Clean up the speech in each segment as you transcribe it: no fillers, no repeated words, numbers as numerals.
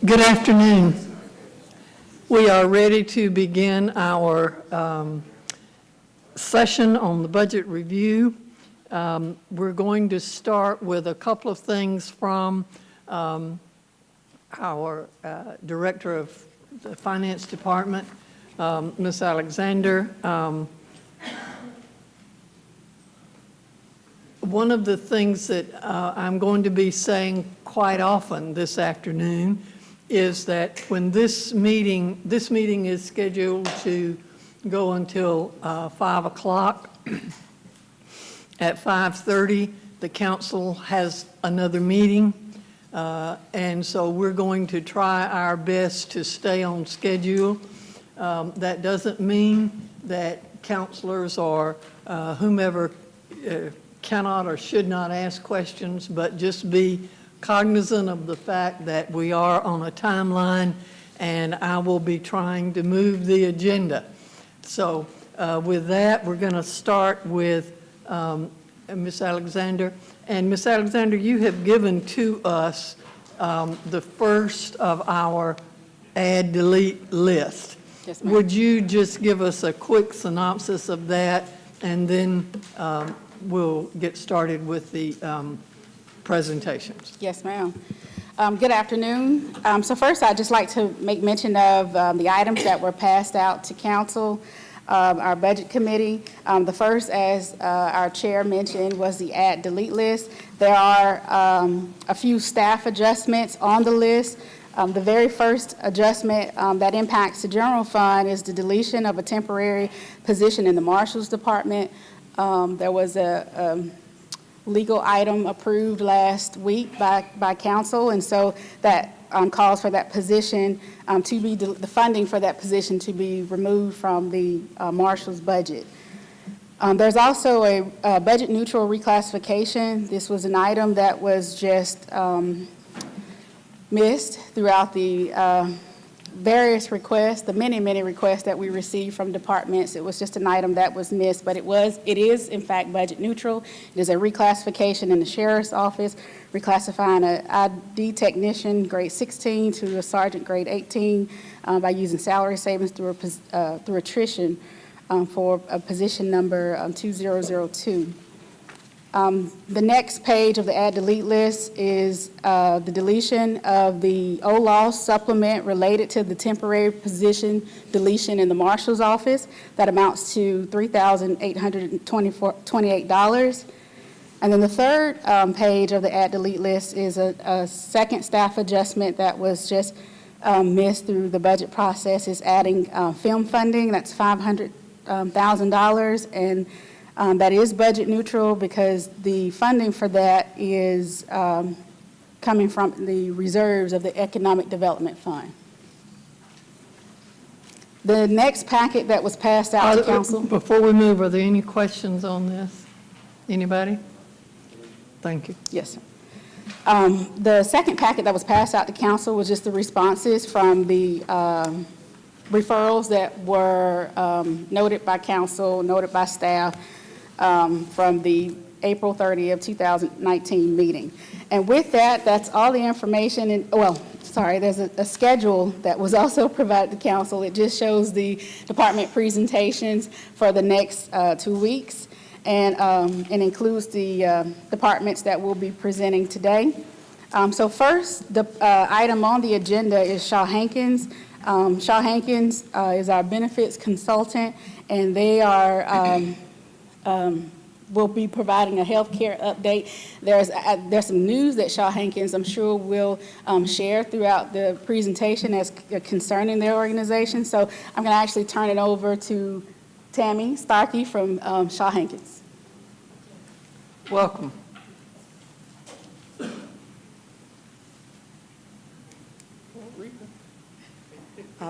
Good afternoon. We are ready to begin our session on the budget review. We're going to start with a couple of things from our Director of the Finance Department, Ms. Alexander. One of the things that I'm going to be saying quite often this afternoon is that when this meeting is scheduled to go until 5 o'clock. At 5:30, the council has another meeting, and so we're going to try our best to stay on schedule. That doesn't mean that councilors or whomever cannot or should not ask questions, but just be cognizant of the fact that we are on a timeline, and I will be trying to move the agenda. So with that, we're going to start with Ms. Alexander. And Ms. Alexander, you have given to us the first of our add delete list. Yes, ma'am. Would you just give us a quick synopsis of that, and then we'll get started with the presentations. Yes, ma'am. Good afternoon. So first, I'd just like to make mention of the items that were passed out to council, our budget committee. The first, as our chair mentioned, was the add delete list. There are a few staff adjustments on the list. The very first adjustment that impacts the general fund is the deletion of a temporary position in the Marshal's Department. There was a legal item approved last week by council, and so that calls for that position to be, the funding for that position to be removed from the Marshal's budget. There's also a budget neutral reclassification. This was an item that was just missed throughout the various requests, the many requests that we received from departments. It was just an item that was missed, but it is in fact budget neutral. It is a reclassification in the sheriff's office, reclassifying an ID technician grade 16 to a sergeant grade 18 by using salary savings through attrition for a position number 2002. The next page of the add delete list is the deletion of the OLAW supplement related to the temporary position deletion in the Marshal's office. That amounts to $3,828. And then the third page of the add delete list is a second staff adjustment that was just missed through the budget process. Is adding film funding. That's $500,000, and that is budget neutral because the funding for that is coming from the reserves of the Economic Development Fund. The next packet that was passed out to council. Before we move, are there any questions on this? Anybody? Thank you. Yes, sir. The second packet that was passed out to council was just the responses from the referrals that were noted by council, noted by staff, from the April 30th, 2019 meeting. And with that, that's all the information. And there's a schedule that was also provided to council. It just shows the department presentations for the next 2 weeks, and includes the departments that will be presenting today. So first, the item on the agenda is Shaw Hankins. Shaw Hankins is our benefits consultant, and they are will be providing a health care update. There's some news that Shaw Hankins, I'm sure, will share throughout the presentation as concerning their organization. So I'm going to actually turn it over to Tammy Starkey from Shaw Hankins. Welcome.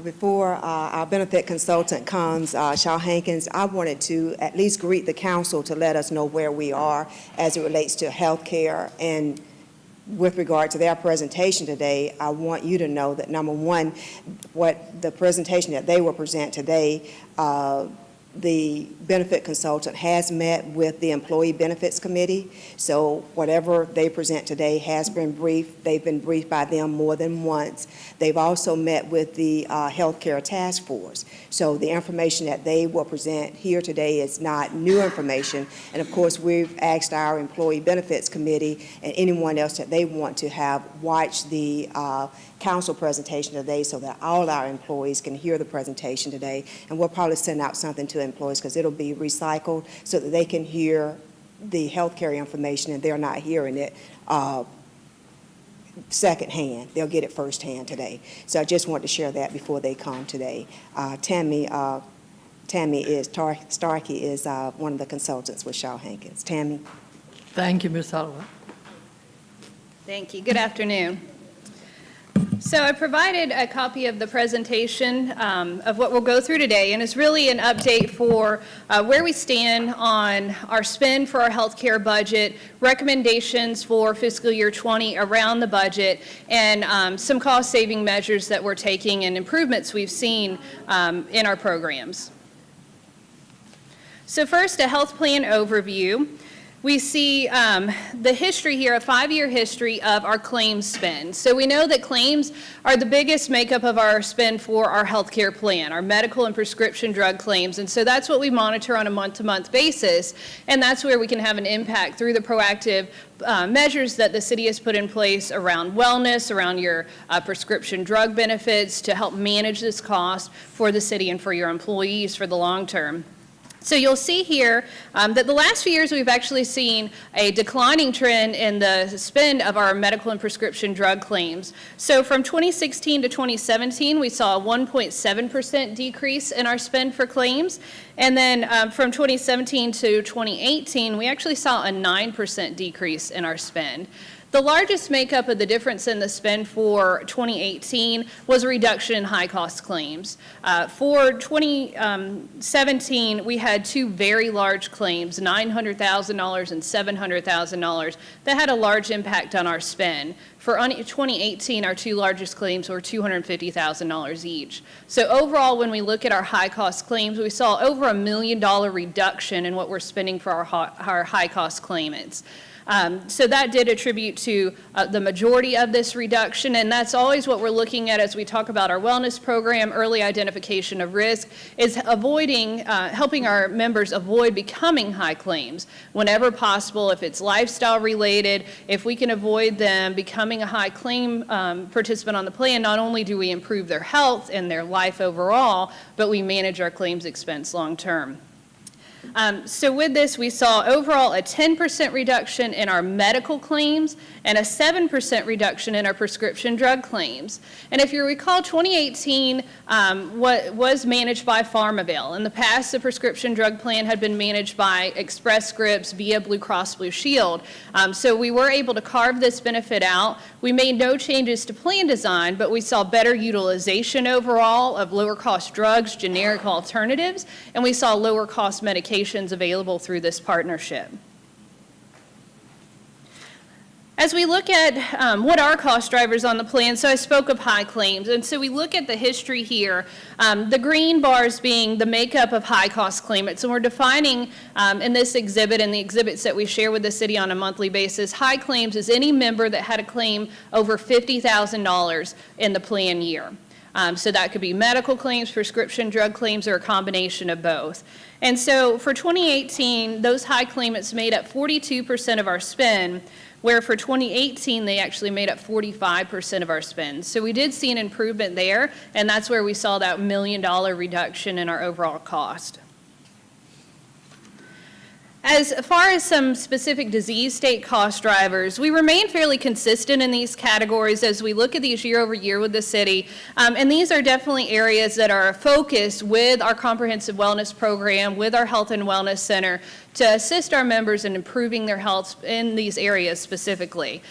Before our benefit consultant comes, Shaw Hankins, I wanted to at least greet the council to let us know where we are as it relates to health care. And with regard to their presentation today, I want you to know that, number one, what the presentation that they will present today the benefit consultant has met with the Employee Benefits Committee, so whatever they present today has been briefed. They've been briefed by them more than once. They've also met with the Healthcare Task Force, so the information that they will present here today is not new information. And of course, we've asked our Employee Benefits Committee and anyone else that they want to have watch the council presentation today so that all our employees can hear the presentation today. And we'll probably send out something to employees because it'll be recycled so that they can hear the healthcare information and they're not hearing it secondhand. They'll get it firsthand today. So I just want to share that before they come today. Tammy Starkey is one of the consultants with Shaw Hankins. Tammy. Thank you, Ms. Holloway. Thank you. Good afternoon. So I provided a copy of the presentation of what we'll go through today, and it's really an update for where we stand on our spend for our healthcare budget, recommendations for fiscal year 20 around the budget, and some cost-saving measures that we're taking and improvements we've seen in our programs. So first, a health plan overview. We see the history here, a 5-year history of our claims spend. So we know that claims are the biggest makeup of our spend for our healthcare plan, our medical and prescription drug claims. And so that's what we monitor on a month-to-month basis. And that's where we can have an impact through the proactive measures that the city has put in place around wellness, around your prescription drug benefits to help manage this cost for the city and for your employees for the long term. So you'll see here that the last few years we've actually seen a declining trend in the spend of our medical and prescription drug claims. So from 2016 to 2017, we saw a 1.7% decrease in our spend for claims. And then from 2017 to 2018, we actually saw a 9% decrease in our spend. The largest makeup of the difference in the spend for 2018 was a reduction in high-cost claims. For 2017, we had two very large claims, $900,000 and $700,000, that had a large impact on our spend. For 2018, our two largest claims were $250,000 each. So overall, when we look at our high-cost claims, we saw over $1 million reduction in what we're spending for our high-cost claimants. So that did attribute to the majority of this reduction, and that's always what we're looking at as we talk about our wellness program, early identification of risk, is avoiding, helping our members avoid becoming high claims whenever possible. If it's lifestyle related, if we can avoid them becoming a high claim participant on the plan, not only do we improve their health and their life overall, but we manage our claims expense long term. So with this, we saw overall a 10% reduction in our medical claims and a 7% reduction in our prescription drug claims. And if you recall, 2018 was managed by PharmaVale. In the past, the prescription drug plan had been managed by Express Scripts via Blue Cross Blue Shield. So we were able to carve this benefit out. We made no changes to plan design, but we saw better utilization overall of lower cost drugs, generic alternatives, and we saw lower cost medications available through this partnership. As we look at what are cost drivers on the plan, so I spoke of high claims, and so we look at the history here, the green bars being the makeup of high cost claimants, and we're defining in this exhibit and the exhibits that we share with the city on a monthly basis, high claims is any member that had a claim over $50,000 in the plan year. So that could be medical claims, prescription drug claims, or a combination of both. And so for 2018, those high claimants made up 42% of our spend, where for 2018, they actually made up 45% of our spend. So we did see an improvement there, and that's where we saw that $1 million reduction in our overall cost. As far as some specific disease state cost drivers, we remain fairly consistent in these categories as we look at these year over year with the city. And these are definitely areas that are focused with our comprehensive wellness program, with our health and wellness center, to assist our members in improving their health in these areas specifically.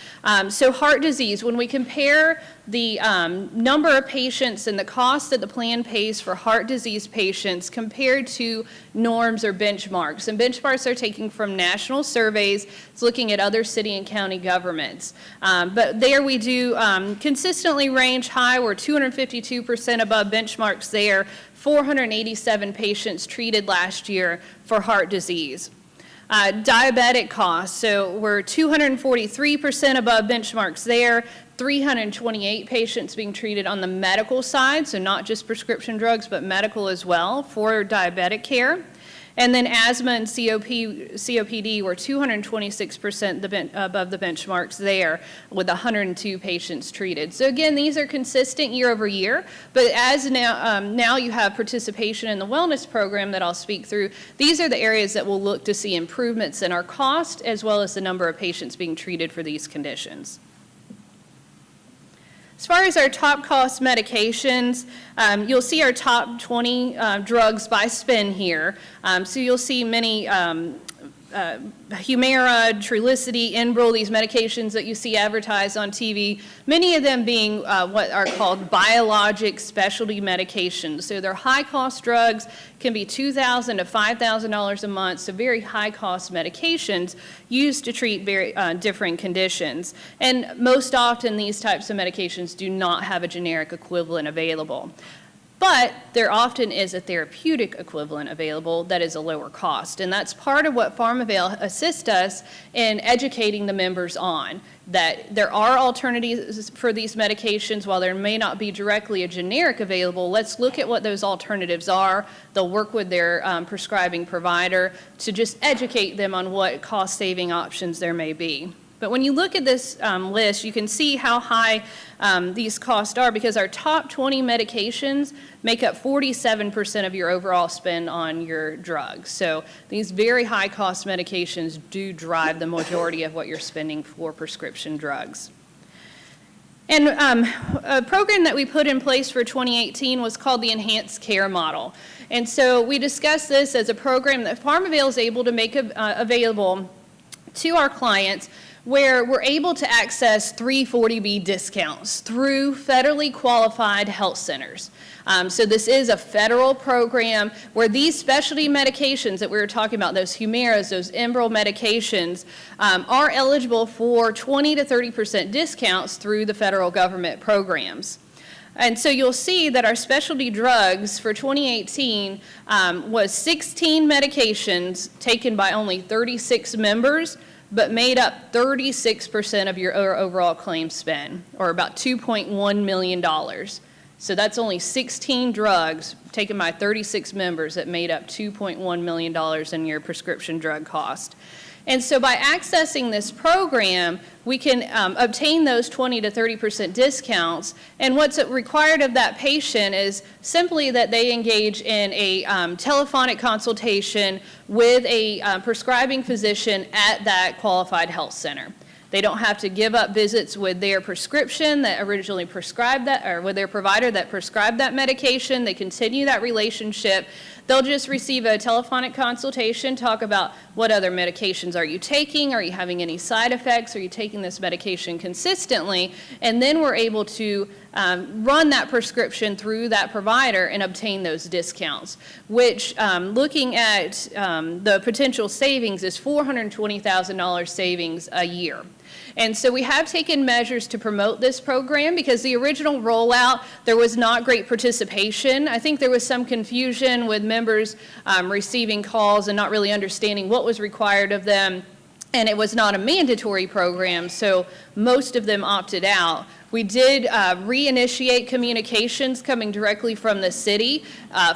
So heart disease, when we compare the number of patients and the cost that the plan pays for heart disease patients compared to norms or benchmarks, and benchmarks are taken from national surveys, it's looking at other city and county governments. But there we do consistently range high, we're 252% above benchmarks there, 487 patients treated last year for heart disease. Diabetic costs, so we're 243% above benchmarks there, 328 patients being treated on the medical side, so not just prescription drugs, but medical as well for diabetic care. And then asthma and COPD were 226% above the benchmarks there, with 102 patients treated. So again, these are consistent year over year, but as now you have participation in the wellness program that I'll speak through, these are the areas that we'll look to see improvements in our cost as well as the number of patients being treated for these conditions. As far as our top cost medications, you'll see our top 20 drugs by spend here. So you'll see many Humira, Trulicity, Enbrel, these medications that you see advertised on TV, many of them being what are called biologic specialty medications. So they're high-cost drugs, can be $2,000 to $5,000 a month, so very high-cost medications used to treat very different conditions. And most often, these types of medications do not have a generic equivalent available. But there often is a therapeutic equivalent available that is a lower cost. And that's part of what PharmaVale assists us in educating the members on, that there are alternatives for these medications. While there may not be directly a generic available, let's look at what those alternatives are. They'll work with their prescribing provider to just educate them on what cost-saving options there may be. But when you look at this list, you can see how high these costs are, because our top 20 medications make up 47% of your overall spend on your drugs. So these very high cost medications do drive the majority of what you're spending for prescription drugs. And a program that we put in place for 2018 was called the Enhanced Care Model. And so we discussed this as a program that PharmaVale is able to make available to our clients, where we're able to access 340B discounts through federally qualified health centers. So this is a federal program where these specialty medications that we were talking about, those Humiras, those Enbrel medications, are eligible for 20 to 30% discounts through the federal government programs. And so you'll see that our specialty drugs for 2018 was 16 medications taken by only 36 members, but made up 36% of your overall claim spend, or about $2.1 million. So that's only 16 drugs taken by 36 members that made up $2.1 million in your prescription drug cost. And so by accessing this program, we can obtain those 20 to 30% discounts. And what's required of that patient is simply that they engage in a telephonic consultation with a prescribing physician at that qualified health center. They don't have to give up visits with their prescription that originally prescribed that, or with their provider that prescribed that medication. They continue that relationship. They'll just receive a telephonic consultation, talk about what other medications are you taking, are you having any side effects, are you taking this medication consistently, and then we're able to run that prescription through that provider and obtain those discounts, which looking at the potential savings is $420,000 savings a year. And so we have taken measures to promote this program, because the original rollout, there was not great participation. I think there was some confusion with members receiving calls and not really understanding what was required of them. And it was not a mandatory program, so most of them opted out. We did reinitiate communications coming directly from the city,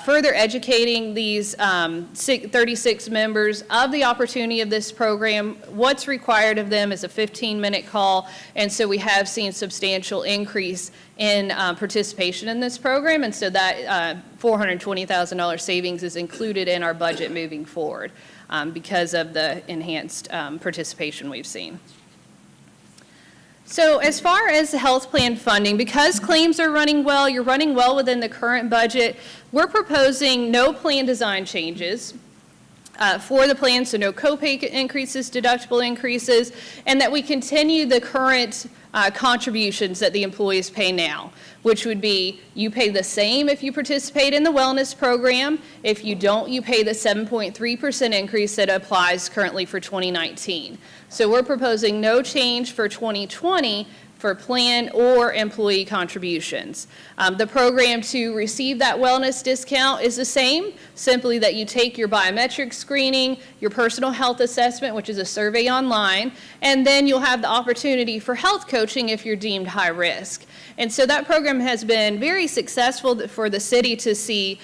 further educating these 36 members of the opportunity of this program. What's required of them is a 15-minute call, and so we have seen substantial increase in participation in this program, and so that $420,000 savings is included in our budget moving forward because of the enhanced participation we've seen. So as far as the health plan funding, because claims are running well, you're running well within the current budget, we're proposing no plan design changes for the plan, so no copay increases, deductible increases, and that we continue the current contributions that the employees pay now, which would be you pay the same if you participate in the wellness program. If you don't, you pay the 7.3% increase that applies currently for 2019. So we're proposing no change for 2020 for plan or employee contributions. The program to receive that wellness discount is the same, simply that you take your biometric screening, your personal health assessment, which is a survey online, and then you'll have the opportunity for health coaching if you're deemed high risk. And so that program has been very successful for the city to see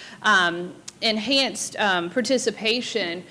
enhanced participation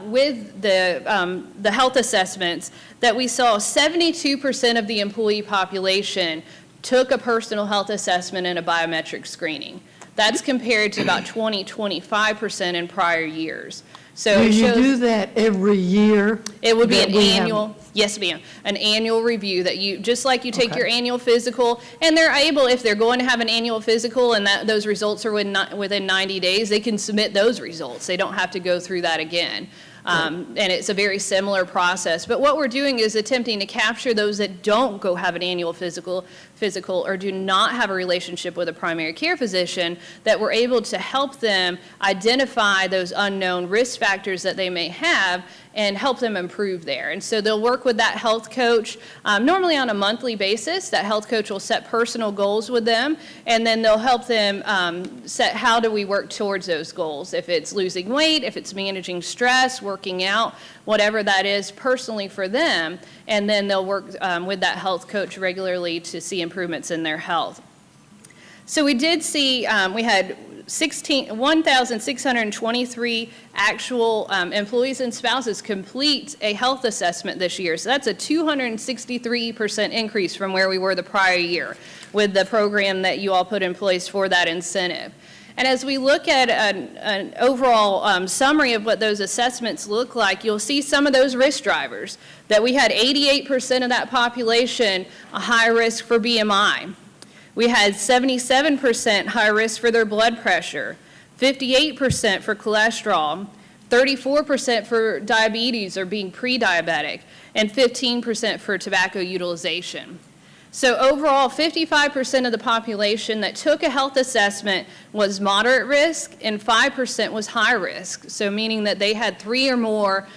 with the health assessments, that we saw 72% of the employee population took a personal health assessment and a biometric screening. That's compared to about 25% in prior years. So Do it you shows do that every year? it would be that an we have- annual, yes ma'am, an annual review that you, just like you take Okay. your annual physical, and they're able, if they're going to have an annual physical and those results are within 90 days, they can submit those results. They don't have to go through that again. And it's a very similar process. But what we're doing is attempting to capture those that don't go have an annual physical or do not have a relationship with a primary care physician, that we're able to help them identify those unknown risk factors that they may have and help them improve there. And so they'll work with that health coach, normally on a monthly basis. That health coach will set personal goals with them, and then they'll help them set how do we work towards those goals. If it's losing weight, if it's managing stress, working out, whatever that is personally for them, and then they'll work with that health coach regularly to see improvements in their health. So we did see, we had 1,623 actual employees and spouses complete a health assessment this year. So that's a 263% increase from where we were the prior year with the program that you all put in place for that incentive. And as we look at an overall summary of what those assessments look like, you'll see some of those risk drivers, that we had 88% of that population a high risk for BMI. We had 77% high risk for their blood pressure, 58% for cholesterol, 34% for diabetes or being pre-diabetic, and 15% for tobacco utilization. So overall, 55% of the population that took a health assessment was moderate risk and 5% was high risk, so meaning that they had 3 or more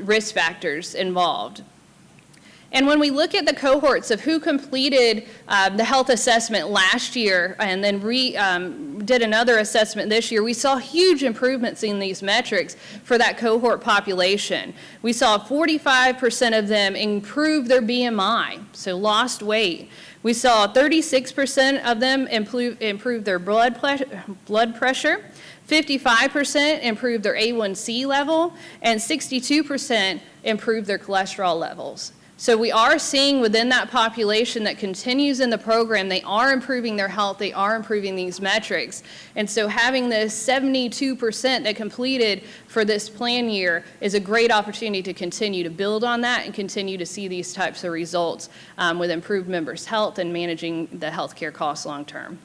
risk factors involved. And when we look at the cohorts of who completed the health assessment last year and then did another assessment this year, we saw huge improvements in these metrics for that cohort population. We saw 45% of them improve their BMI, so lost weight. We saw 36% of them improve their blood pressure. 55% improved their A1C level, and 62% improved their cholesterol levels. So we are seeing within that population that continues in the program, they are improving their health, they are improving these metrics. And so having this 72% that completed for this plan year is a great opportunity to continue to build on that and continue to see these types of results with improved members' health and managing the healthcare costs long term.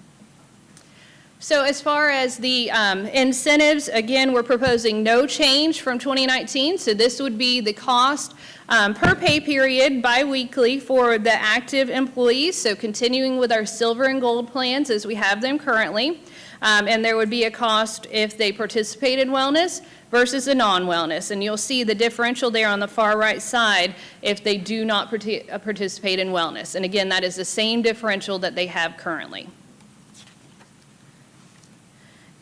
So as far as the incentives, again, we're proposing no change from 2019. So this would be the cost per pay period biweekly for the active employees. So continuing with our silver and gold plans as we have them currently. And there would be a cost if they participate in wellness versus a non-wellness. And you'll see the differential there on the far right side if they do not participate in wellness. And again, that is the same differential that they have currently.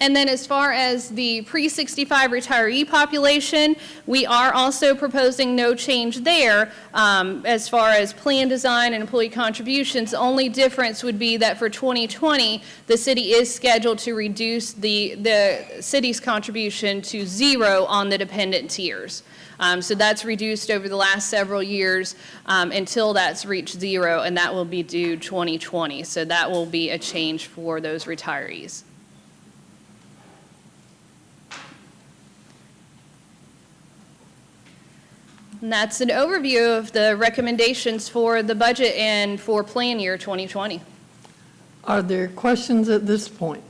And then as far as the pre-65 retiree population, we are also proposing no change there as far as plan design and employee contributions. The only difference would be that for 2020, the city is scheduled to reduce the city's contribution to 0 on the dependent tiers. So that's reduced over the last several years until that's reached 0, and that will be due 2020. So that will be a change for those retirees. And that's an overview of the recommendations for the budget and for plan year 2020. Are there questions at this point?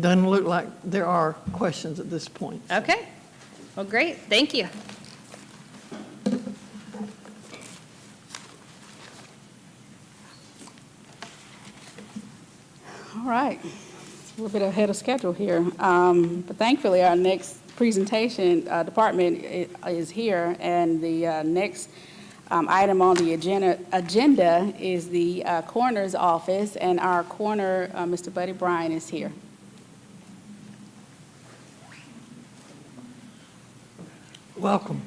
Doesn't look like there are questions at this point. Okay. Well, great. Thank you. All right. A little bit ahead of schedule here. But thankfully, our next presentation department is here, and the next item on the agenda is the coroner's office, and our coroner, Mr. Buddy Bryan, is here. Welcome.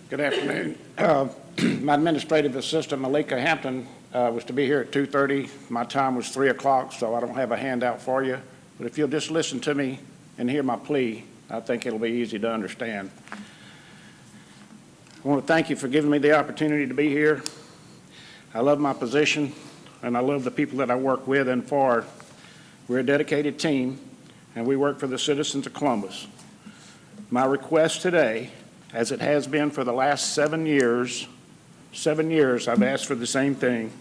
Good afternoon. My administrative assistant, Malika Hampton, was to be here at 2:30. My time was 3 o'clock, so I don't have a handout for you. But if you'll just listen to me and hear my plea, I think it'll be easy to understand. I want to thank you for giving me the opportunity to be here. I love my position, and I love the people that I work with and for. We're a dedicated team, and we work for the citizens of Columbus. My request today, as it has been for the last 7 years I've asked for the same thing,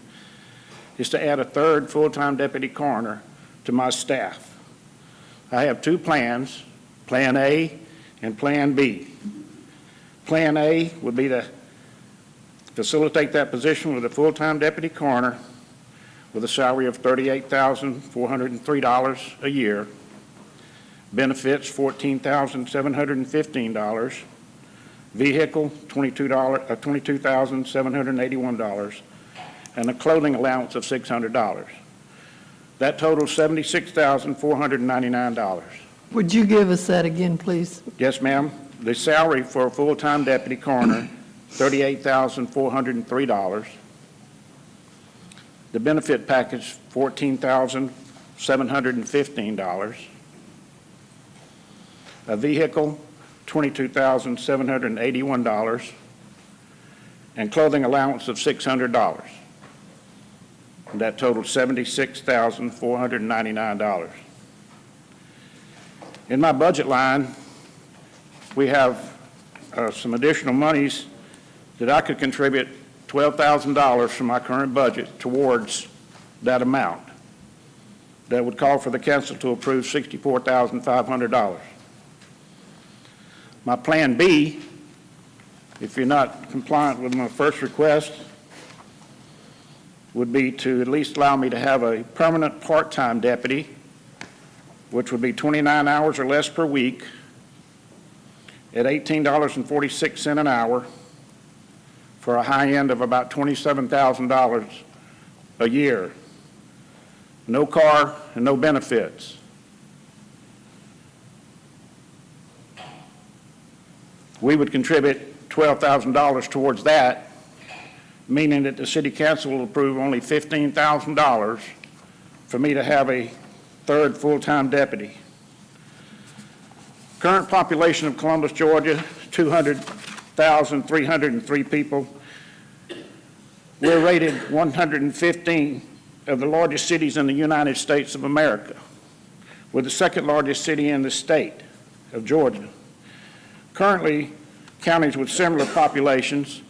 is to add a third full-time deputy coroner to my staff. I have two plans, Plan A and Plan B. Plan A would be to facilitate that position with a full-time deputy coroner with a salary of $38,403 a year, benefits $14,715, vehicle $22,781, and a clothing allowance of $600. That totals $76,499. Would you give us that again, please? Yes, ma'am. The salary for a full-time deputy coroner, $38,403. The benefit package, $14,715. A vehicle, $22,781, and clothing allowance of $600. That totals $76,499. In my budget line, we have some additional monies that I could contribute $12,000 from my current budget towards that amount. That would call for the council to approve $64,500. My Plan B, if you're not compliant with my first request, would be to at least allow me to have a permanent part-time deputy, which would be 29 hours or less per week at $18.46 an hour for a high end of about $27,000 a year. No car and no benefits. We would contribute $12,000 towards that, meaning that the city council will approve only $15,000 for me to have a third full-time deputy. Current population of Columbus, Georgia, 200,303 people. We're rated 115 of the largest cities in the United States of America. We're the second largest city in the state of Georgia. Currently, counties with similar populations,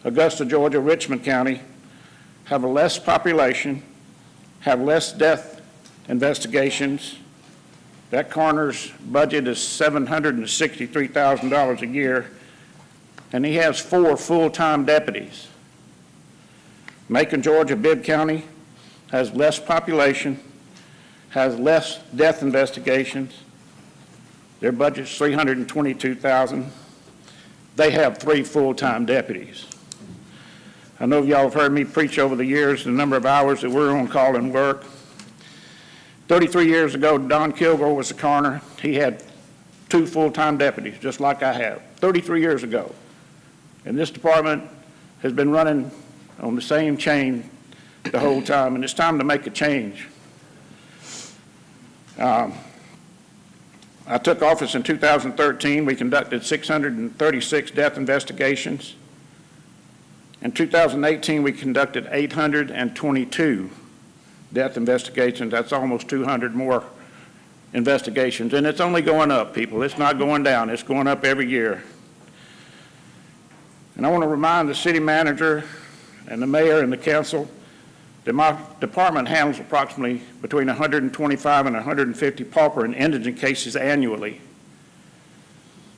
Augusta, Georgia, Richmond County, have a less population, have less death investigations. That coroner's budget is $763,000 a year, and he has 4 full-time deputies. Macon, Georgia, Bibb County has less population, has less death investigations. Their budget's $322,000. They have 3 full-time deputies. I know y'all have heard me preach over the years the number of hours that we're on call and work. 33 years ago, Don Kilgore was the coroner. He had 2 full-time deputies, just like I have, 33 years ago. And this department has been running on the same chain the whole time, and it's time to make a change. I took office in 2013. We conducted 636 death investigations. In 2018, we conducted 822 death investigations. That's almost 200 more investigations. And it's only going up, people. It's not going down. It's going up every year. And I want to remind the city manager and the mayor and the council that my department handles approximately between 125 and 150 pauper and indigent cases annually.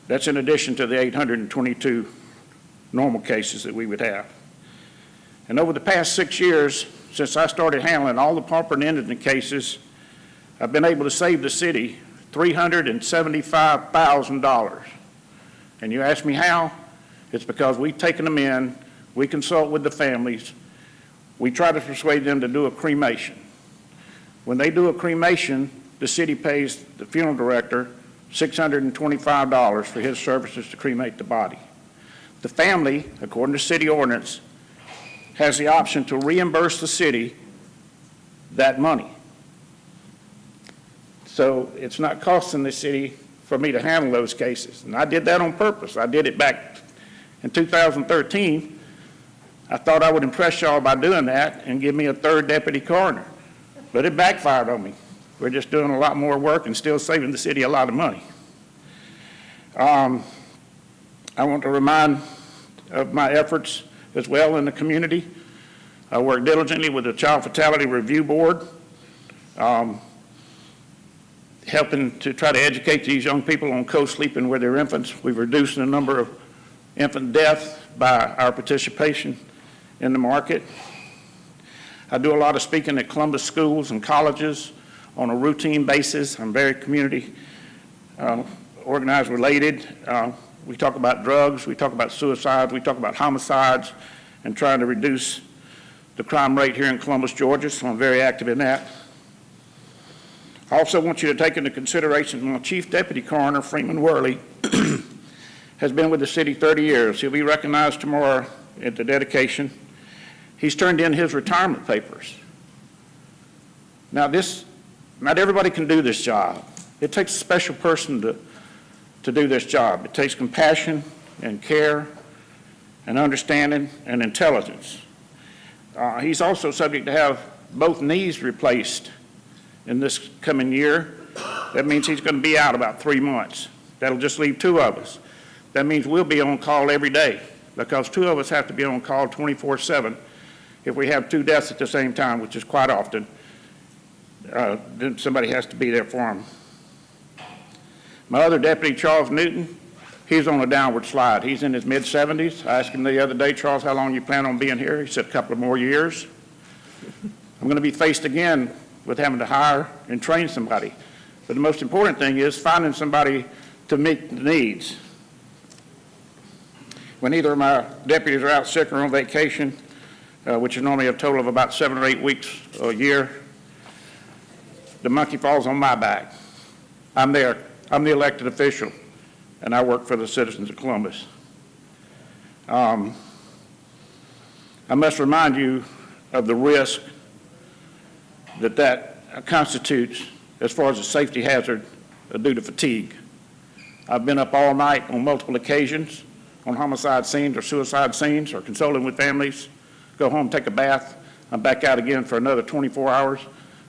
That's in addition to the 822 normal cases that we would have. And over the past 6 years, since I started handling all the pauper and indigent cases, I've been able to save the city $375,000. And you ask me how? It's because we've taken them in, we consult with the families, we try to persuade them to do a cremation. When they do a cremation, the city pays the funeral director $625 for his services to cremate the body. The family, according to city ordinance, has the option to reimburse the city that money. So it's not costing the city for me to handle those cases. And I did that on purpose. I did it back in 2013. I thought I would impress y'all by doing that and give me a third deputy coroner. But it backfired on me. We're just doing a lot more work and still saving the city a lot of money. I want to remind of my efforts as well in the community. I work diligently with the Child Fatality Review Board, helping to try to educate these young people on co-sleeping with their infants. We've reduced the number of infant deaths by our participation in the market. I do a lot of speaking at Columbus schools and colleges on a routine basis. I'm very community organized related. We talk about drugs, we talk about suicides, we talk about homicides, and trying to reduce the crime rate here in Columbus, Georgia, so I'm very active in that. I also want you to take into consideration my Chief Deputy Coroner, Freeman Worley, has been with the city 30 years. He'll be recognized tomorrow at the dedication. He's turned in his retirement papers. Now not everybody can do this job. It takes a special person to do this job. It takes compassion and care and understanding and intelligence. He's also subject to have both knees replaced in this coming year. That means he's going to be out about 3 months. That'll just leave 2 of us. That means we'll be on call every day because 2 of us have to be on call 24/7. If we have 2 deaths at the same time, which is quite often, then somebody has to be there for him. My other deputy, Charles Newton, he's on a downward slide. He's in his mid-70s. I asked him the other day, Charles, how long you plan on being here? He said a couple of more years. I'm going to be faced again with having to hire and train somebody. But the most important thing is finding somebody to meet the needs. When either of my deputies are out sick or on vacation, which is normally a total of about 7 or 8 weeks a year, the monkey falls on my back. I'm there. I'm the elected official, and I work for the citizens of Columbus. I must remind you of the risk that constitutes as far as a safety hazard due to fatigue. I've been up all night on multiple occasions on homicide scenes or suicide scenes or consulting with families, go home, take a bath, I'm back out again for another 24 hours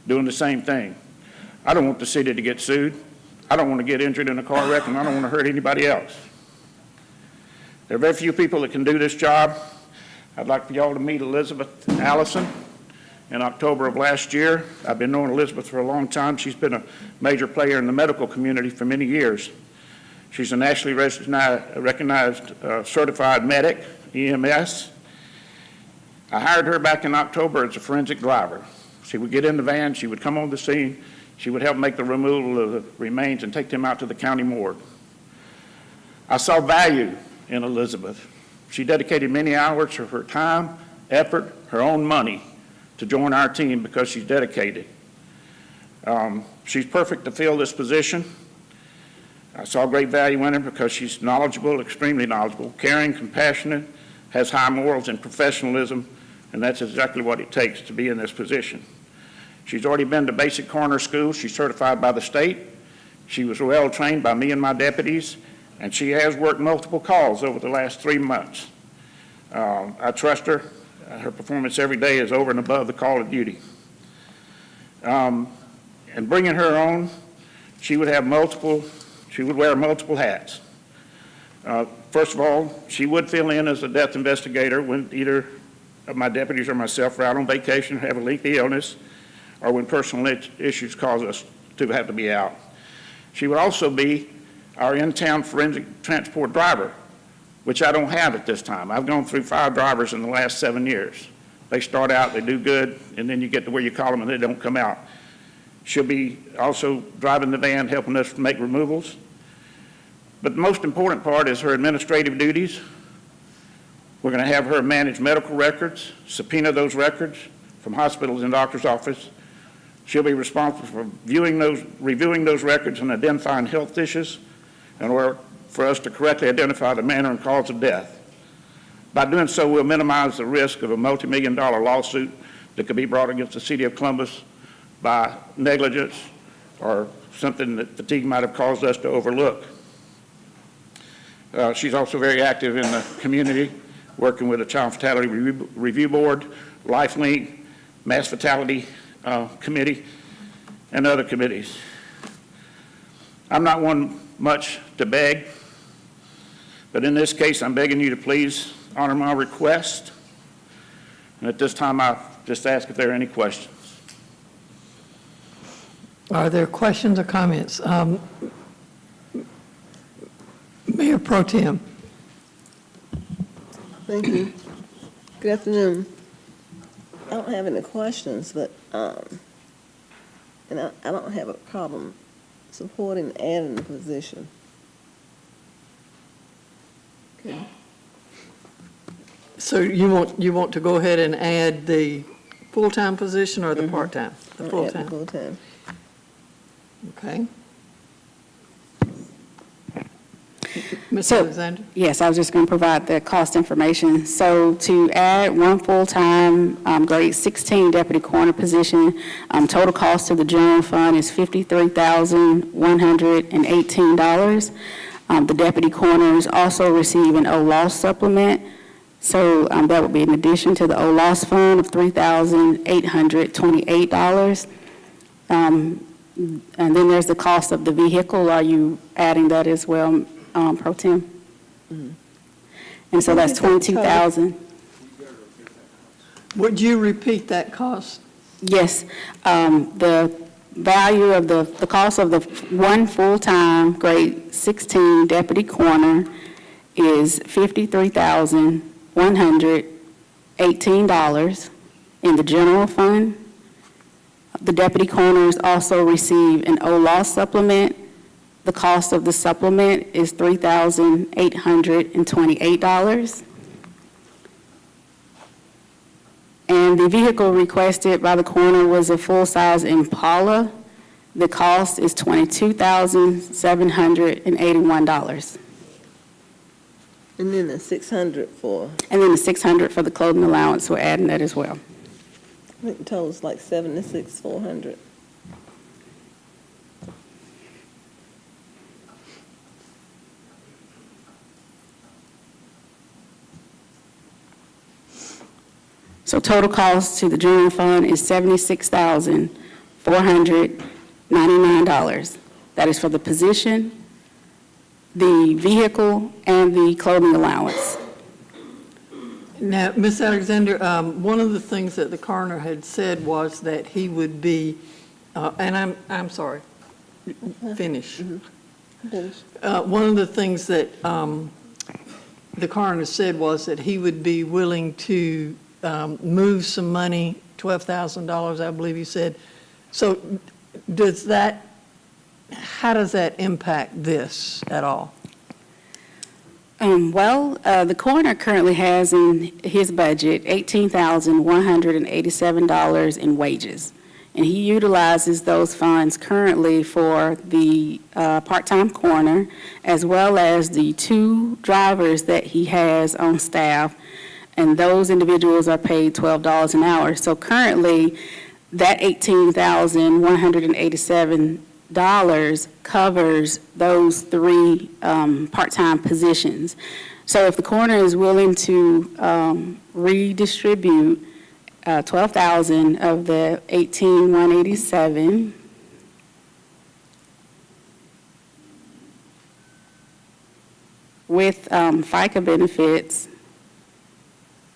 doing the same thing. I don't want the city to get sued. I don't want to get injured in a car wreck, and I don't want to hurt anybody else. There are very few people that can do this job. I'd like for y'all to meet Elizabeth Allison in October of last year. I've been knowing Elizabeth for a long time. She's been a major player in the medical community for many years. She's a nationally recognized certified medic, EMS. I hired her back in October as a forensic driver. She would get in the van, she would come on the scene, she would help make the removal of the remains and take them out to the county morgue. I saw value in Elizabeth. She dedicated many hours of her time, effort, her own money to join our team because she's dedicated. She's perfect to fill this position. I saw great value in her because she's knowledgeable, extremely knowledgeable, caring, compassionate, has high morals and professionalism, and that's exactly what it takes to be in this position. She's already been to basic coroner school. She's certified by the state. She was well trained by me and my deputies, and she has worked multiple calls over the last 3 months. I trust her. Her performance every day is over and above the call of duty. And bringing her on, she would wear multiple hats. First of all, she would fill in as a death investigator when either of my deputies or myself are out on vacation or have a lengthy illness, or when personal issues cause us to have to be out. She would also be our in-town forensic transport driver, which I don't have at this time. I've gone through 5 drivers in the last 7 years. They start out, they do good, and then you get to where you call them and they don't come out. She'll be also driving the van, helping us make removals. But the most important part is her administrative duties. We're going to have her manage medical records, subpoena those records from hospitals and doctor's office. She'll be responsible for reviewing those records and identifying health issues in order for us to correctly identify the manner and cause of death. By doing so, we'll minimize the risk of a multi-million-dollar lawsuit that could be brought against the city of Columbus by negligence or something that fatigue might have caused us to overlook. She's also very active in the community, working with the Child Fatality Review Board, LifeLink, Mass Fatality Committee, and other committees. I'm not one much to beg, but in this case, I'm begging you to please honor my request. And at this time, I just ask if there are any questions. Are there questions or comments? Mayor Pro Tem. Thank you. Good afternoon. I don't have any questions, but, and I don't have a problem supporting adding the position. Okay. So you want to go ahead and add the full-time position or the part-time? The I'll add full-time, full-time. okay. Ms. So- Alexander? Yes, I was just going to provide the cost information. So to add one full-time grade 16 deputy coroner position, total cost to the general fund is $53,118. The deputy coroners also receive an O-loss supplement, so that would be in addition to the O-loss fund of $3,828. And then there's the cost of the vehicle. Are you adding that as well, Pro Tem? And so that's $22,000. Would you repeat that cost? Yes, the value of the cost of the one full-time grade 16 deputy coroner is $53,118 in the general fund. The deputy coroners also receive an O-loss supplement. The cost of the supplement is $3,828. And the vehicle requested by the coroner was a full-size Impala. The cost is $22,781. And then the 600 for, And then the $600 for the clothing allowance, we're adding that as well. I think the total's like 76,400. So total cost to the general fund is $76,499. That is for the position, the vehicle, and the clothing allowance. Now, Ms. Alexander, one of the things that the coroner had said was that he would be, and I'm sorry, finish. One of the things that the coroner said was that he would be willing to move some money, $12,000, I believe you said. So how does that impact this at all? The coroner currently has in his budget $18,187 in wages, and he utilizes those funds currently for the part-time coroner, as well as the 2 drivers that he has on staff, and those individuals are paid $12 an hour. So currently, that $18,187 covers those 3 part-time positions. So if the coroner is willing to redistribute $12,000 of the $18,187, with FICA benefits,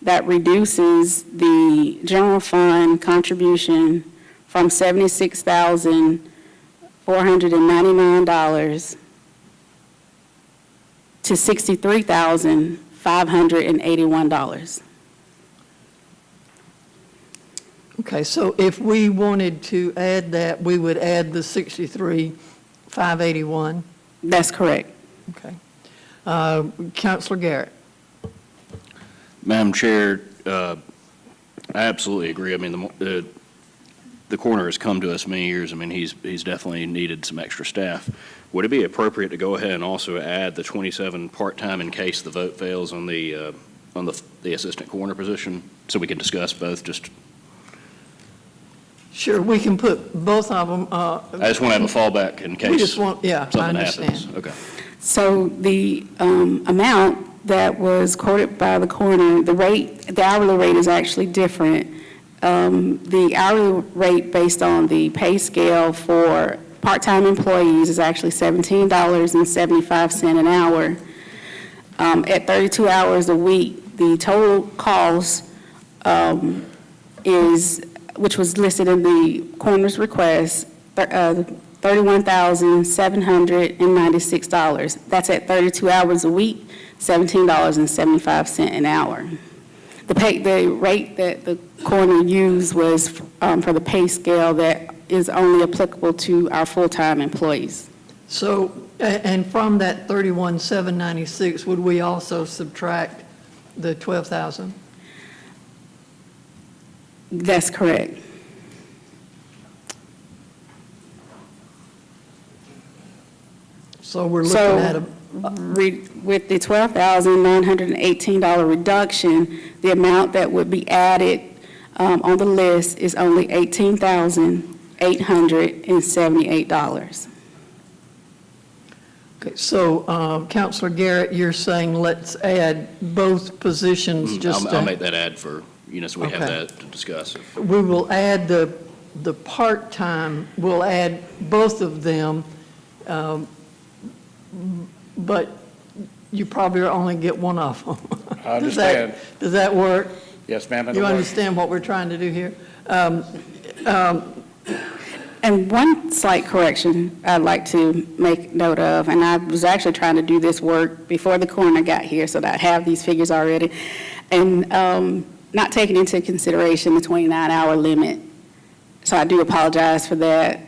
that reduces the general fund contribution from $76,499 to $63,581. Okay, so if we wanted to add that, we would add the 63,581? That's correct. Okay. Counselor Garrett? Madam Chair, I absolutely agree. I mean, the coroner has come to us many years. I mean, he's definitely needed some extra staff. Would it be appropriate to go ahead and also add the 27 part-time in case the vote fails on the assistant coroner position, so we can discuss both? Just Sure, we can put both of them. I just want to have a fallback in case We just want, yeah, I something understand. happens. Okay. So the amount that was quoted by the coroner, the hourly rate is actually different. The hourly rate based on the pay scale for part-time employees is actually $17.75 an hour. At 32 hours a week, the total cost which was listed in the coroner's request, $31,796. That's at 32 hours a week, $17.75 an hour. The rate that the coroner used was for the pay scale that is only applicable to our full-time employees. So, and from that 31,796, would we also subtract the 12,000? That's correct. So we're looking at a, With the $12,918 reduction, the amount that would be added on the list is only $18,878. okay, so Counselor Garrett, you're saying let's add both positions just I'll to, make that add for, so we have Okay. that to discuss. we will add the part-time, we'll add both of them, but you probably only get one of them. I understand. Does that work? Yes, ma'am. it'll You work. understand what we're trying to do here? And one slight correction I'd like to make note of, and I was actually trying to do this work before the coroner got here so that I have these figures already, and not taking into consideration the 29-hour limit. So I do apologize for that.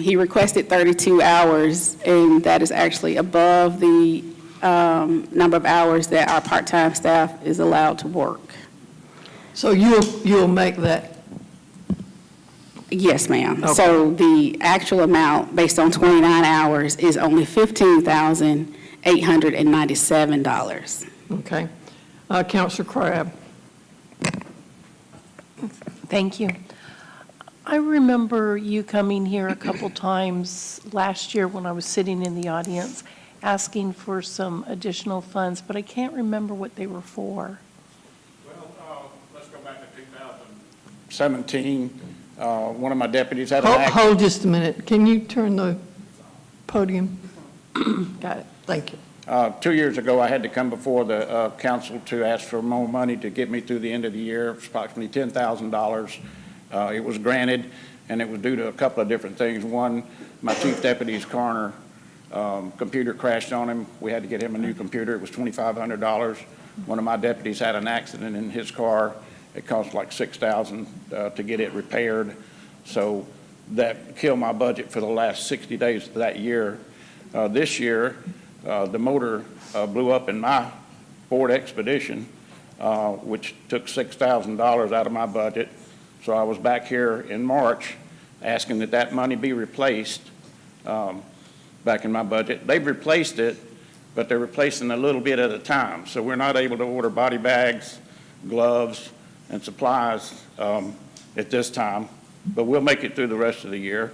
He requested 32 hours, and that is actually above the number of hours that our part-time staff is allowed to work. So you'll make that, Yes, ma'am. Okay. So the actual amount, based on 29 hours, is only $15,897. okay? Counselor Crabb? Thank you. I remember you coming here a couple times last year when I was sitting in the audience, asking for some additional funds, but I can't remember what they were for. Well, let's go back to 2017. One of my deputies had an accident. Hold just a minute. Can you turn the podium? Got it. Thank you. 2 years ago, I had to come before the council to ask for more money to get me through the end of the year. It was approximately $10,000. It was granted, and it was due to a couple of different things. One, my chief deputy's coroner computer crashed on him. We had to get him a new computer. It was $2,500. One of my deputies had an accident in his car. It cost like $6,000 to get it repaired. So that killed my budget for the last 60 days of that year. This year, the motor blew up in my Ford Expedition, which took $6,000 out of my budget. So I was back here in March asking that money be replaced back in my budget. They've replaced it, but they're replacing a little bit at a time. So we're not able to order body bags, gloves, and supplies at this time, but we'll make it through the rest of the year.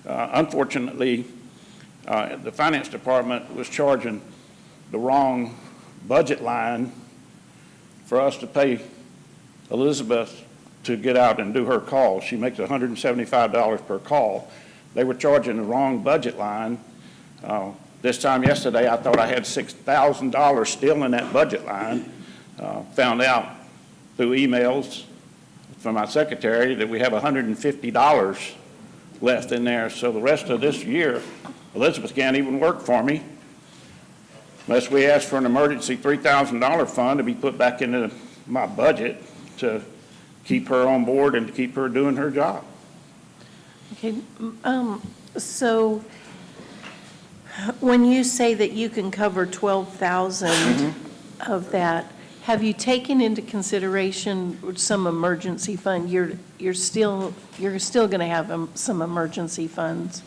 Unfortunately, the finance department was charging the wrong budget line for us to pay Elizabeth to get out and do her call. She makes $175 per call. They were charging the wrong budget line. This time yesterday, I thought I had $6,000 still in that budget line. Found out through emails from my secretary that we have $150 left in there. So the rest of this year, Elizabeth can't even work for me unless we ask for an emergency $3,000 fund to be put back into my budget to keep her on board and to keep her doing her job. Okay, so when you say that you can cover 12,000 of that, have you taken into consideration some emergency fund? You're still going to have some emergency funds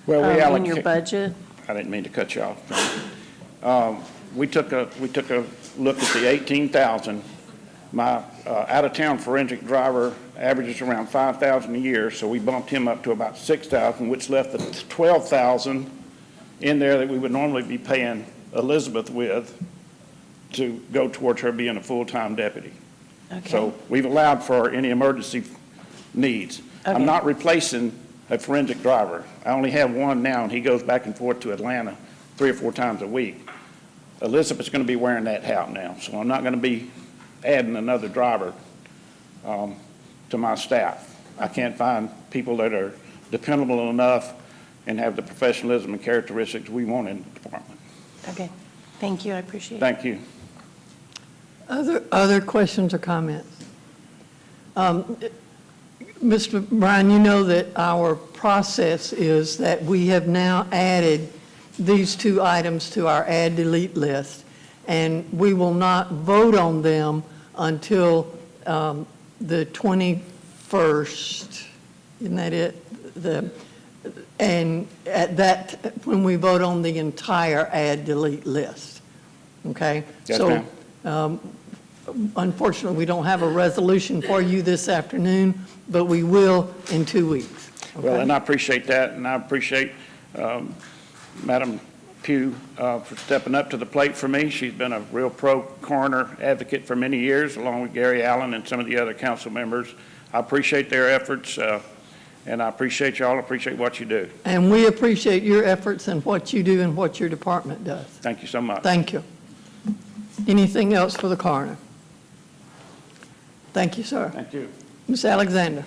Well, we in your allocate- budget? I didn't mean to cut you off. We took a look at the 18,000. My out-of-town forensic driver averages around 5,000 a year, so we bumped him up to about 6,000, which left the 12,000 in there that we would normally be paying Elizabeth with to go towards her being a full-time deputy. Okay. So we've allowed for any emergency needs. Okay. I'm not replacing a forensic driver. I only have one now, and he goes back and forth to Atlanta 3 or 4 times a week. Elizabeth's going to be wearing that hat now, so I'm not going to be adding another driver to my staff. I can't find people that are dependable enough and have the professionalism and characteristics we want in the department. Okay, thank you, I appreciate it. Thank you. Other questions or comments? Mr. Bryan, you know that our process is that we have now added these 2 items to our add delete list, and we will not vote on them until the 21st. Isn't that it? And at that, when we vote on the entire add delete list, okay? Yes, So, ma'am. unfortunately, we don't have a resolution for you this afternoon, but we will in 2 weeks. Well, okay? and I appreciate that, and I appreciate Madam Pugh for stepping up to the plate for me. She's been a real pro-coroner advocate for many years, along with Gary Allen and some of the other council members. I appreciate their efforts, and I appreciate y'all, appreciate what you do. And we appreciate your efforts and what you do and what your department does. Thank you so much. Thank you. Anything else for the coroner? Thank you, sir. Thank you. Ms. Alexander.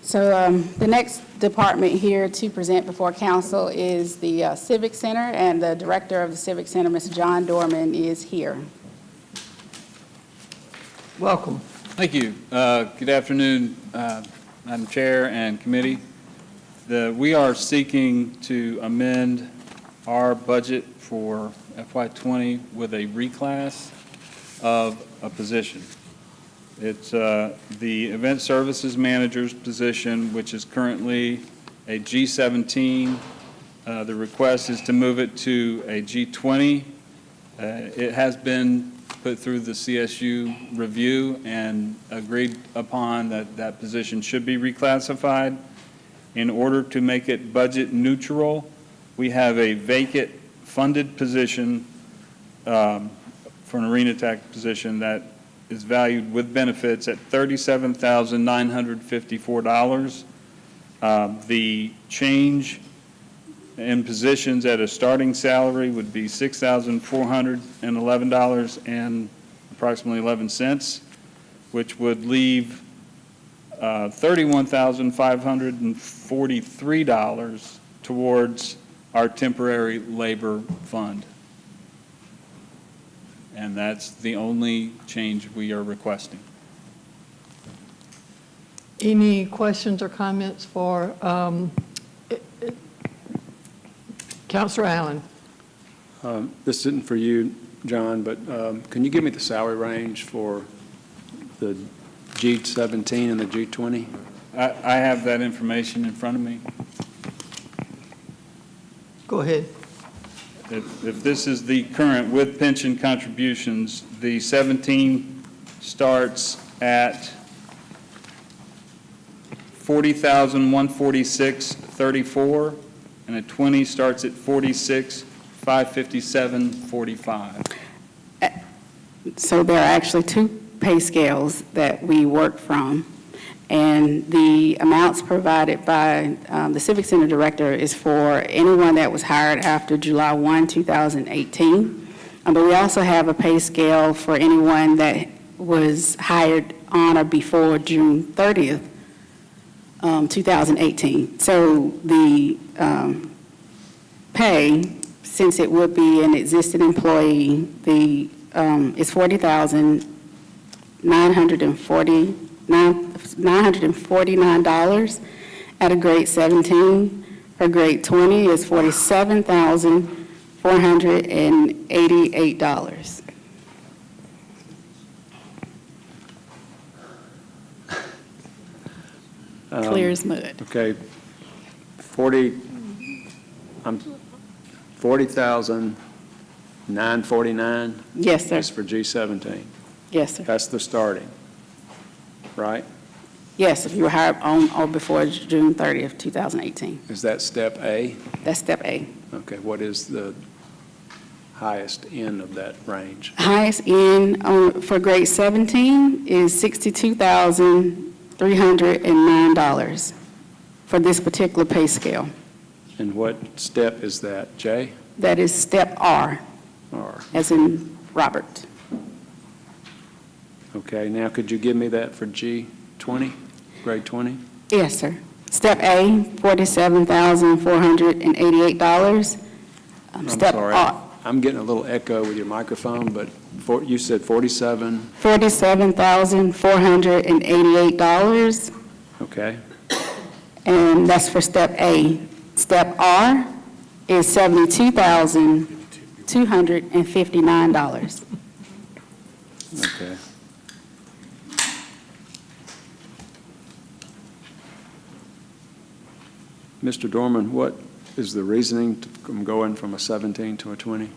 So the next department here to present before council is the Civic Center, and the director of the Civic Center, Mr. John Dorman, is here. Welcome. Thank you. Good afternoon, Madam Chair and committee. We are seeking to amend our budget for FY20 with a reclass of a position. It's the Event Services Manager's position, which is currently a G17. The request is to move it to a G20. It has been put through the CSU review and agreed upon that that position should be reclassified. In order to make it budget neutral, we have a vacant funded position for an arena tech position that is valued with benefits at $37,954. The change in positions at a starting salary would be $6,411 and approximately 11 cents, which would leave $31,543 towards our temporary labor fund. And that's the only change we are requesting. Any questions or comments for Councilor Allen? This isn't for you, John, but can you give me the salary range for the G17 and the G20? I have that information in front of me. Go ahead. If this is the current with pension contributions, the 17 starts at $40,146.34, and a 20 starts at $46,557.45. So there are actually 2 pay scales that we work from, and the amounts provided by the Civic Center Director is for anyone that was hired after July 1, 2018. But we also have a pay scale for anyone that was hired on or before June 30th, 2018. So the pay, since it would be an existing employee, is $949 at a grade 17. For grade 20 is $47,488. Clear as mud. Okay, 40,949 Yes, sir. is for G17. Yes, sir. That's the starting, right? Yes, if you were hired on or before June 30th, 2018. Is that step A? That's step A. Okay, what is the highest end of that range? Highest end for grade 17 is $62,309 for this particular pay scale. And what step is that, J That is step R, or? as in Robert. Okay, now could you give me that for G20, grade 20? Yes, sir. Step A, $47,488. I'm Step sorry, R, I'm getting a little echo with your microphone, but you said 47, $47,488, okay? and that's for step A. Step R is $72,259. Okay. Mr. Dorman, what is the reasoning from going from a 17 to a 20?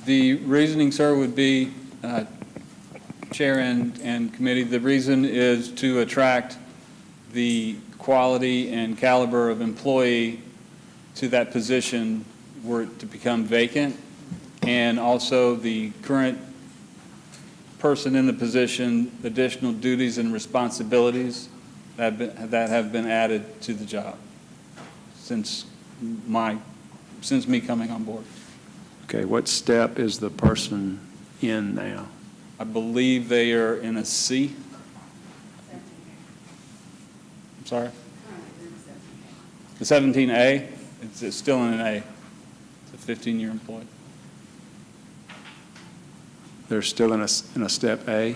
The reasoning, sir, would be, Chair and committee, the reason is to attract the quality and caliber of employee to that position were it to become vacant, and also the current person in the position, additional duties and responsibilities that have been added to the job since me coming on board. Okay, what step is the person in now? I believe they are in a C. I'm sorry? The 17A, it's still in an A. It's a 15-year employee. They're still in a step A?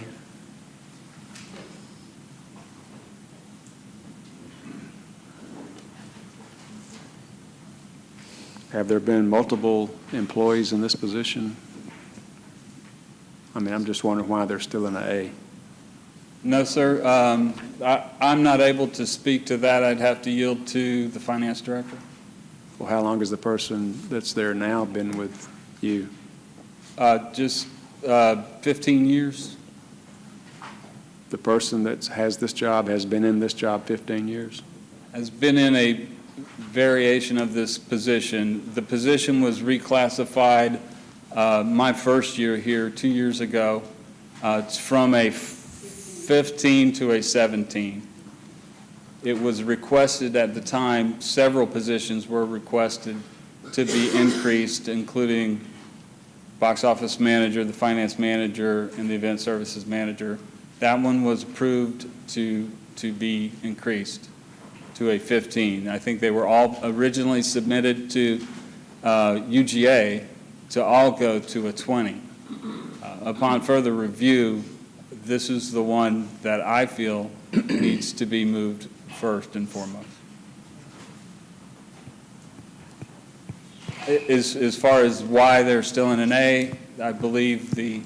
Have there been multiple employees in this position? I mean, I'm just wondering why they're still in an A. No, sir. I'm not able to speak to that. I'd have to yield to the finance director. Well, how long has the person that's there now been with you? Just 15 years. The person that has this job has been in this job 15 years? Has been in a variation of this position. The position was reclassified my first year here 2 years ago. It's from a 15 to a 17. It was requested at the time, several positions were requested to be increased, including box office manager, the finance manager, and the event services manager. That one was approved to be increased to a 15. I think they were all originally submitted to UGA to all go to a 20. Upon further review, this is the one that I feel needs to be moved first and foremost. As far as why they're still in an A, I believe the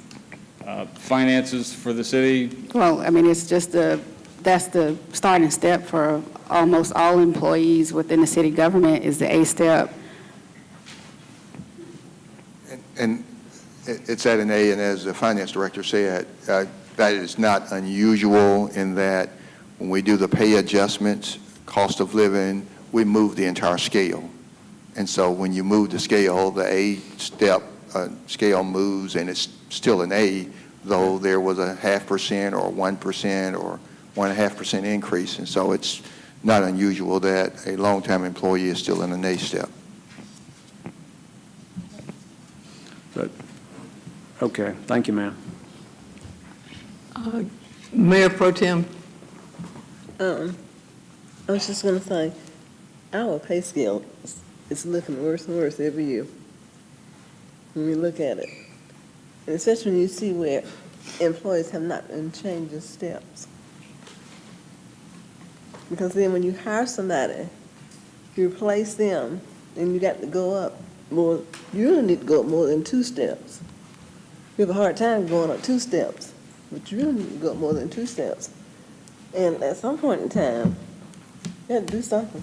finances for the city. Well, I mean, it's just that's the starting step for almost all employees within the city government is the A step. And it's at an A, and as the finance director said, that is not unusual in that when we do the pay adjustments, cost of living, we move the entire scale. And so when you move the scale, the A step scale moves, and it's still an A, though there was a 0.5% or 1% or 1.5% increase. And so it's not unusual that a long-time employee is still in an A step. But, okay, thank you, ma'am. Mayor Pro Tem, I was just gonna say, our pay scale is looking worse and worse every year. When we look at it. And especially when you see where employees have not been changing steps. Because then when you hire somebody, you replace them, and you got to go up more, you really need to go up more than 2 steps. You have a hard time going up 2 steps, but you really need to go up more than 2 steps. And at some point in time, you have to do something.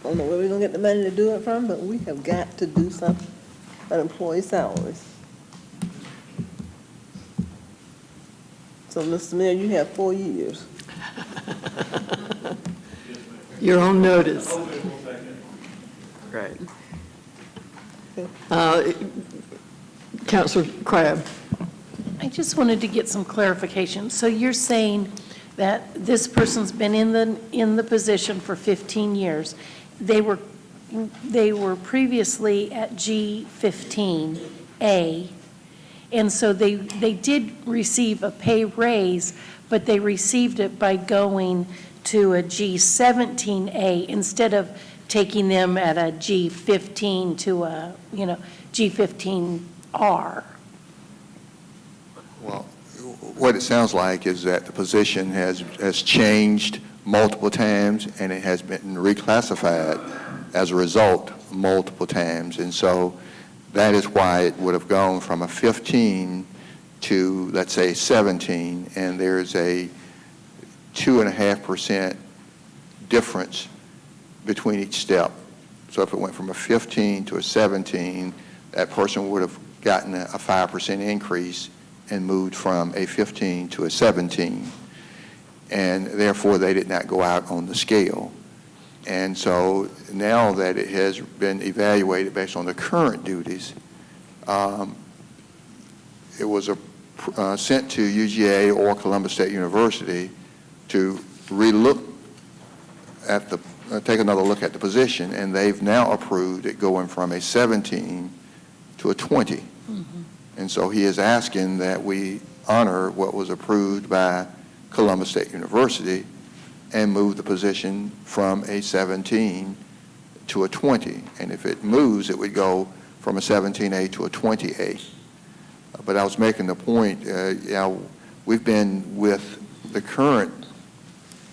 I don't know where we're gonna get the money to do it from, but we have got to do something about employee salaries. So, Mr. Mayor, you have 4 years. You're on notice. Right. Councilor Crabb. I just wanted to get some clarification. So you're saying that this person's been in the position for 15 years. They were previously at G15A, and so they did receive a pay raise, but they received it by going to a G17A instead of taking them at a G15 to a, G15R. Well, what it sounds like is that the position has changed multiple times, and it has been reclassified as a result multiple times. And so that is why it would have gone from a 15 to, let's say, 17, and there's a 2.5% difference between each step. So if it went from a 15 to a 17, that person would have gotten a 5% increase and moved from a 15 to a 17. And therefore, they did not go out on the scale. And so now that it has been evaluated based on the current duties, it was sent to UGA or Columbus State University to take another look at the position, and they've now approved it going from a 17 to a 20. Mm-hmm. And so he is asking that we honor what was approved by Columbus State University and move the position from a 17 to a 20. And if it moves, it would go from a 17A to a 20A. But I was making the point, we've been with the current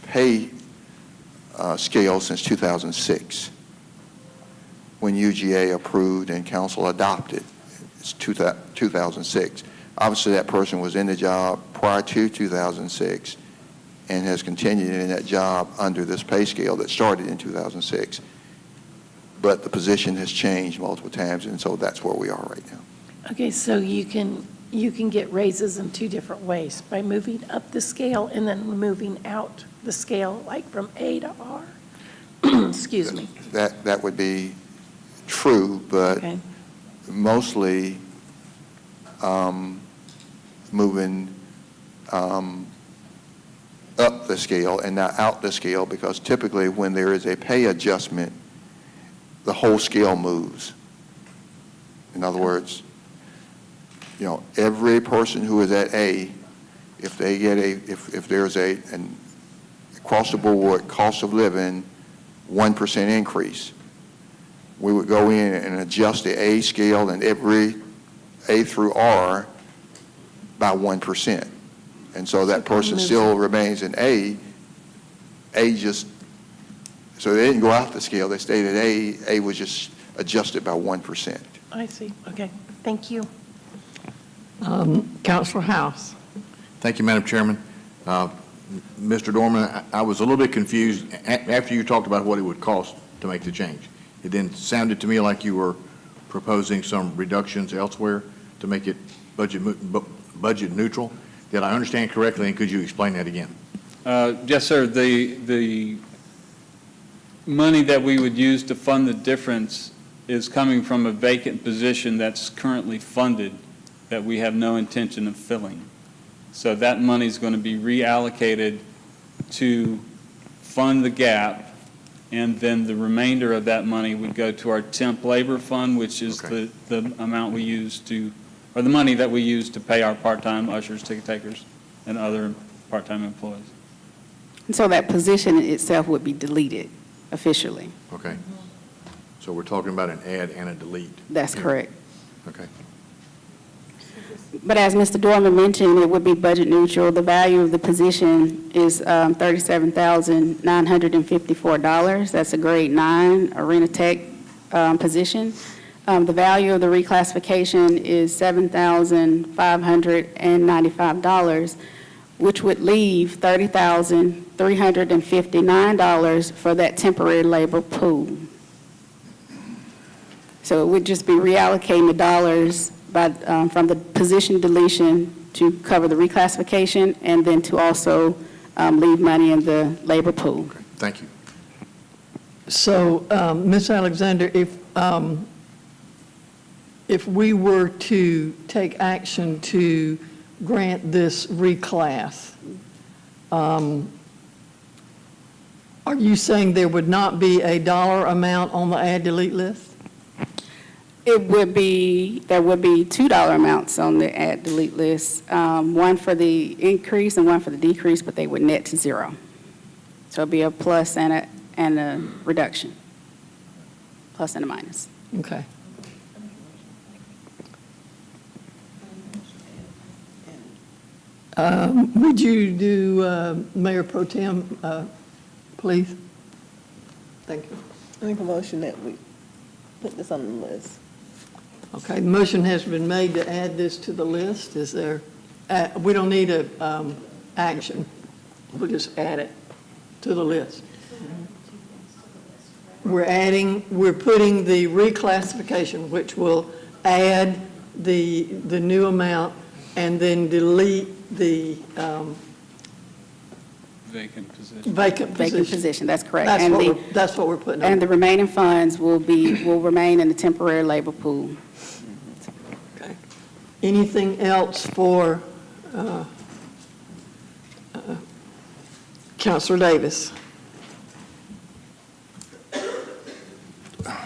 pay scale since 2006, when UGA approved and council adopted. It's 2006. Obviously, that person was in the job prior to 2006 and has continued in that job under this pay scale that started in 2006. But the position has changed multiple times, and so that's where we are right now. Okay, so you can get raises in 2 different ways, by moving up the scale and then moving out the scale, like from A to R. Excuse me. That would be true, but Okay. mostly moving up the scale and not out the scale, because typically when there is a pay adjustment, the whole scale moves. In other words, every person who is at A, if they get if there's an across the board cost of living 1% increase, we would go in and adjust the A scale and every A through R by 1%. And so that person still remains in A. So they didn't go out the scale, they stayed at A. A was just adjusted by 1%. I see, okay, thank you. Councilor House. Thank you, Madam Chairman. Mr. Dorman, I was a little bit confused after you talked about what it would cost to make the change. It then sounded to me like you were proposing some reductions elsewhere to make it budget neutral. Did I understand correctly, and could you explain that again? Yes, sir. The money that we would use to fund the difference is coming from a vacant position that's currently funded that we have no intention of filling. So that money is going to be reallocated to fund the gap, and then the remainder of that money would go to our temp labor fund, which is the amount we use to, or the money that we use to pay our part-time ushers, ticket takers, and other part-time employees. So that position itself would be deleted officially. Okay. So we're talking about an add and a delete. That's correct. Okay. But as Mr. Dorman mentioned, it would be budget neutral. The value of the position is $37,954. That's a grade 9 Arena Tech position. The value of the reclassification is $7,595, which would leave $30,359 for that temporary labor pool. So it would just be reallocating the dollars from the position deletion to cover the reclassification, and then to also leave money in the labor pool. Okay. Thank you. So, Ms. Alexander, if we were to take action to grant this reclass, are you saying there would not be a dollar amount on the add delete list? There would be $2 amounts on the add delete list, one for the increase and one for the decrease, but they would net to zero. So it'd be a plus and a reduction, plus and a minus. Okay. Would you do Mayor Pro Tem, please? Thank you. I make a motion that we put this on the list. Okay, the motion has been made to add this to the list. Is there, we don't need a action. We'll just add it to the list. We're putting the reclassification, which will add the new amount and then delete the Vacant position. vacant Vacant position. position, that's correct. That's what we're putting on. And the remaining funds will remain in the temporary labor pool. Okay. Anything else for Councilor Davis?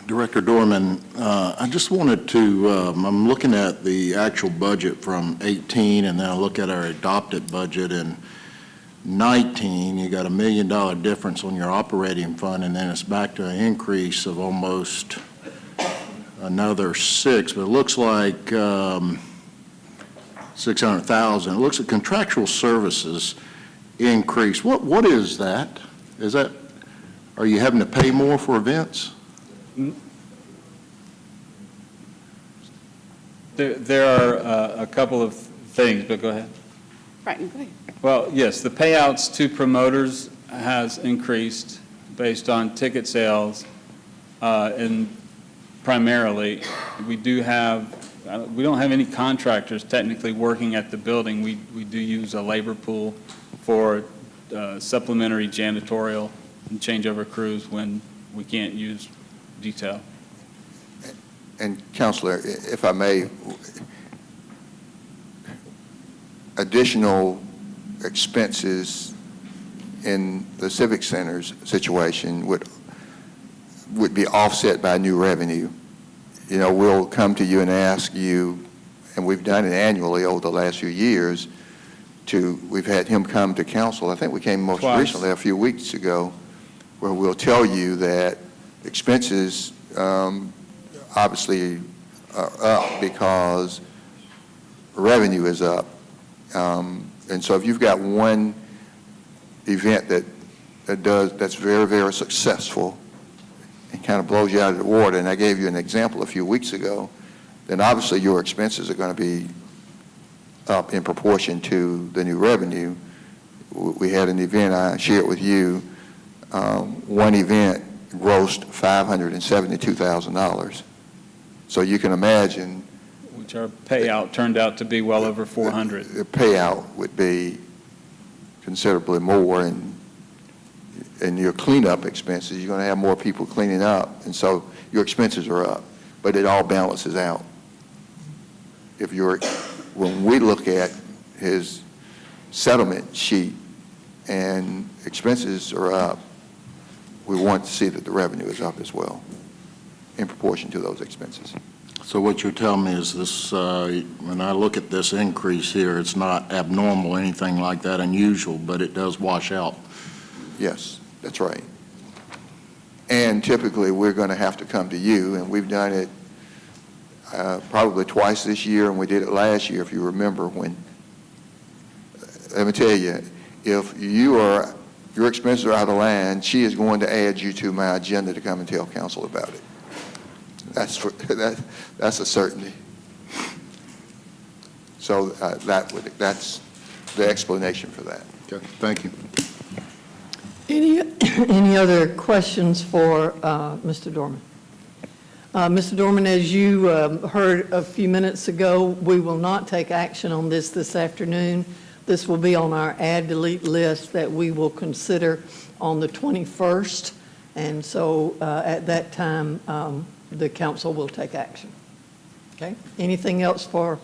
Director Dorman, I just wanted to, I'm looking at the actual budget from 18, and then I look at our adopted budget in 19. You got $1 million difference on your operating fund, and then it's back to an increase of almost another 6, but it looks like 600,000. It looks like contractual services increase. What is that? Are you having to pay more for events? There are a couple of things, but go ahead. Right, go ahead. Well, yes, the payouts to promoters has increased based on ticket sales, and primarily, we don't have any contractors technically working at the building. We do use a labor pool for supplementary janitorial and changeover crews when we can't use detail. And Counselor, if I may, additional expenses in the Civic Center's situation would be offset by new revenue. You know, we'll come to you and ask you, and we've done it annually over the last few years, we've had him come to council. I think we came most Twice. recently a few weeks ago, where we'll tell you that expenses obviously are up because revenue is up. And so if you've got one event that's very, very successful and kind of blows you out of the water, and I gave you an example a few weeks ago, then obviously your expenses are going to be up in proportion to the new revenue. We had an event I shared with you. One event grossed $572,000. So you can imagine. Which our payout turned out to be well over 400. The payout would be considerably more, and your cleanup expenses, you're going to have more people cleaning up, and so your expenses are up, but it all balances out. When we look at his settlement sheet and expenses are up, we want to see that the revenue is up as well in proportion to those expenses. So what you're telling me is this, when I look at this increase here, it's not abnormal, anything like that unusual, but it does wash out Yes, that's right. And typically, we're going to have to come to you, and we've done it probably twice this year, and we did it last year, if you remember, when, let me tell you, if your expenses are out of line, she is going to add you to my agenda to come and tell council about it. That's a certainty. So that's the explanation for that. Okay, thank you. Any other questions for Mr. Dorman? Mr. Dorman, as you heard a few minutes ago, we will not take action on this afternoon. This will be on our add delete list that we will consider on the 21st. And so at that time, the council will take action. Okay? Anything else for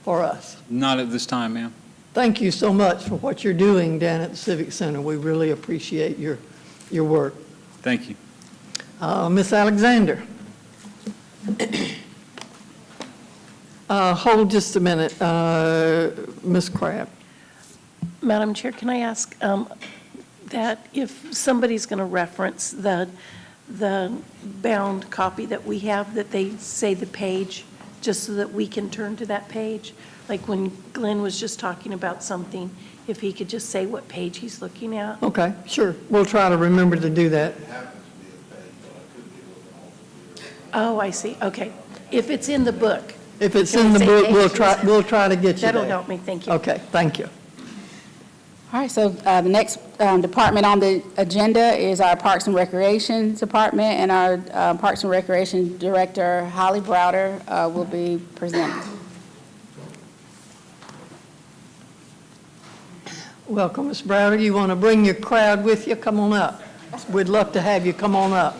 us? Not at this time, ma'am. Thank you so much for what you're doing down at the Civic Center. We really appreciate your work. Thank you. Ms. Alexander. Hold just a minute. Ms. Crabb. Madam Chair, can I ask that if somebody's going to reference the bound copy that we have, that they say the page, just so that we can turn to that page? Like when Glenn was just talking about something, if he could just say what page he's looking at? Okay, sure. We'll try to remember to do that. Oh, I see. Okay. If it's in the book. If it's Can in we the say book, page? we'll try to get you there. That'll help me. Thank you. Okay, thank you. All right, so the next department on the agenda is our Parks and Recreation Department, and our Parks and Recreation Director, Holly Browder, will be presenting. Welcome, Ms. Browder. You want to bring your crowd with you? Come on up. We'd love to have you come on up.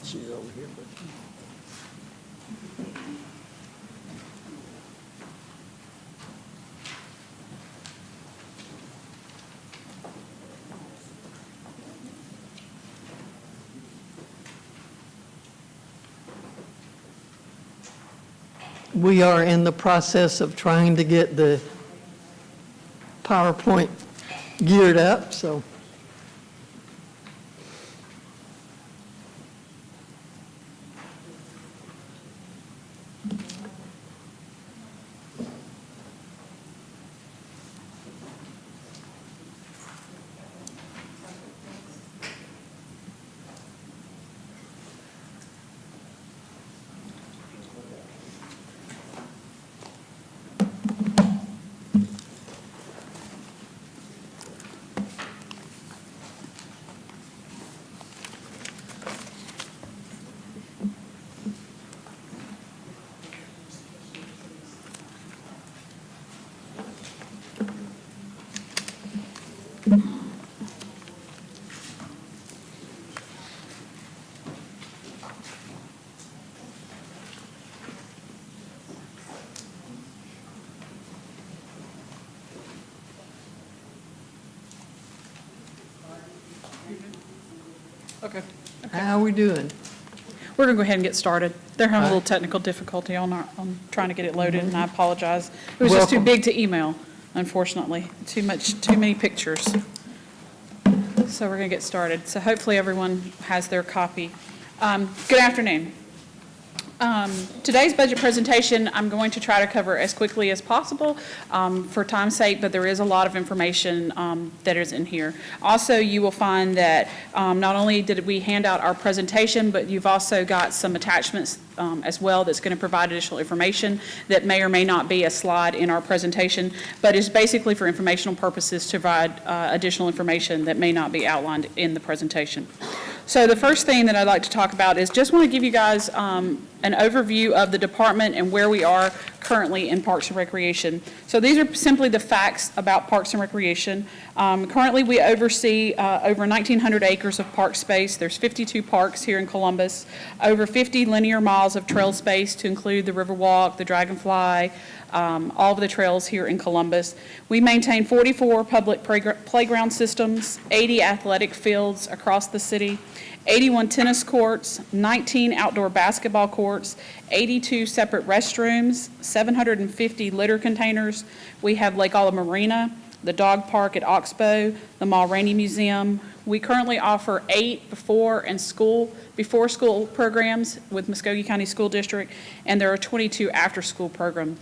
She's over here, but... We are in the process of trying to get the PowerPoint geared up, so... Okay. How are we doing? We're going to go ahead and get started. They're having a little technical difficulty on trying to get it loaded, and I apologize. It was just too Welcome. big to email, unfortunately. Too many pictures. So we're going to get started. So hopefully everyone has their copy. Good afternoon. Today's budget presentation, I'm going to try to cover as quickly as possible for time's sake, but there is a lot of information that is in here. Also, you will find that not only did we hand out our presentation, but you've also got some attachments as well that's going to provide additional information that may or may not be a slide in our presentation, but is basically for informational purposes to provide additional information that may not be outlined in the presentation. So the first thing that I'd like to talk about is just want to give you guys an an overview of the department and where we are currently in Parks and Recreation. So these are simply the facts about Parks and Recreation. Currently, we oversee over 1,900 acres of park space. There's 52 parks here in Columbus, over 50 linear miles of trail space to include the Riverwalk, the Dragonfly, all of the trails here in Columbus. We maintain 44 public playground systems, 80 athletic fields across the city, 81 tennis courts, 19 outdoor basketball courts, 82 separate restrooms, 750 litter containers. We have Lake Olive Marina, the dog park at Oxbow, the Ma Rainey Museum. We currently offer 8 before school programs with Muskogee County School District, and there are 22 after-school programs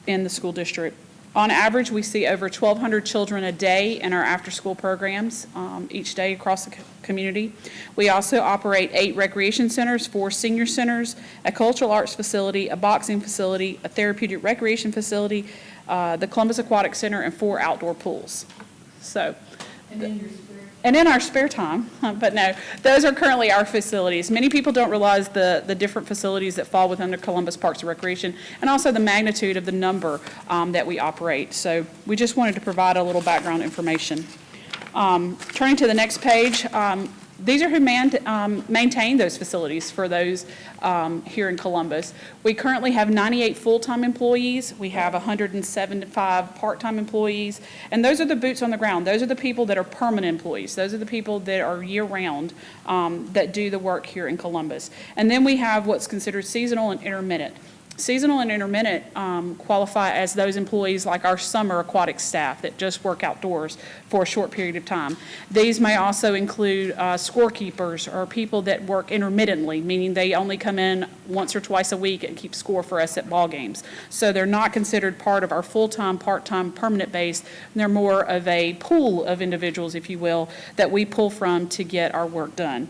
in the school district. On average, we see over 1,200 children a day in our after-school programs each day across the community. We also operate 8 recreation centers, 4 senior centers, a cultural arts facility, a boxing facility, a therapeutic recreation facility, the Columbus Aquatic Center, and 4 outdoor pools. So, and in our spare time, but no, those are currently our facilities. Many people don't realize the different facilities that fall within the Columbus Parks and Recreation, and also the magnitude of the number that we operate. So we just wanted to provide a little background information. Turning to the next page, these are who maintain those facilities for those here in Columbus. We currently have 98 full-time employees. We have 175 part-time employees. And those are the boots on the ground. Those are the people that are permanent employees. Those are the people that are year-round that do the work here in Columbus. And then we have what's considered seasonal and intermittent. Seasonal and intermittent qualify as those employees like our summer aquatic staff that just work outdoors for a short period of time. These may also include scorekeepers or people that work intermittently, meaning they only come in once or twice a week and keep score for us at ball games. So they're not considered part of our full-time, part-time, permanent base. They're more of a pool of individuals, if you will, that we pull from to get our work done.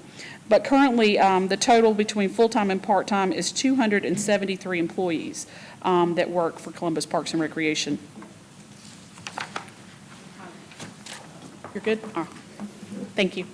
But currently, the total between full-time and part-time is 273 employees that work for Columbus Parks and Recreation. You're good? Oh, thank you.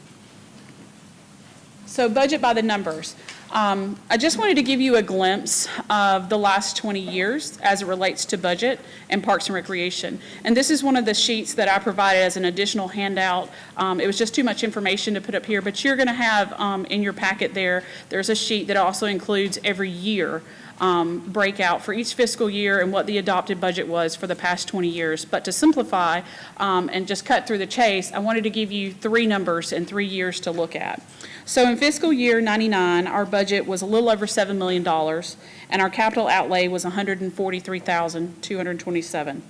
So budget by the numbers. I just wanted to give you a glimpse of the last 20 years as it relates to budget and Parks and Recreation. And this is one of the sheets that I provided as an additional handout. It was just too much information to put up here, but you're going to have in your packet there's a sheet that also includes every year breakout for each fiscal year and what the adopted budget was for the past 20 years. But to simplify and just cut through the chase, I wanted to give you 3 numbers and 3 years to look at. So in fiscal year 99, our budget was a little over $7 million, and our capital outlay was $143,227.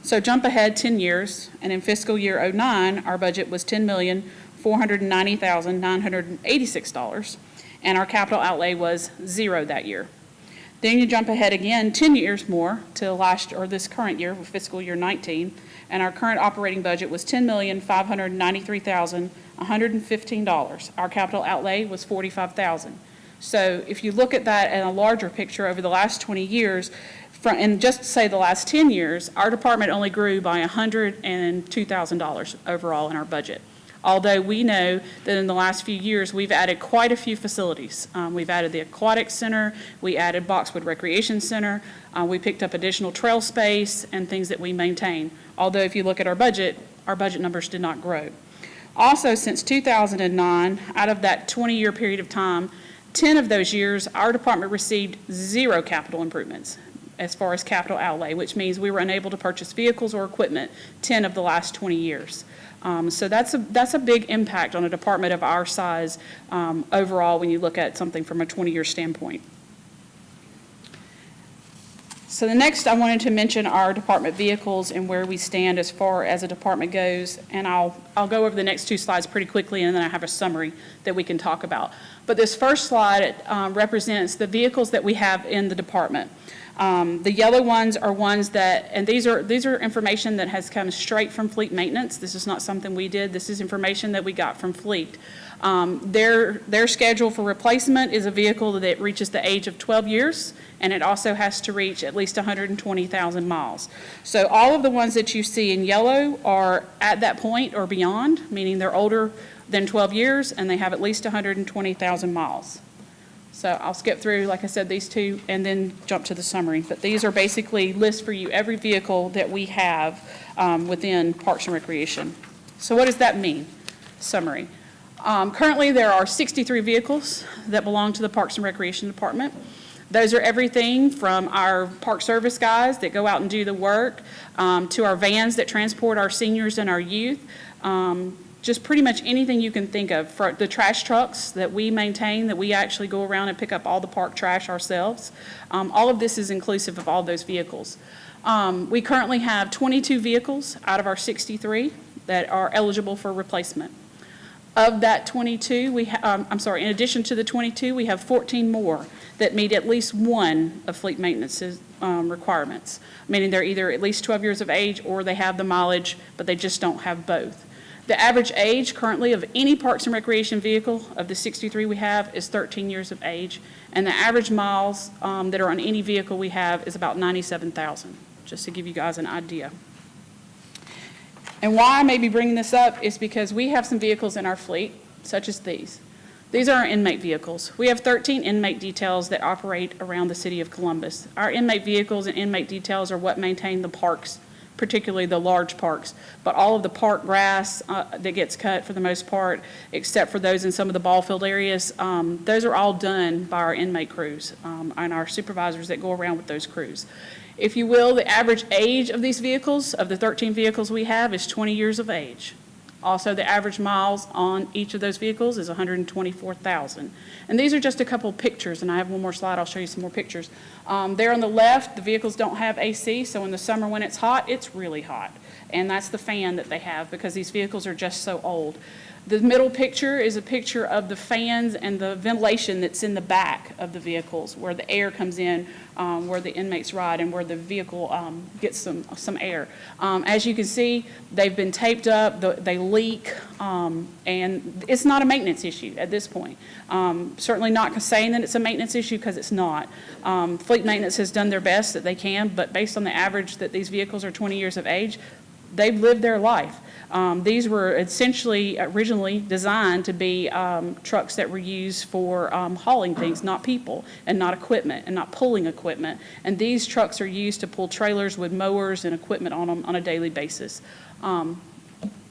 So jump ahead 10 years, and in fiscal year 09, our budget was $10,490,986, and our capital outlay was 0 that year. Then you jump ahead again 10 years more to this current year, fiscal year 19, and our current operating budget was $10,593,115. Our capital outlay was $45,000. So if you look at that in a larger picture over the last 20 years, and just say the last 10 years, our department only grew by $102,000 overall in our budget. Although we know that in the last few years, we've added quite a few facilities. We've added the Aquatic Center, we added Boxwood Recreation Center, we picked up additional trail space and things that we maintain. Although if you look at our budget numbers did not grow. Also, since 2009, out of that 20-year period of time, 10 of those years, our department received 0 capital improvements as far as capital outlay, which means we were unable to purchase vehicles or equipment 10 of the last 20 years. So that's a big impact on a department of our size overall when you look at something from a 20-year standpoint. So the next, I wanted to mention our department vehicles and where we stand as far as a department goes. And I'll go over the next 2 slides pretty quickly, and then I have a summary that we can talk about. But this first slide represents the vehicles that we have in the department. The yellow ones are ones that, and these are information that has come straight from Fleet Maintenance. This is not something we did. This is information that we got from Fleet. Their schedule for replacement is a vehicle that reaches the age of 12 years, and it also has to reach at least 120,000 miles. So all of the ones that you see in yellow are at that point or beyond, meaning they're older than 12 years and they have at least 120,000 miles. So I'll skip through, like I said, these two, and then jump to the summary. But these are basically lists for you, every vehicle that we have within Parks and Recreation. So what does that mean? Summary. Currently, there are 63 vehicles that belong to the Parks and Recreation Department. Those are everything from our park service guys that go out and do the work, to our vans that transport our seniors and our youth, just pretty much anything you can think of. For the trash trucks that we maintain, that we actually go around and pick up all the park trash ourselves. All of this is inclusive of all those vehicles. We currently have 22 vehicles out of our 63 that are eligible for replacement. Of that 22, in addition to the 22, we have 14 more that meet at least one of fleet maintenance's requirements, meaning they're either at least 12 years of age or they have the mileage, but they just don't have both. The average age currently of any Parks and Recreation vehicle of the 63 we have is 13 years of age, and the average miles that are on any vehicle we have is about 97,000, just to give you guys an idea. And why I may be bringing this up is because we have some vehicles in our fleet, such as these. These are our inmate vehicles. We have 13 inmate details that operate around the city of Columbus. Our inmate vehicles and inmate details are what maintain the parks, particularly the large parks. But all of the park grass that gets cut for the most part, except for those in some of the ball field areas, those are all done by our inmate crews and our supervisors that go around with those crews. If you will, the average age of these vehicles, of the 13 vehicles we have, is 20 years of age. Also, the average miles on each of those vehicles is 124,000. And these are just a couple pictures, and I have one more slide. I'll show you some more pictures. There on the left, the vehicles don't have AC, so in the summer when it's hot, it's really hot. And that's the fan that they have because these vehicles are just so old. The middle picture is a picture of the fans and the ventilation that's in the back of the vehicles, where the air comes in, where the inmates ride, and where the vehicle gets some air. As you can see, they've been taped up, they leak, and it's not a maintenance issue at this point. Certainly not saying that it's a maintenance issue, because it's not. Fleet maintenance has done their best that they can, but based on the average that these vehicles are 20 years of age, they've lived their life. These were essentially originally designed to be trucks that were used for hauling things, not people, and not equipment, and not pulling equipment. And these trucks are used to pull trailers with mowers and equipment on them on a daily basis.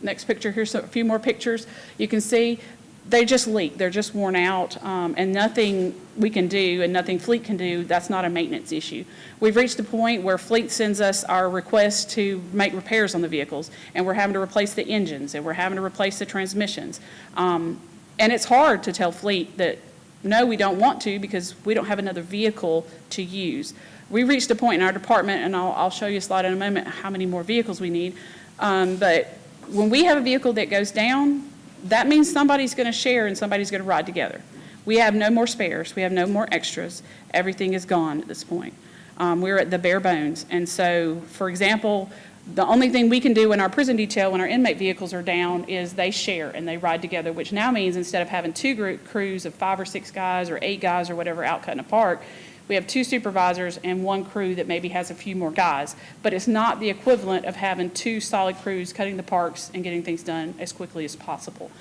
Next picture, here's a few more pictures. You can see they just leak, they're just worn out, and nothing we can do and nothing Fleet can do, that's not a maintenance issue. We've reached a point where Fleet sends us our request to make repairs on the vehicles, and we're having to replace the engines, and we're having to replace the transmissions. And it's hard to tell Fleet that, no, we don't want to, because we don't have another vehicle to use. We reached a point in our department, and I'll show you a slide in a moment, how many more vehicles we need. But when we have a vehicle that goes down, that means somebody's going to share and somebody's going to ride together. We have no more spares. We have no more extras. Everything is gone at this point. We're at the bare bones. And so, for example, the only thing we can do in our prison detail when our inmate vehicles are down is they share and they ride together, which now means instead of having two crews of 5 or 6 guys or 8 guys or whatever out cutting a park, we have 2 supervisors and 1 crew that maybe has a few more guys. But it's not the equivalent of having 2 solid crews cutting the parks and getting things done as quickly as possible.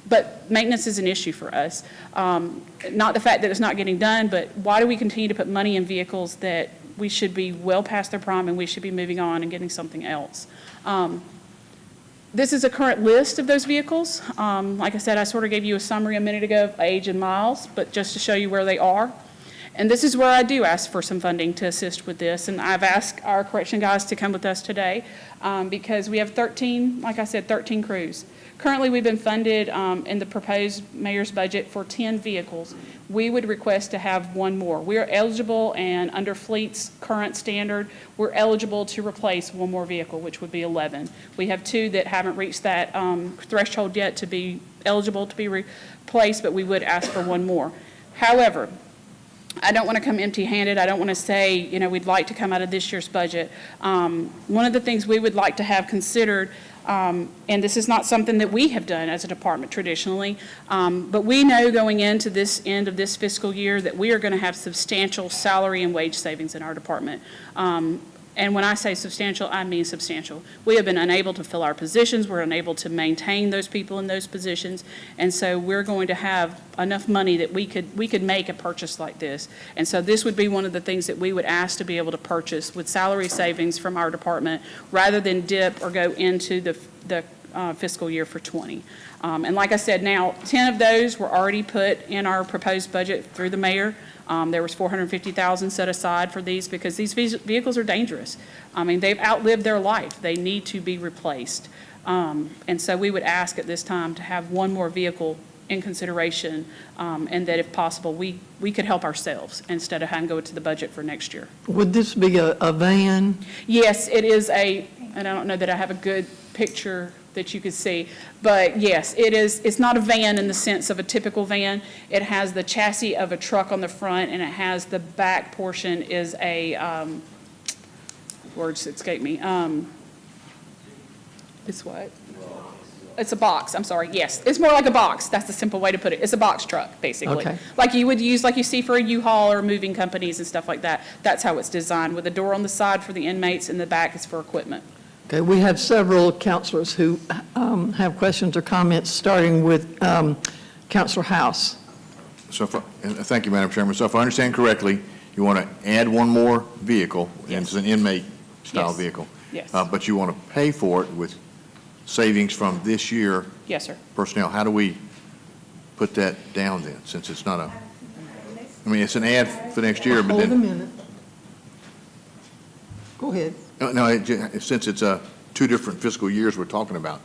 But maintenance is an issue for us. Not the fact that it's not getting done, but why do we continue to put money in vehicles that we should be well past their prime and we should be moving on and getting something else? This is a current list of those vehicles. Like I said, I sort of gave you a summary a minute ago of age and miles, but just to show you where they are. And this is where I do ask for some funding to assist with this. And I've asked our correction guys to come with us today because we have 13, like I said, 13 crews. Currently, we've been funded in the proposed mayor's budget for 10 vehicles. We would request to have 1 more. We are eligible, and under Fleet's current standard, we're eligible to replace 1 more vehicle, which would be 11. We have 2 that haven't reached that threshold yet to be eligible to be replaced, but we would ask for 1 more. However, I don't want to come empty-handed. I don't want to say, you know, we'd like to come out of this year's budget. One of the things we would like to have considered, and this is not something that we have done as a department traditionally, but we know going into this end of this fiscal year that we are going to have substantial salary and wage savings in our department. And when I say substantial, I mean substantial. We have been unable to fill our positions, we're unable to maintain those people in those positions, and so we're going to have enough money that we could make a purchase like this. And so this would be one of the things that we would ask to be able to purchase with salary savings from our department, rather than dip or go into the fiscal year for 20. And like I said, now, 10 of those were already put in our proposed budget through the mayor. There was $450,000 set aside for these because these vehicles are dangerous. I mean, they've outlived their life. They need to be replaced. And so we would ask at this time to have one more vehicle in consideration, and that if possible, we could help ourselves instead of having to go to the budget for next year. Would this be a van? Yes, it is and I don't know that I have a good picture that you could see, but yes, it is. It's not a van in the sense of a typical van. It has the chassis of a truck on the front, and it has the back portion is a, words escape me. It's what? It's a box, I'm sorry, yes. It's more like a box, that's the simple way to put it. It's a box truck, basically. Okay. Like you would use, like you see for a U-Haul or moving companies and stuff like that. That's how it's designed, with a door on the side for the inmates, and the back is for equipment. Okay, we have several counselors who have questions or comments, starting with Counselor House. So, thank you, Madam Chairman. So if I understand correctly, you want to add one more vehicle, and it's an inmate-style Yes. vehicle. Yes. But you want to pay for it with savings from this year Yes, sir. personnel. How do we put that down then, since it's not I mean, it's an ad for next year, but Hold a then, minute. Go ahead. no, since it's two different fiscal years we're talking about,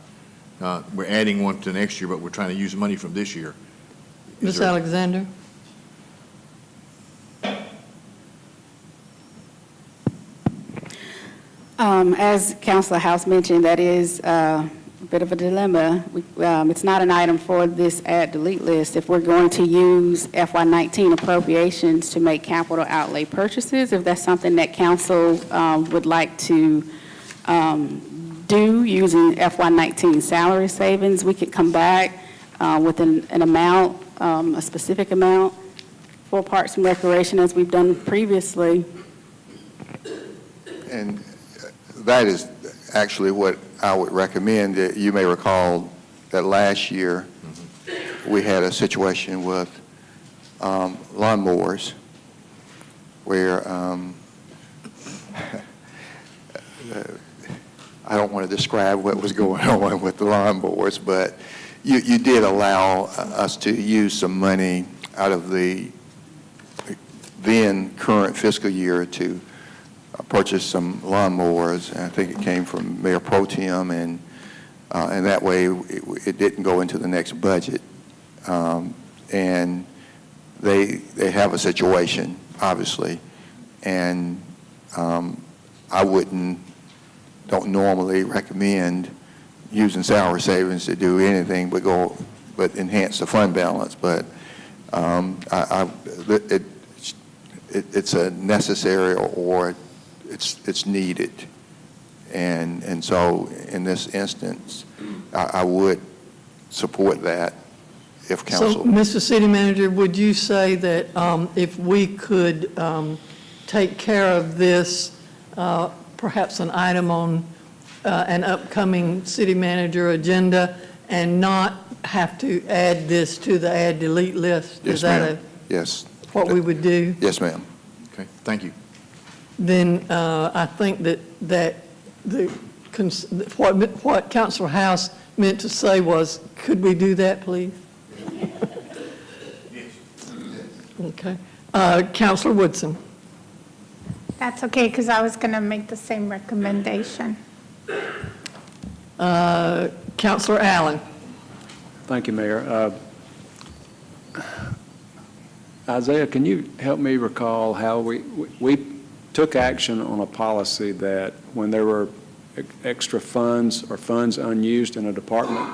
we're adding one to next year, but we're trying to use money from this year. Is Ms. there- Alexander? As Councilor House mentioned, that is a bit of a dilemma. It's not an item for this add delete list. If we're going to use FY19 appropriations to make capital outlay purchases, if that's something that council would like to do using FY19 salary savings, we could come back with an amount, a specific amount for Parks and Recreation as we've done previously. And that is actually what I would recommend. You may recall that last year, we had a situation with lawnmowers where I don't want to describe what was going on with the lawnmowers, but you did allow us to use some money out of the then current fiscal year to purchase some lawnmowers, and I think it came from Mayor Pro Tem, and that way it didn't go into the next budget. And they have a situation, obviously, and I don't normally recommend using salary savings to do anything but enhance the fund balance, but it's a necessary or it's needed. And so in this instance, I would support that if council. So, Mr. City Manager, would you say that if we could take care of this, perhaps an item on an upcoming city manager agenda, and not have to add this to the add delete list? Yes, Is that ma'am. Yes. what we would do? Yes, ma'am. Okay, thank you. Then I think that what Councilor House meant to say was, could we do that, please? Okay. Councilor Woodson. That's okay, because I was going to make the same recommendation. Councilor Allen. Thank you, Mayor. Isaiah, can you help me recall how we took action on a policy that when there were extra funds or funds unused in a department,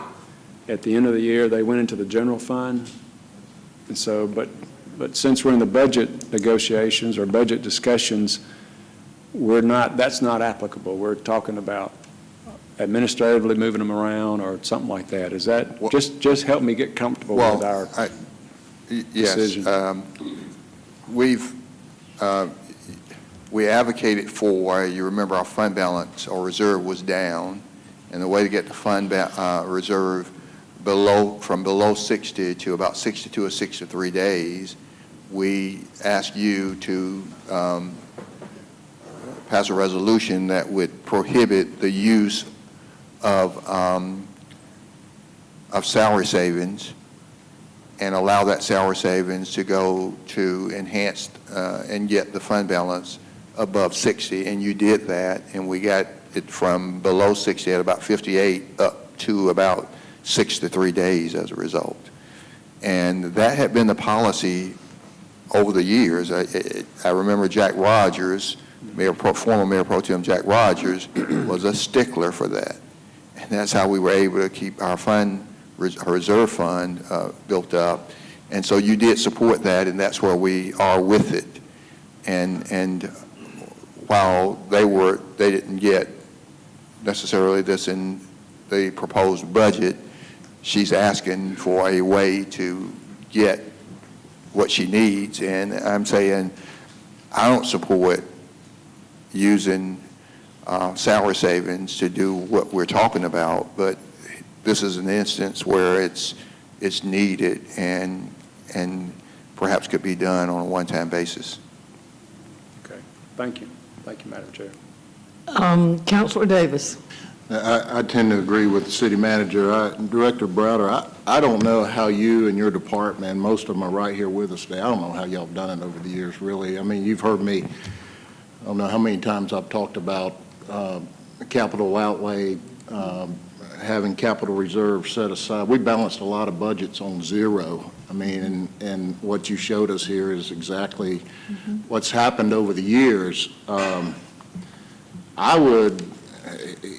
at the end of the year, they went into the general fund? And so, but since we're in the budget negotiations or budget discussions, that's not applicable. We're talking about administratively moving them around or something like that. Is that, just help me get comfortable with our Yes. decision. we advocated for, you remember our fund balance or reserve was down, and the way to get the fund reserve from below 60 to about 62 or 63 days, we asked you to pass a resolution that would prohibit the use of salary savings and allow that salary savings to go to enhance and get the fund balance above 60, and you did that, and we got it from below 60 at about 58 up to about 63 days as a result. And that had been the policy over the years. I remember Jack Rogers, former Mayor Pro Tem Jack Rogers, was a stickler for that. And that's how we were able to keep our reserve fund built up. And so you did support that, and that's where we are with it. And while they didn't get necessarily this in the proposed budget, she's asking for a way to get what she needs. And I'm saying I don't support using salary savings to do what we're talking about, but this is an instance where it's needed and perhaps could be done on a one-time basis. Okay, thank you. Thank you, Madam Chair. Councilor Davis. I tend to agree with the city manager. Director Browder, I don't know how you and your department, most of them are right here with us today, I don't know how y'all have done it over the years, really. I mean, you've heard me, I don't know how many times I've talked about capital outlay, having capital reserve set aside. We balanced a lot of budgets on zero. I mean, and what you showed us here is exactly what's happened over the years. I would,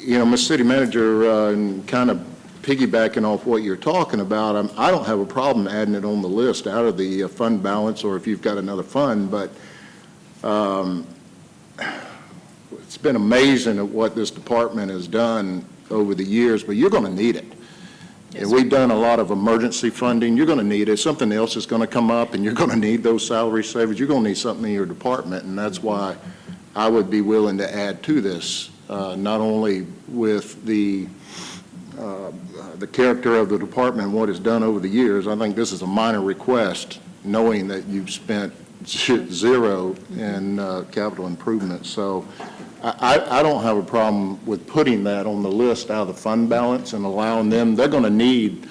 Ms. City Manager, and kind of piggybacking off what you're talking about, I don't have a problem adding it on the list out of the fund balance, or if you've got another fund, but it's been amazing at what this department has done over the years, but you're going to need it. And we've done a lot of emergency funding. You're going to need it. Something else is going to come up, and you're going to need those salary savings. You're going to need something in your department, and that's why I would be willing to add to this, not only with the character of the department and what it's done over the years. I think this is a minor request, knowing that you've spent zero in capital improvements. So I don't have a problem with putting that on the list out of the fund balance and allowing them. They're going to need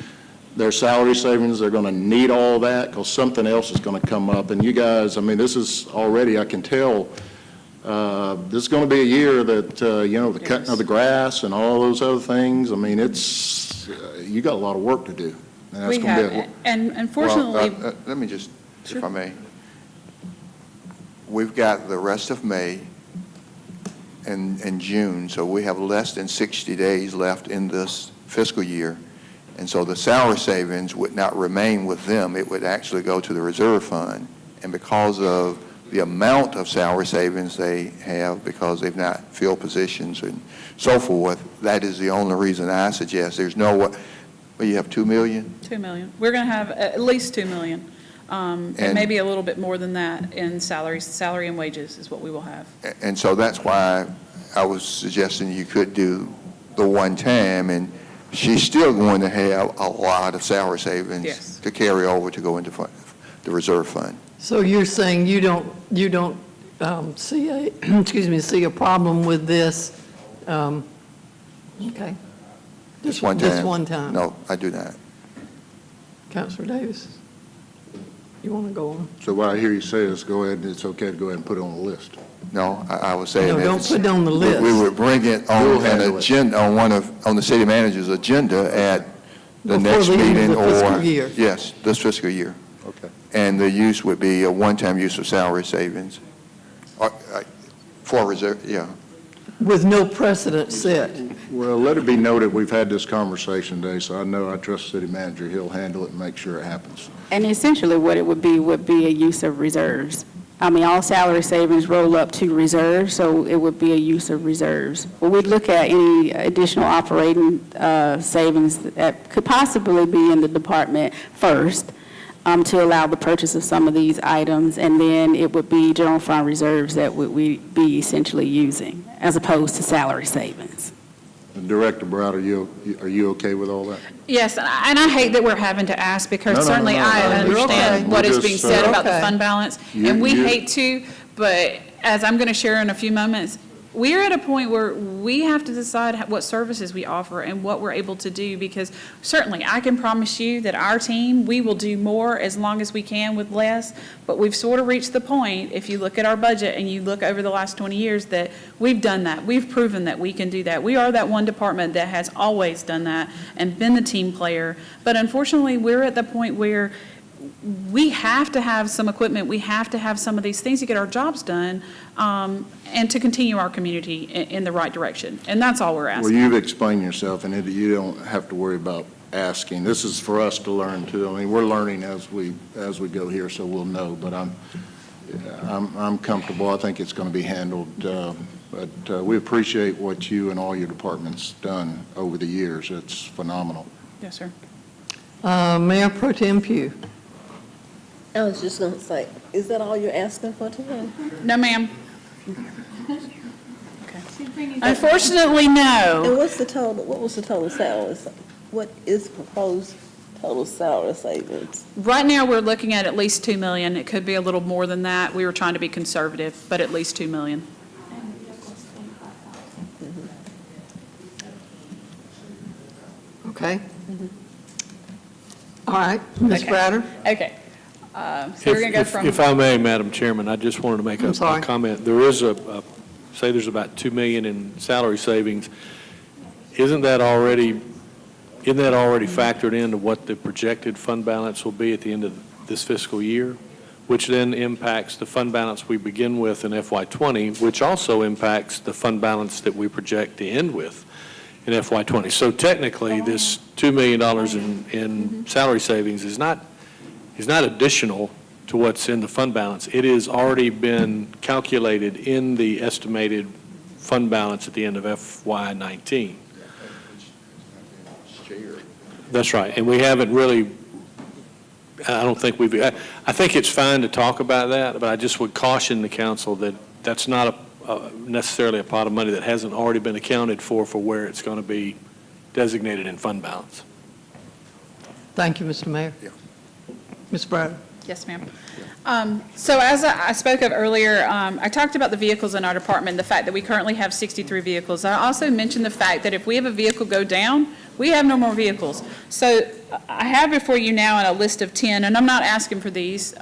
their salary savings. They're going to need all that because something else is going to come up. And you guys, I mean, this is already, I can tell, this is going to be a year that, the cutting of the grass and all those other things. I mean, you got a lot of work to do. And that's We going to have, and unfortunately. Well, let me just, if I may. We've got the rest of May and June, so we have less than 60 days left in this fiscal year. And so the salary savings would not remain with them. It would actually go to the reserve fund. And because of the amount of salary savings they have, because they've not filled positions and so forth, that is the only reason I suggest. There's no way. Well, you have 2 million? 2 million. We're going to have at least 2 million. And maybe a little bit more than that in salary and wages is what we will have. And so that's why I was suggesting you could do the one time, and she's still going to have a lot of salary savings to carry over to go into the reserve fund. So you're saying you don't see a problem with this? Okay. This one time? This one time? No, I do not. Councilor Davis, you want to go on? So what I hear you say is go ahead, it's okay to go ahead and put it on the list. No, I was saying No, that don't put it on the list. we would bring it on an agenda, on the city manager's agenda at the Before next the end of meeting the or. fiscal year. Yes, this fiscal year. Okay. And the use would be a one-time use of salary savings for reserve, yeah. With no precedent set. Well, let it be noted, we've had this conversation today, so I trust the city manager. He'll handle it and make sure it happens. And essentially what it would be a use of reserves. I mean, all salary savings roll up to reserves, so it would be a use of reserves. Well, we'd look at any additional operating savings that could possibly be in the department first. to allow the purchase of some of these items, and then it would be general fund reserves that we be essentially using, as opposed to salary savings. Director Brown, are you okay with all that? Yes, and I hate that we're having to ask, because certainly I You're understand okay. what We're is being just, said about the okay. fund balance, and we hate to, but as I'm going to share in a few moments, we're at a point where we have to decide what services we offer and what we're able to do, because certainly I can promise you that our team, we will do more as long as we can with less, but we've sort of reached the point, if you look at our budget and you look over the last 20 years, that we've done that. We've proven that we can do that. We are that one department that has always done that and been the team player, but unfortunately, we're at the point where we have to have some equipment, we have to have some of these things to get our jobs done, and to continue our community in the right direction. And that's all we're Well, asking. you've explained yourself, and you don't have to worry about asking. This is for us to learn too. I mean, we're learning as we go here, so we'll know. But I'm comfortable. I think it's going to be handled. But we appreciate what you and all your departments done over the years. It's phenomenal. Yes, sir. Mayor Pro Tem Pugh. I was just gonna say, is that all you're asking for today? No, ma'am. Unfortunately, no. And what was the total salary? What is proposed total salary savings? Right now, we're looking at least 2 million. It could be a little more than that. We were trying to be conservative, but at least 2 million. Okay. All right, Ms. Okay. Brader? Okay. So we're going to go from. If I may, Madam Chairman, I just wanted to make I'm a sorry. comment. There is say there's about 2 million in salary savings. Isn't that already factored into what the projected fund balance will be at the end of this fiscal year, which then impacts the fund balance we begin with in FY20, which also impacts the fund balance that we project to end with in FY20. So technically, this $2 million in salary savings is not additional to what's in the fund balance. It has already been calculated in the estimated fund balance at the end of FY19. That's right, and we haven't really, I don't think I think it's fine to talk about that, but I just would caution the council that that's not necessarily a pot of money that hasn't already been accounted for where it's going to be designated in fund balance. Thank you, Mr. Mayor. Yeah. Ms. Brader? Yes, ma'am. So as I spoke of earlier, I talked about the vehicles in our department, the fact that we currently have 63 vehicles. I also mentioned the fact that if we have a vehicle go down, we have no more vehicles. So I have before you now in a list of 10, and I'm not asking for these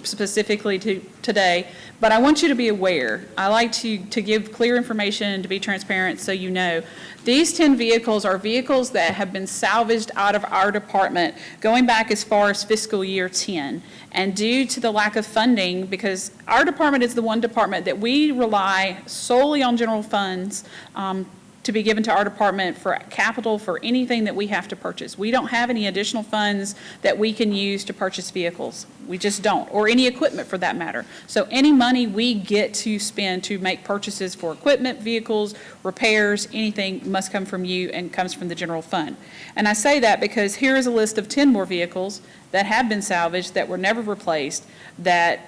specifically today, but I want you to be aware. I like to give clear information and to be transparent so you know. These 10 vehicles are vehicles that have been salvaged out of our department going back as far as fiscal year 10. And due to the lack of funding, because our department is the one department that we rely solely on general funds to be given to our department for capital for anything that we have to purchase. We don't have any additional funds that we can use to purchase vehicles. We just don't, or any equipment for that matter. So any money we get to spend to make purchases for equipment, vehicles, repairs, anything must come from you and comes from the general fund. And I say that because here is a list of 10 more vehicles that have been salvaged, that were never replaced, that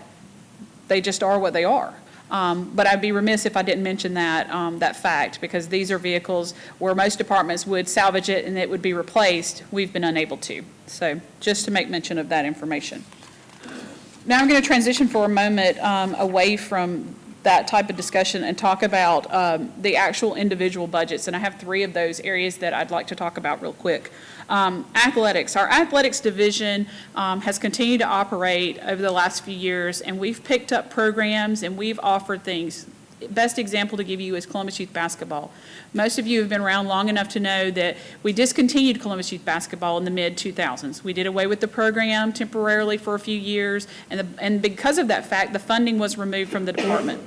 they just are what they are. But I'd be remiss if I didn't mention that fact, because these are vehicles where most departments would salvage it and it would be replaced. We've been unable to. So just to make mention of that information. Now I'm going to transition for a moment away from that type of discussion and talk about the actual individual budgets. And I have 3 of those areas that I'd like to talk about real quick. Athletics. Our athletics division has continued to operate over the last few years, and we've picked up programs and we've offered things. Best example to give you is Columbus Youth Basketball. Most of you have been around long enough to know that we discontinued Columbus Youth Basketball in the mid-2000s. We did away with the program temporarily for a few years, and because of that fact, the funding was removed from the department.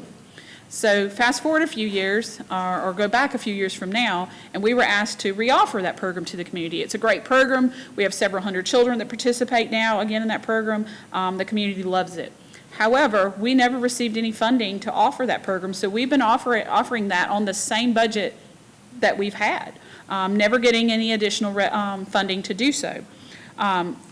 So fast forward a few years, or go back a few years from now, and we were asked to reoffer that program to the community. It's a great program. We have several hundred children that participate now, again, in that program. The community loves it. However, we never received any funding to offer that program, so we've been offering that on the same budget that we've had, never getting any additional funding to do so.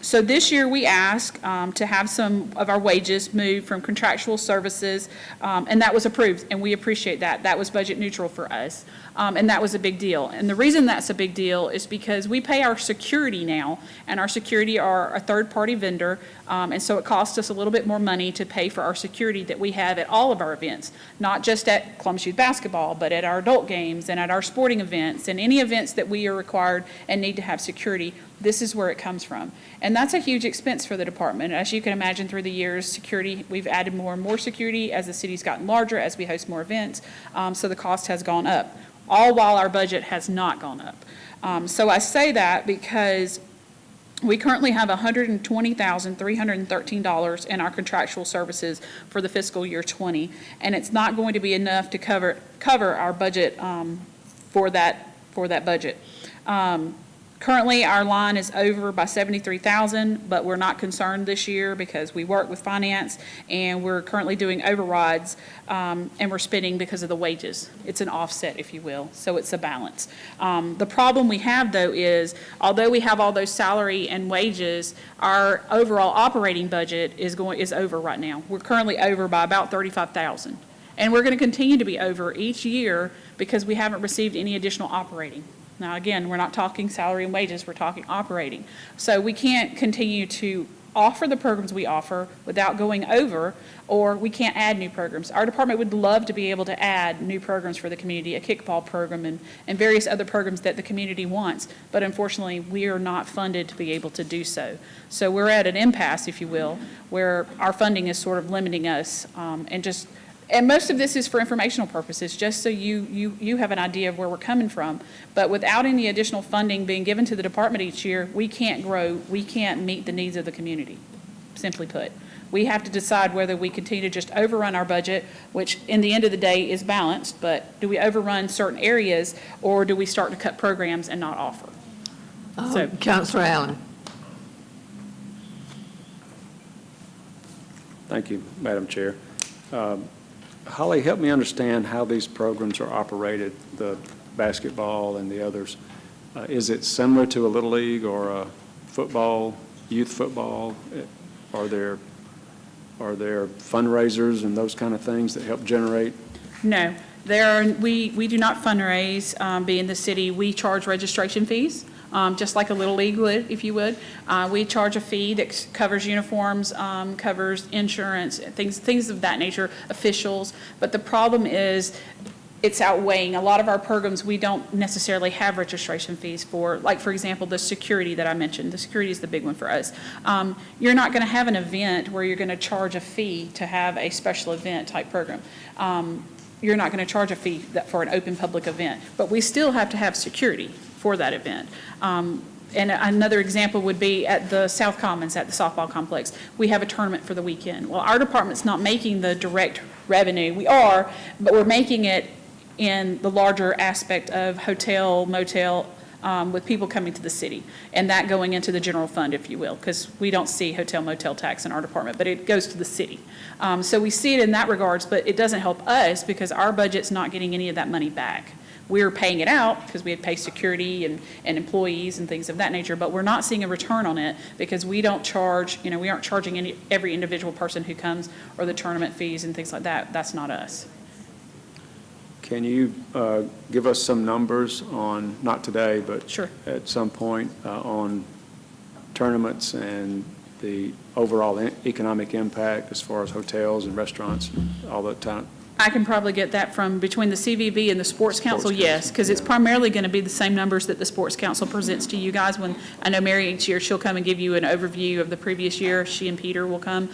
So this year, we asked to have some of our wages moved from contractual services, and that was approved, and we appreciate that. That was budget neutral for us, and that was a big deal. And the reason that's a big deal is because we pay our security now, and our security are a third-party vendor, and so it costs us a little bit more money to pay for our security that we have at all of our events, not just at Columbus Youth Basketball, but at our adult games and at our sporting events and any events that we are required and need to have security. This is where it comes from. And that's a huge expense for the department. As you can imagine, through the years, security, we've added more and more security as the city's gotten larger, as we host more events, so the cost has gone up, all while our budget has not gone up. So I say that because we currently have $120,313 in our contractual services for the fiscal year 20, and it's not going to be enough to cover our budget for that budget. Currently, our line is over by $73,000, but we're not concerned this year because we work with finance and we're currently doing overrides, and we're spending because of the wages. It's an offset, if you will, so it's a balance. The problem we have, though, is although we have all those salary and wages, our overall operating budget is over right now. We're currently over by about $35,000, and we're going to continue to be over each year because we haven't received any additional operating. Now, again, we're not talking salary and wages, we're talking operating. So we can't continue to offer the programs we offer without going over, or we can't add new programs. Our department would love to be able to add new programs for the community, a kickball program and various other programs that the community wants, but unfortunately, we are not funded to be able to do so. So we're at an impasse, if you will, where our funding is sort of limiting us, and most of this is for informational purposes, just so you have an idea of where we're coming from. But without any additional funding being given to the department each year, we can't grow, we can't meet the needs of the community, simply put. We have to decide whether we continue to just overrun our budget, which in the end of the day is balanced, but do we overrun certain areas, or do we start to cut programs and not offer? Councilor Allen. Thank you, Madam Chair. Holly, help me understand how these programs are operated, the basketball and the others. Is it similar to a Little League or a football, youth football? Are there fundraisers and those kind of things that help generate? No, we do not fundraise, being the city. We charge registration fees. Just like a Little League would, if you would. We charge a fee that covers uniforms, covers insurance, things of that nature, officials. But the problem is it's outweighing. A lot of our programs, we don't necessarily have registration fees for, like, for example, the security that I mentioned. The security is the big one for us. You're not going to have an event where you're going to charge a fee to have a special event type program. You're not going to charge a fee for an open public event, but we still have to have security for that event. And another example would be at the South Commons, at the softball complex. We have a tournament for the weekend. Well, our department's not making the direct revenue. We are, but we're making it in the larger aspect of hotel, motel, with people coming to the city, and that going into the general fund, if you will, because we don't see hotel motel tax in our department, but it goes to the city. So we see it in that regards, but it doesn't help us because our budget's not getting any of that money back. We're paying it out because we had paid security and employees and things of that nature, but we're not seeing a return on it because we don't charge, we aren't charging every individual person who comes or the tournament fees and things like that. That's not us. Can you give us some numbers on, not today, but Sure. at some point, on tournaments and the overall economic impact as far as hotels and restaurants, all that time? I can probably get that from between the CVB and the Sports Council, Sports yes, Council, because it's primarily going to be the same numbers that the Sports Council presents to you guys. When I know Mary each year, she'll come and give you an overview of the previous year. She and Peter will come.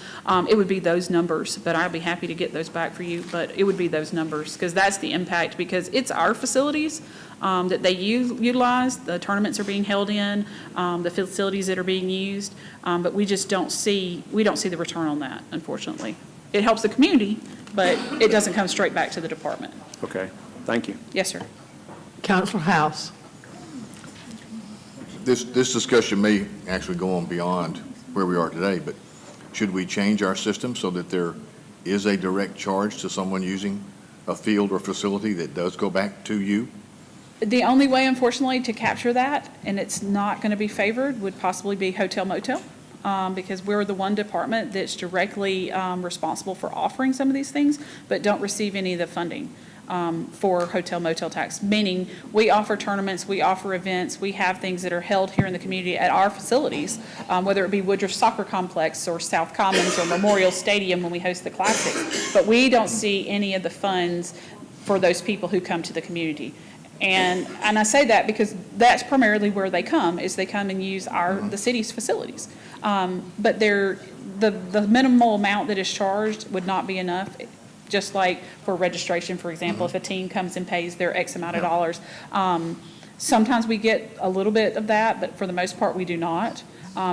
It would be those numbers, but I'd be happy to get those back for you. But it would be those numbers because that's the impact, because it's our facilities that they utilize. The tournaments are being held in, the facilities that are being used, but we just don't see the return on that, unfortunately. It helps the community, but it doesn't come straight back to the department. Okay, thank you. Yes, sir. Councilor House. This discussion may actually go on beyond where we are today, but should we change our system so that there is a direct charge to someone using a field or facility that does go back to you? The only way, unfortunately, to capture that, and it's not going to be favored, would possibly be hotel motel, because we're the one department that's directly responsible for offering some of these things, but don't receive any of the funding for hotel motel tax, meaning we offer tournaments, we offer events, we have things that are held here in the community at our facilities, whether it be Woodruff Soccer Complex or South Commons or Memorial Stadium when we host the Classics, but we don't see any of the funds for those people who come to the community. And I say that because that's primarily where they come, is they come and use the city's facilities. But the minimal amount that is charged would not be enough. Just like for registration, for example, if a team comes and pays their X amount of dollars. Sometimes we get a little bit of that, but for the most part, we do not.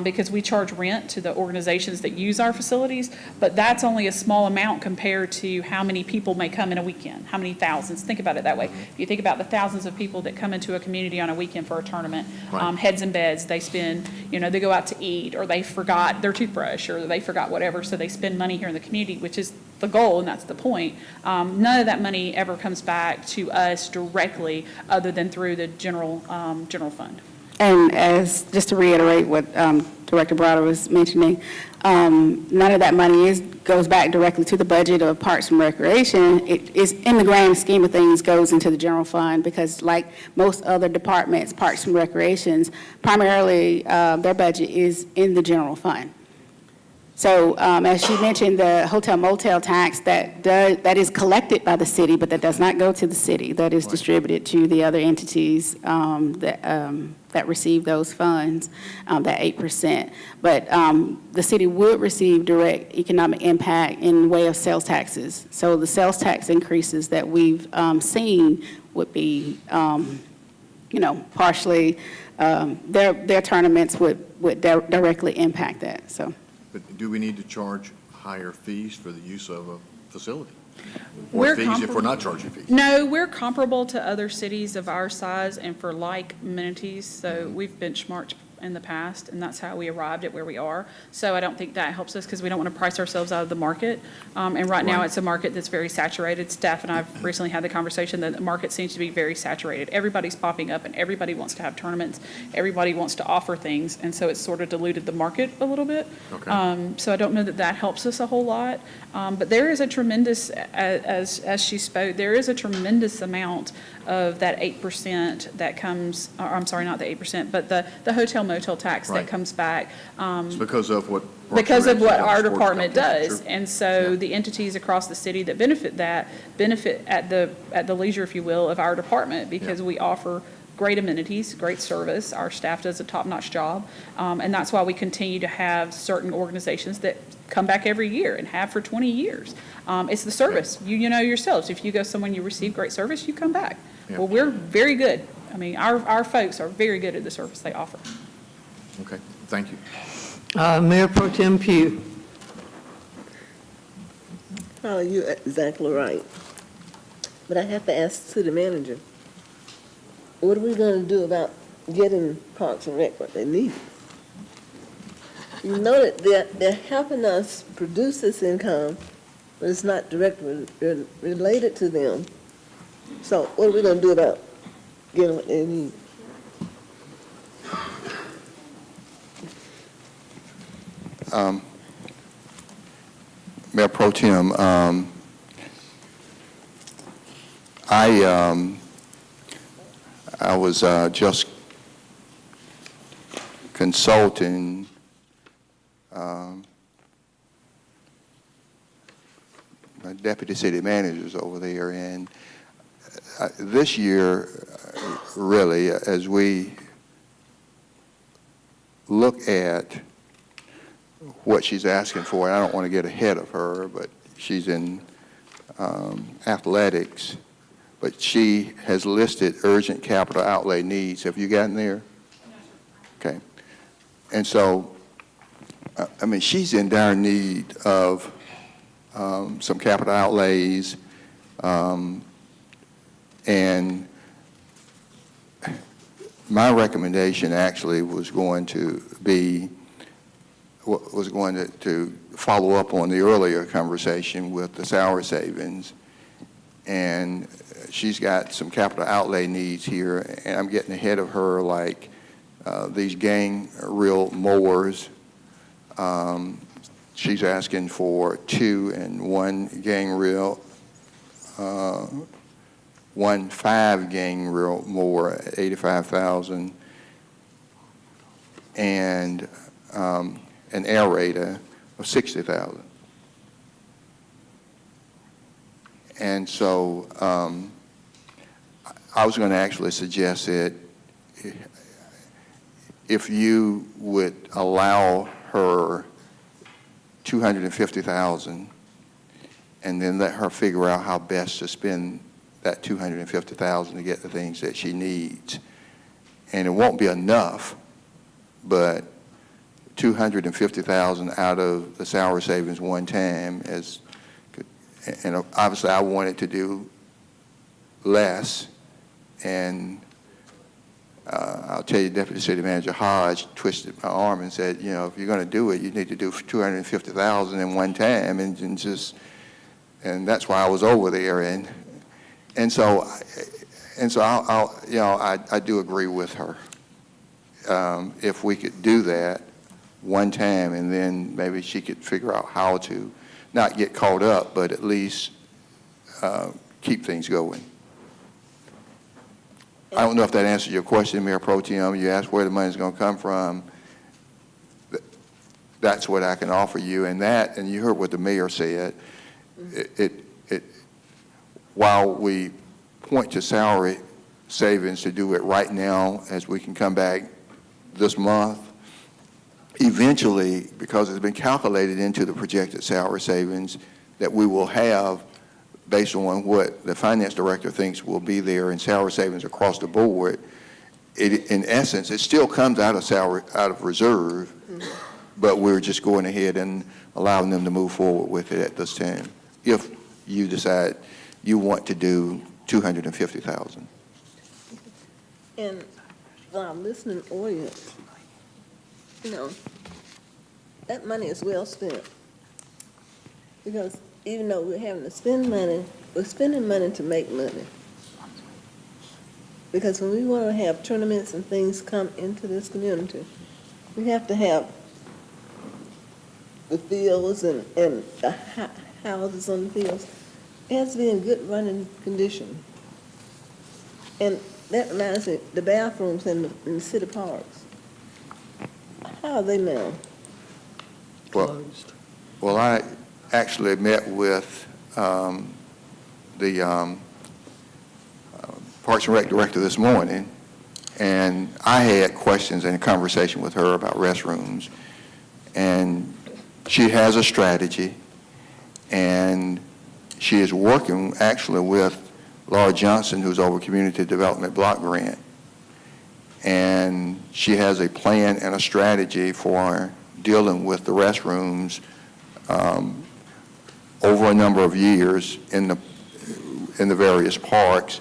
Because we charge rent to the organizations that use our facilities, but that's only a small amount compared to how many people may come in a weekend, how many thousands. Think about it that way. If you think about the thousands of people that come into a community on a weekend for a tournament, heads in beds, they spend, they go out to eat, or they forgot their toothbrush, or they forgot whatever, so they spend money here in the community, which is the goal, and that's the point. None of that money ever comes back to us directly, other than through the general fund. And just to reiterate what Director Browder was mentioning, none of that money goes back directly to the budget of Parks and Recreation. It is, in the grand scheme of things, goes into the general fund, because like most other departments, Parks and Recreations, primarily their budget is in the general fund. So as she mentioned, the hotel motel tax that is collected by the city, but that does not go to the city. That is distributed to the other entities that receive those funds, that 8%. But the city would receive direct economic impact in way of sales taxes. So the sales tax increases that we've seen would be, partially, their tournaments would directly impact that, so. But do we need to charge higher fees for the use of a facility? We're Or fees if we're not charging fees? No, we're comparable to other cities of our size and for like amenities, so we've benchmarked in the past, and that's how we arrived at where we are. So I don't think that helps us, because we don't want to price ourselves out of the market. And right now, it's a market that's very saturated. Staff and I have recently had the conversation that the market seems to be very saturated. Everybody's popping up, and everybody wants to have tournaments. Everybody wants to offer things, and so it's sort of diluted the market a little bit. Okay. So I don't know that helps us a whole lot. But there is a tremendous, as she spoke, there is a tremendous amount of that 8% that comes, or I'm sorry, not the 8%, but the hotel motel tax that comes back. It's because of what? Because of what our Sports department companies, does. sure. And so the entities across the city that benefit at the leisure, if you will, of our department, because we offer great amenities, great service. Our staff does a top-notch job. And that's why we continue to have certain organizations that come back every year and have for 20 years. It's the service. You know yourselves, if you go somewhere and you receive great service, you come back. Yeah. Well, we're very good. I mean, our folks are very good at the service they offer. Okay, thank you. Mayor Pro Tem Pugh. Carla, you're exactly right. But I have to ask the city manager, what are we going to do about getting Parks and Rec what they need? You know that they're helping us produce this income, but it's not directly related to them. So what are we going to do about getting what they need? Mayor Pro Tem, I was just consulting my deputy city managers over there, and this year, really, as we look at what she's asking for, and I don't want to get ahead of her, but she's in athletics, but she has listed urgent capital outlay needs. Have you gotten there? Okay. And so, I mean, she's in dire need of some capital outlays, and my recommendation actually was going to be, was going to follow up on the earlier conversation with the salary savings and she's got some capital outlay needs here, and I'm getting ahead of her, like these gang reel mowers. She's asking for 2 and 1 gang reel, 1 5 gang reel mower at $85,000, and an aerator of $60,000. And so I was going to actually suggest that if you would allow her $250,000 and then let her figure out how best to spend that $250,000 to get the things that she needs. And it won't be enough, but $250,000 out of the salary savings one time is, and obviously I wanted to do less, and I'll tell you, Deputy City Manager Hodge twisted my arm and said, you know, if you're going to do it, you need to do $250,000 in one time, and that's why I was over there, and so I'll you know, I do agree with her. If we could do that one time, and then maybe she could figure out how to not get caught up, but at least keep things going. I don't know if that answers your question, Mayor Pro Tem. You asked where the money's going to come from. That's what I can offer you, and you heard what the mayor said. While we point to salary savings to do it right now, as we can come back this month, eventually, because it's been calculated into the projected salary savings that we will have based on what the finance director thinks will be there in salary savings across the board, in essence, it still comes out of reserve, but we're just going ahead and allowing them to move forward with it at this time, if you decide you want to do $250,000. And for our listening audience, you know, that money is well spent. Because even though we're having to spend money, we're spending money to make money. Because when we want to have tournaments and things come into this community, we have to have the fields and the houses on the fields. It has to be in good running condition. And that reminds me, the bathrooms in the city parks, how are they now? Closed. Well, I actually met with the Parks and Rec director this morning, and I had questions and a conversation with her about restrooms, and she has a strategy, and she is working actually with Laura Johnson, who's over Community Development Block Grant, and she has a plan and a strategy for dealing with the restrooms over a number of years in the various parks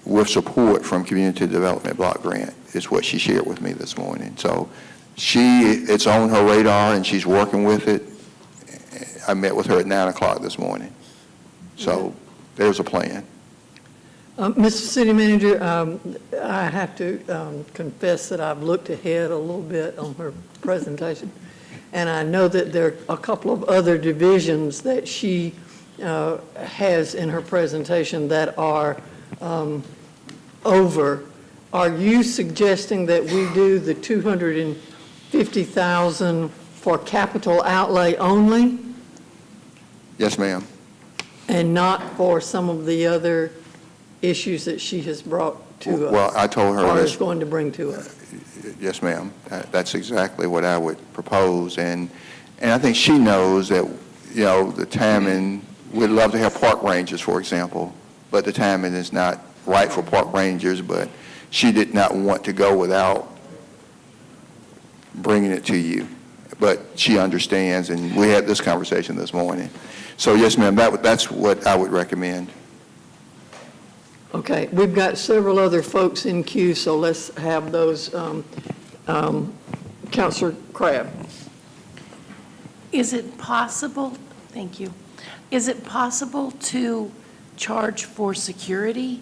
with support from Community Development Block Grant, is what she shared with me this morning. So it's on her radar and she's working with it. I met with her at 9 o'clock this morning. So there's a plan. Mr. City Manager, I have to confess that I've looked ahead a little bit on her presentation, and I know that there are a couple of other divisions that she has in her presentation that are over. Are you suggesting that we do the $250,000 for capital outlay only Yes, ma'am. and not for some of the other issues that she has brought to us? Well, I told her Or is this. going to bring to us? Yes, ma'am. That's exactly what I would propose. And I think she knows that, you know, the timing, we'd love to have park rangers, for example, but the timing is not right for park rangers, but she did not want to go without bringing it to you. But she understands, and we had this conversation this morning. So yes, ma'am, that's what I would recommend. Okay, we've got several other folks in queue, so let's have those. Councilor Crabb. Is it possible, thank you, is it possible to charge for security?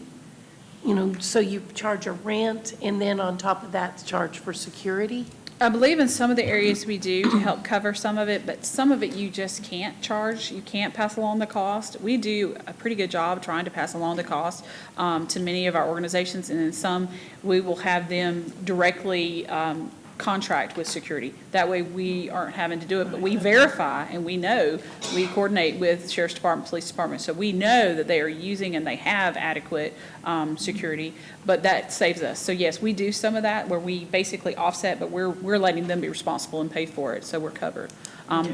You know, so you charge a rent and then on top of that, charge for security? I believe in some of the areas we do to help cover some of it, but some of it you just can't charge. You can't pass along the cost. We do a pretty good job trying to pass along the cost to many of our organizations, and in some, we will have them directly contract with security. That way, we aren't having to do it, but we verify and we know, we coordinate with Sheriff's Department, Police Department, so we know that they are using and they have adequate security, but that saves us. So yes, we do some of that where we basically offset, but we're letting them be responsible and pay for it, so we're covered.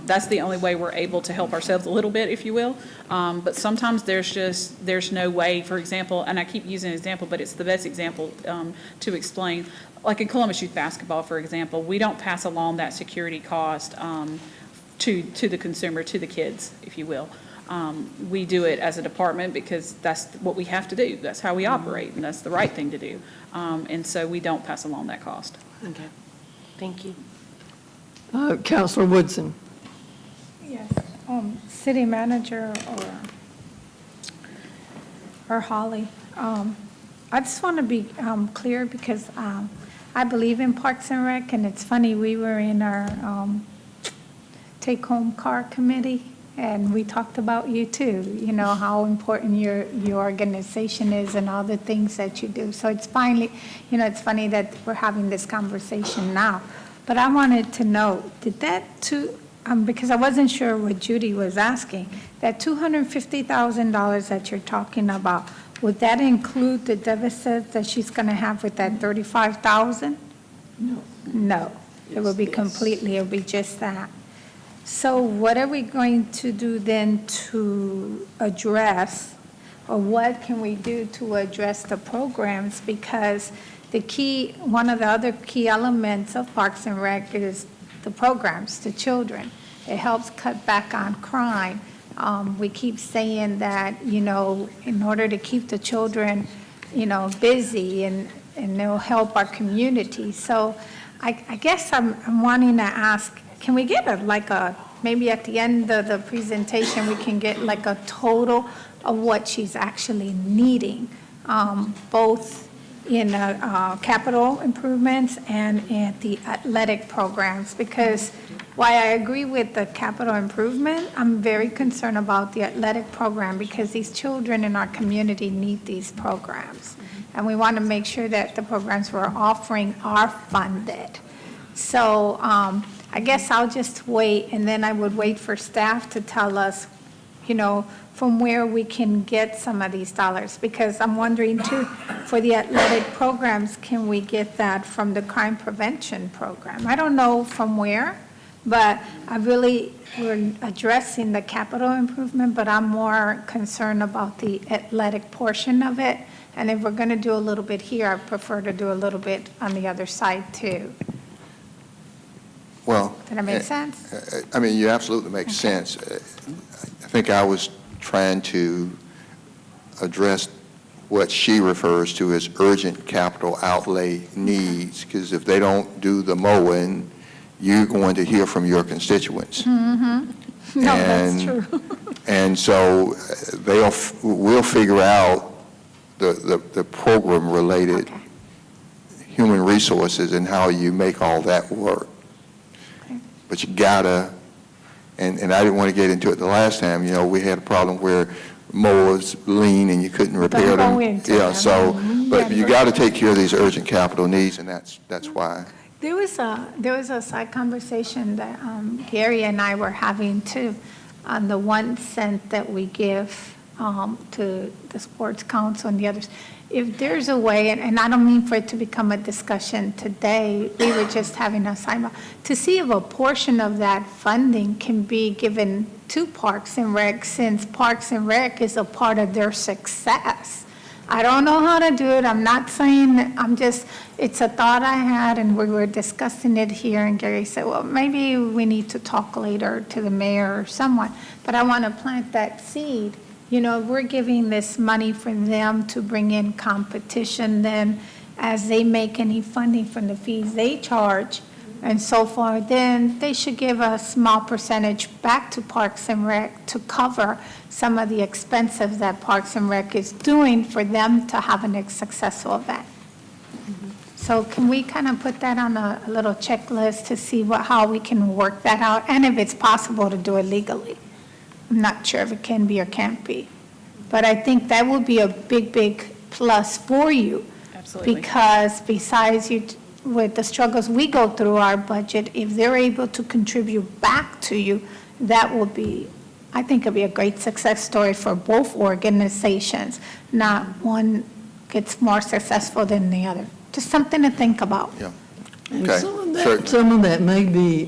That's the only way we're able to help ourselves a little bit, if you will. But sometimes there's no way, for example, and I keep using an example, but it's the best example to explain. Like in Columbus Youth Basketball, for example, we don't pass along that security cost to the consumer, to the kids, if you will. We do it as a department because that's what we have to do. That's how we operate, and that's the right thing to do. And so we don't pass along that cost. Okay, thank you. Counselor Woodson. Yes, city manager or Holly, I just want to be clear because I believe in Parks and Rec, and it's funny, we were in our take-home car committee, and we talked about you too, you know, how important your organization is and all the things that you do. So it's finally, you know, it's funny that we're having this conversation now. But I wanted to know, did that because I wasn't sure what Judy was asking, that $250,000 that you're talking about, would that include the deficit that she's going to have with that $35,000? No. No, it would be completely, it would be just that. So what are we going to do then to address, or what can we do to address the programs? Because one of the other key elements of Parks and Rec is the programs to children. It helps cut back on crime. We keep saying that, you know, in order to keep the children, you know, busy and they'll help our community. So I guess I'm wanting to ask, can we get maybe at the end of the presentation, we can get like a total of what she's actually needing, both in capital improvements and in the athletic programs, because while I agree with the capital improvement, I'm very concerned about the athletic program because these children in our community need these programs. And we want to make sure that the programs we're offering are funded. So I guess I'll just wait, and then I would wait for staff to tell us, you know, from where we can get some of these dollars, because I'm wondering too, for the athletic programs, can we get that from the crime prevention program? I don't know from where, but we're addressing the capital improvement, but I'm more concerned about the athletic portion of it. And if we're going to do a little bit here, I prefer to do a little bit on the other side too. Well. Does that make sense? I mean, you absolutely make sense. I think I was trying to address what she refers to as urgent capital outlay needs, because if they don't do the mowing, you're going to hear from your constituents. Mm-hmm. No, that's true. And so we'll figure out the program-related human resources and how you make all that work. Okay. But you gotta, and I didn't want to get into it the last time, you know, we had a problem where mowers lean and you couldn't repair them. Yeah, so, but you got to take care of these urgent capital needs, and that's why. There was a side conversation that Gary and I were having too, on the 1 cent that we give to the Sports Council and the others. If there's a way, and I don't mean for it to become a discussion today, we were just having a sidebar, to see if a portion of that funding can be given to Parks and Rec, since Parks and Rec is a part of their success. I don't know how to do it. I'm not saying, it's a thought I had, and we were discussing it here, and Gary said, well, maybe we need to talk later to the mayor or someone, but I want to plant that seed. You know, we're giving this money for them to bring in competition, then as they make any funding from the fees they charge, and so forth, then they should give a small percentage back to Parks and Rec to cover some of the expenses that Parks and Rec is doing for them to have a successful event. So can we kind of put that on a little checklist to see how we can work that out, and if it's possible to do it legally? I'm not sure if it can be or can't be. But I think that would be a big, big plus for you. Absolutely. Because besides you, with the struggles we go through our budget, if they're able to contribute back to you, that will be, I think it'll be a great success story for both organizations. Not one gets more successful than the other. Just something to think about. Yeah. And Okay. some of that may be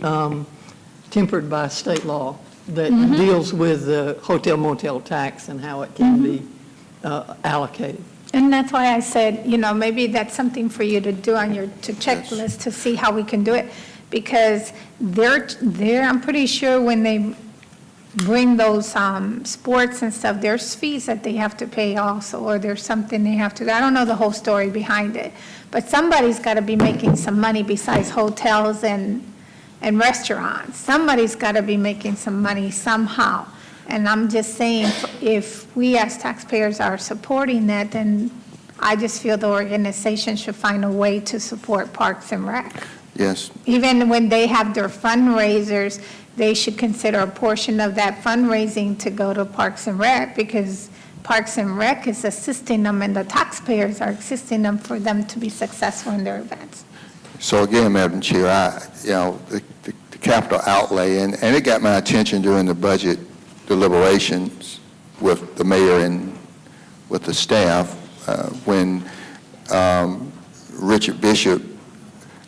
tempered by state law that deals with the hotel motel tax and how it can be allocated. And that's why I said, maybe that's something for you to do on your checklist to see how we can do it. Because I'm pretty sure when they bring those sports and stuff, there's fees that they have to pay also, or there's something they have to, I don't know the whole story behind it. But somebody's got to be making some money besides hotels and restaurants. Somebody's got to be making some money somehow. And I'm just saying, if we as taxpayers are supporting that, then I just feel the organization should find a way to support Parks and Rec. Yes. Even when they have their fundraisers, they should consider a portion of that fundraising to go to Parks and Rec, because Parks and Rec is assisting them and the taxpayers are assisting them for them to be successful in their events. So again, Madam Chair, the capital outlay, and it got my attention during the budget deliberations with the mayor and with the staff when Richard Bishop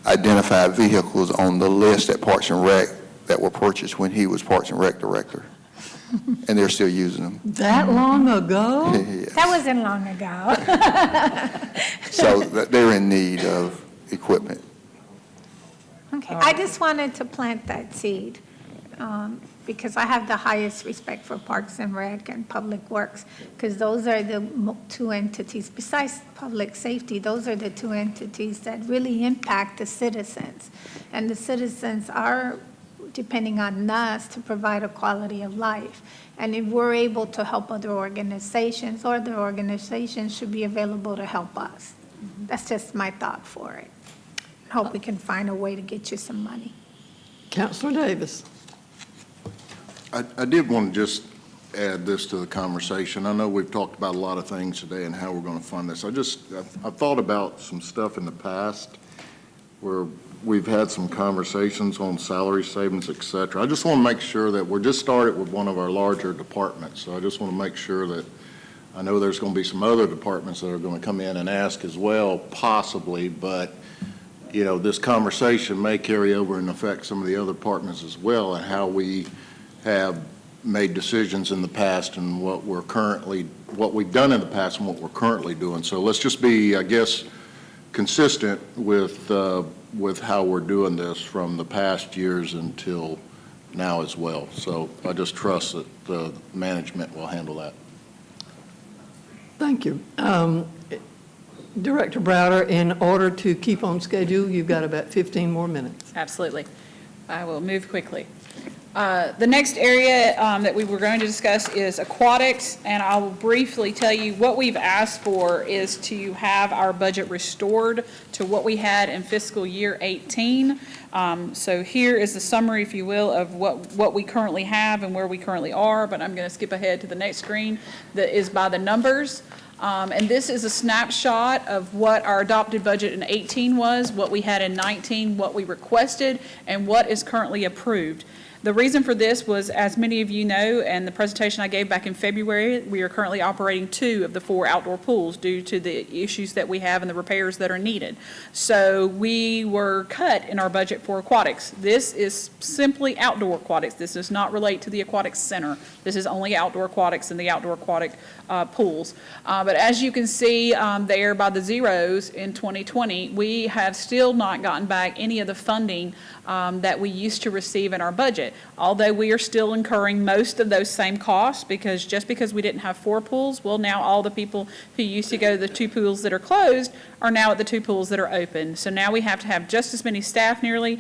identified vehicles on the list at Parks and Rec that were purchased when he was Parks and Rec director. And they're still using them. That long ago? Yes. That wasn't long ago. So they're in need of equipment. Okay, I just wanted to plant that seed, because I have the highest respect for Parks and Rec and Public Works, because those are the two entities, besides public safety, those are the two entities that really impact the citizens. And the citizens are depending on us to provide a quality of life. And if we're able to help other organizations, or other organizations should be available to help us. That's just my thought for it. Hope we can find a way to get you some money. Councilor Davis. I did want to just add this to the conversation. I know we've talked about a lot of things today and how we're going to fund this. I thought about some stuff in the past where we've had some conversations on salary savings, et cetera. I just want to make sure that we're just started with one of our larger departments. So I just want to make sure that, I know there's going to be some other departments that are going to come in and ask as well, possibly, but this conversation may carry over and affect some of the other departments as well, and how we have made decisions in the past and what we've done in the past and what we're currently doing. So let's just be, I guess, consistent with how we're doing this from the past years until now as well. So I just trust that the management will handle that. Thank you. Director Browder, in order to keep on schedule, you've got about 15 more minutes. Absolutely. I will move quickly. The next area that we were going to discuss is aquatics, and I will briefly tell you what we've asked for is to have our budget restored to what we had in fiscal year 18. So here is the summary, if you will, of what we currently have and where we currently are, but I'm going to skip ahead to the next screen that is by the numbers. And this is a snapshot of what our adopted budget in 18 was, what we had in 19, what we requested, and what is currently approved. The reason for this was, as many of you know, and the presentation I gave back in February, we are currently operating 2 of the 4 outdoor pools due to the issues that we have and the repairs that are needed. So we were cut in our budget for aquatics. This is simply outdoor aquatics. This does not relate to the aquatics center. This is only outdoor aquatics and the outdoor aquatic pools. But as you can see there by the zeros in 2020, we have still not gotten back any of the funding that we used to receive in our budget. it. Although we are still incurring most of those same costs, because just because we didn't have 4 pools, well, now all the people who used to go to the 2 pools that are closed are now at the 2 pools that are open. So now we have to have just as many staff nearly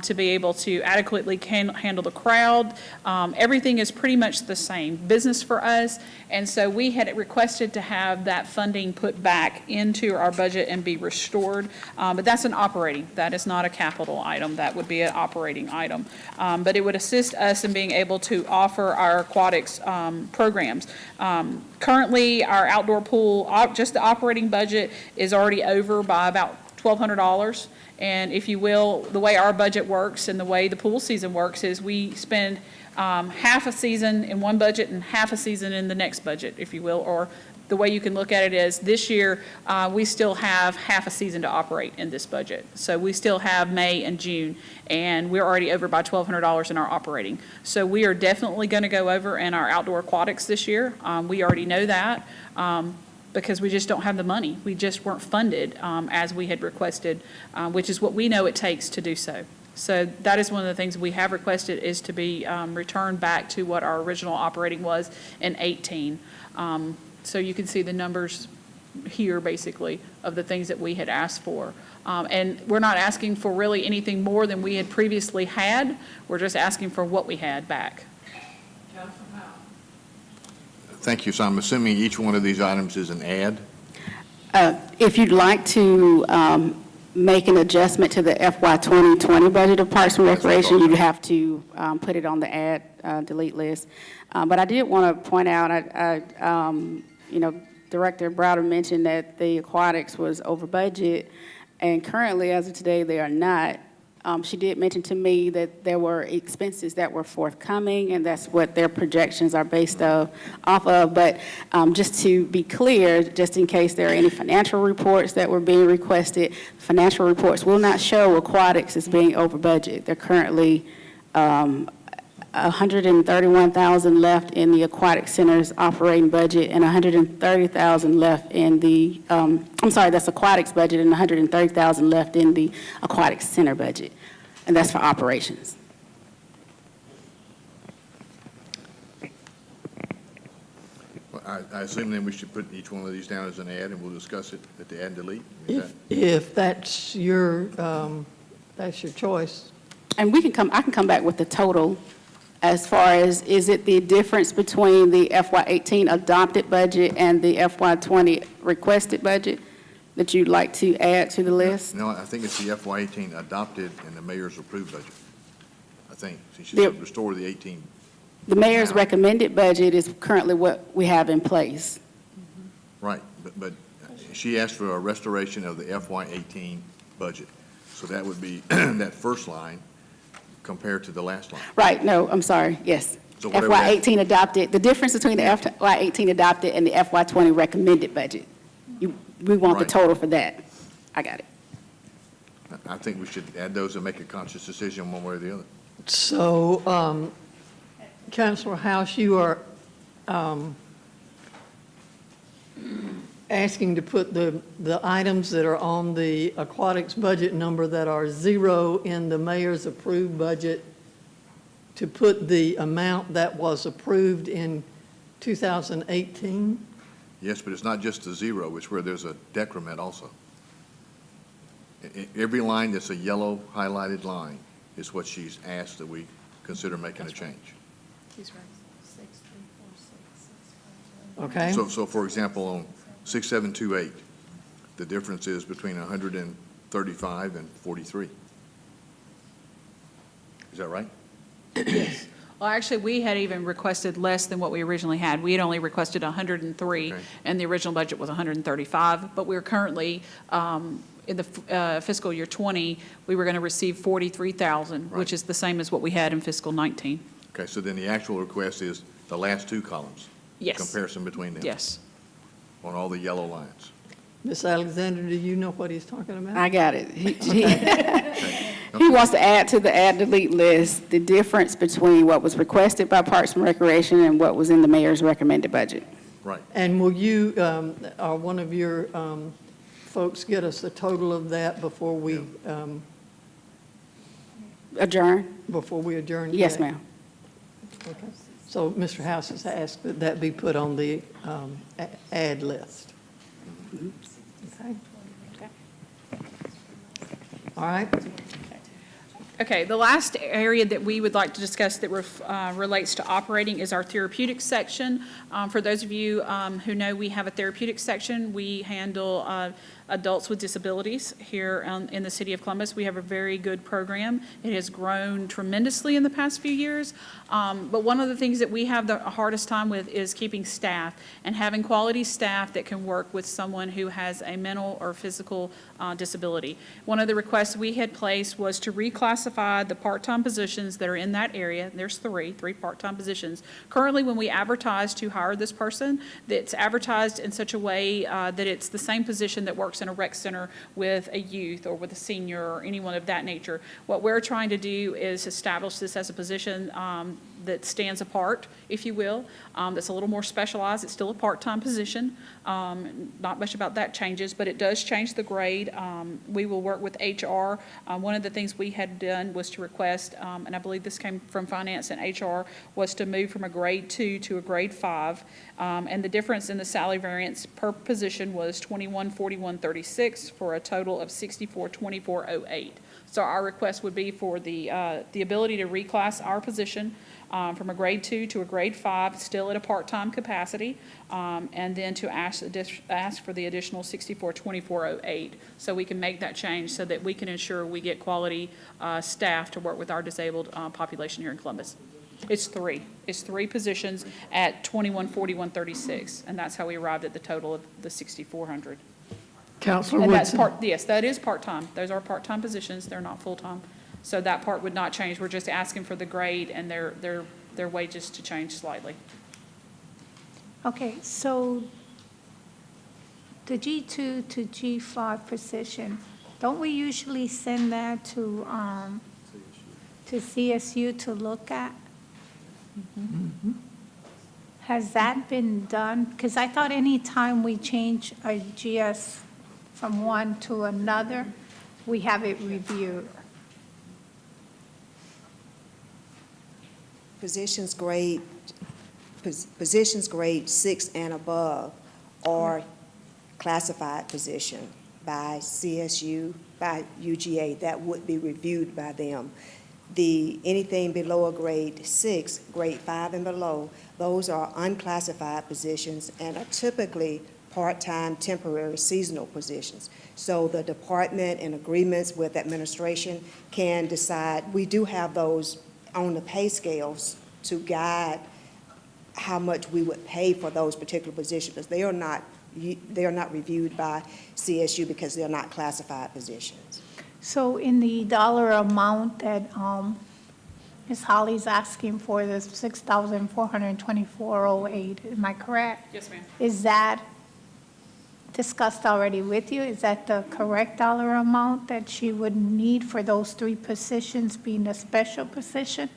to be able to adequately handle the crowd. Everything is pretty much the same business for us, and so we had requested to have that funding put back into our budget and be restored. But that's an operating, that is not a capital item, that would be an operating item. But it would assist us in being able to offer our aquatics programs. Currently, our outdoor pool, just the operating budget is already over by about $1,200. And if you will, the way our budget works and the way the pool season works is we spend half a season in one budget and half a season in the next budget, if you will, or the way you can look at it is this year, we still have half a season to operate in this budget. So we still have May and June, and we're already over by $1,200 in our operating. So we are definitely going to go over in our outdoor aquatics this year. We already know that because we just don't have the money. We just weren't funded as we had requested, which is what we know it takes to do so. So that is one of the things we have requested is to be returned back to what our original operating was in 18. So you can see the numbers here, basically, of the things that we had asked for. And we're not asking for really anything more than we had previously had. We're just asking for what we had back. Thank you. So I'm assuming each one of these items is an add? If you'd like to make an adjustment to the FY 2020 budget of Parks and Recreation, you'd have to put it on the add delete list. But I did want to point out, Director Browder mentioned that the aquatics was over budget, and currently, as of today, they are not. She did mention to me that there were expenses that were forthcoming, and that's what their projections are based off of. But just to be clear, just in case there are any financial reports that were being requested, financial reports will not show aquatics as being over budget. They're currently $131,000 left in the aquatic center's operating budget and $130,000 left in the, I'm sorry, that's aquatics budget and $130,000 left in the aquatic center budget. And that's for operations. Well, I assume then we should put each one of these down as an add, and we'll discuss it at the add and delete? If that's your choice. And I can come back with the total as far as, is it the difference between the FY18 adopted budget and the FY20 requested budget that you'd like to add to the list? No, I think it's the FY18 adopted and the mayor's approved budget. I think. She should restore the 18. The mayor's recommended budget is currently what we have in place. Right, but she asked for a restoration of the FY18 budget. So that would be that first line compared to the last line. Right, no, I'm sorry, yes. So FY18 adopted, the difference between the FY18 adopted and the FY20 recommended budget. We want the total for that. I got it. I think we should add those and make a conscious decision one way or the other. So, Councilor House, you are asking to put the items that are on the aquatics budget number that are 0 in the mayor's approved budget to put the amount that was approved in 2018? Yes, but it's not just the 0, it's where there's a decrement also. Every line that's a yellow highlighted line is what she's asked that we consider making a change. He's right. Okay. So for example, on 6728, the difference is between 135 and 43. Is that right? Yes. Well, actually, we had even requested less than what we originally had. We had only requested 103, and the original budget was 135. But we're currently, in the fiscal year 20, we were going to receive 43,000, which is the same as what we had in fiscal 19. Okay, so then the actual request is the last 2 columns? Yes. Comparison between them? Yes. On all the yellow lines? Ms. Alexander, do you know what he's talking about? I got it. He wants to add to the add delete list the difference between what was requested by Parks and Recreation and what was in the mayor's recommended budget. Right. And will you, or one of your folks, get us a total of that before we? Adjourn? before we adjourn today? Yes, ma'am. Okay. So Mr. House has asked that that be put on the ad list. Okay. All right. Okay, the last area that we would like to discuss that relates to operating is our therapeutics section. For those of you who know, we have a therapeutics section. We handle adults with disabilities here in the city of Columbus. We have a very good program. It has grown tremendously in the past few years. But one of the things that we have the hardest time with is keeping staff and having quality staff that can work with someone who has a mental or physical disability. One of the requests we had placed was to reclassify the part-time positions that are in that area. There's three part-time positions. Currently, when we advertise to hire this person, it's advertised in such a way that it's the same position that works in a rec center with a youth or with a senior or anyone of that nature. What we're trying to do is establish this as a position that stands apart, if you will, that's a little more specialized. It's still a part-time position. Not much about that changes, but it does change the grade. We will work with HR. One of the things we had done was to request, and I believe this came from Finance and HR, was to move from a grade 2 to a grade 5. And the difference in the salary variance per position was $2141.36 for a total of $6424.08. So our request would be for the ability to reclass our position from a grade 2 to a grade 5, still at a part-time capacity, and then to ask for the additional $6424.08, so we can make that change so that we can ensure we get quality staff to work with our disabled population here in Columbus. It's three positions at $2141.36, and that's how we arrived at the total of the $6,400. Counselor And that's Woodson. yes, that is part-time. Those are part-time positions. They're not full-time. So that part would not change. We're just asking for the grade and their wages to change slightly. Okay, so the G2 to G5 position, don't we usually send that to CSU to look at? Has that been done? Because I thought any time we change a GS from one to another, we have it reviewed. Positions grade 6 and above are classified position by CSU, by UGA. That would be reviewed by them. Anything below a grade 6, grade 5 and below, those are unclassified positions and are typically part-time, temporary, seasonal positions. So the department, in agreements with administration, can decide. We do have those on the pay scales to guide how much we would pay for those particular positions, because they are not reviewed by CSU because they're not classified positions. So in the dollar amount that Ms. Holly's asking for, the $6,424.08, am I correct? Yes, ma'am. Is that discussed already with you? Is that the correct dollar amount that she would need for those three positions being a special position?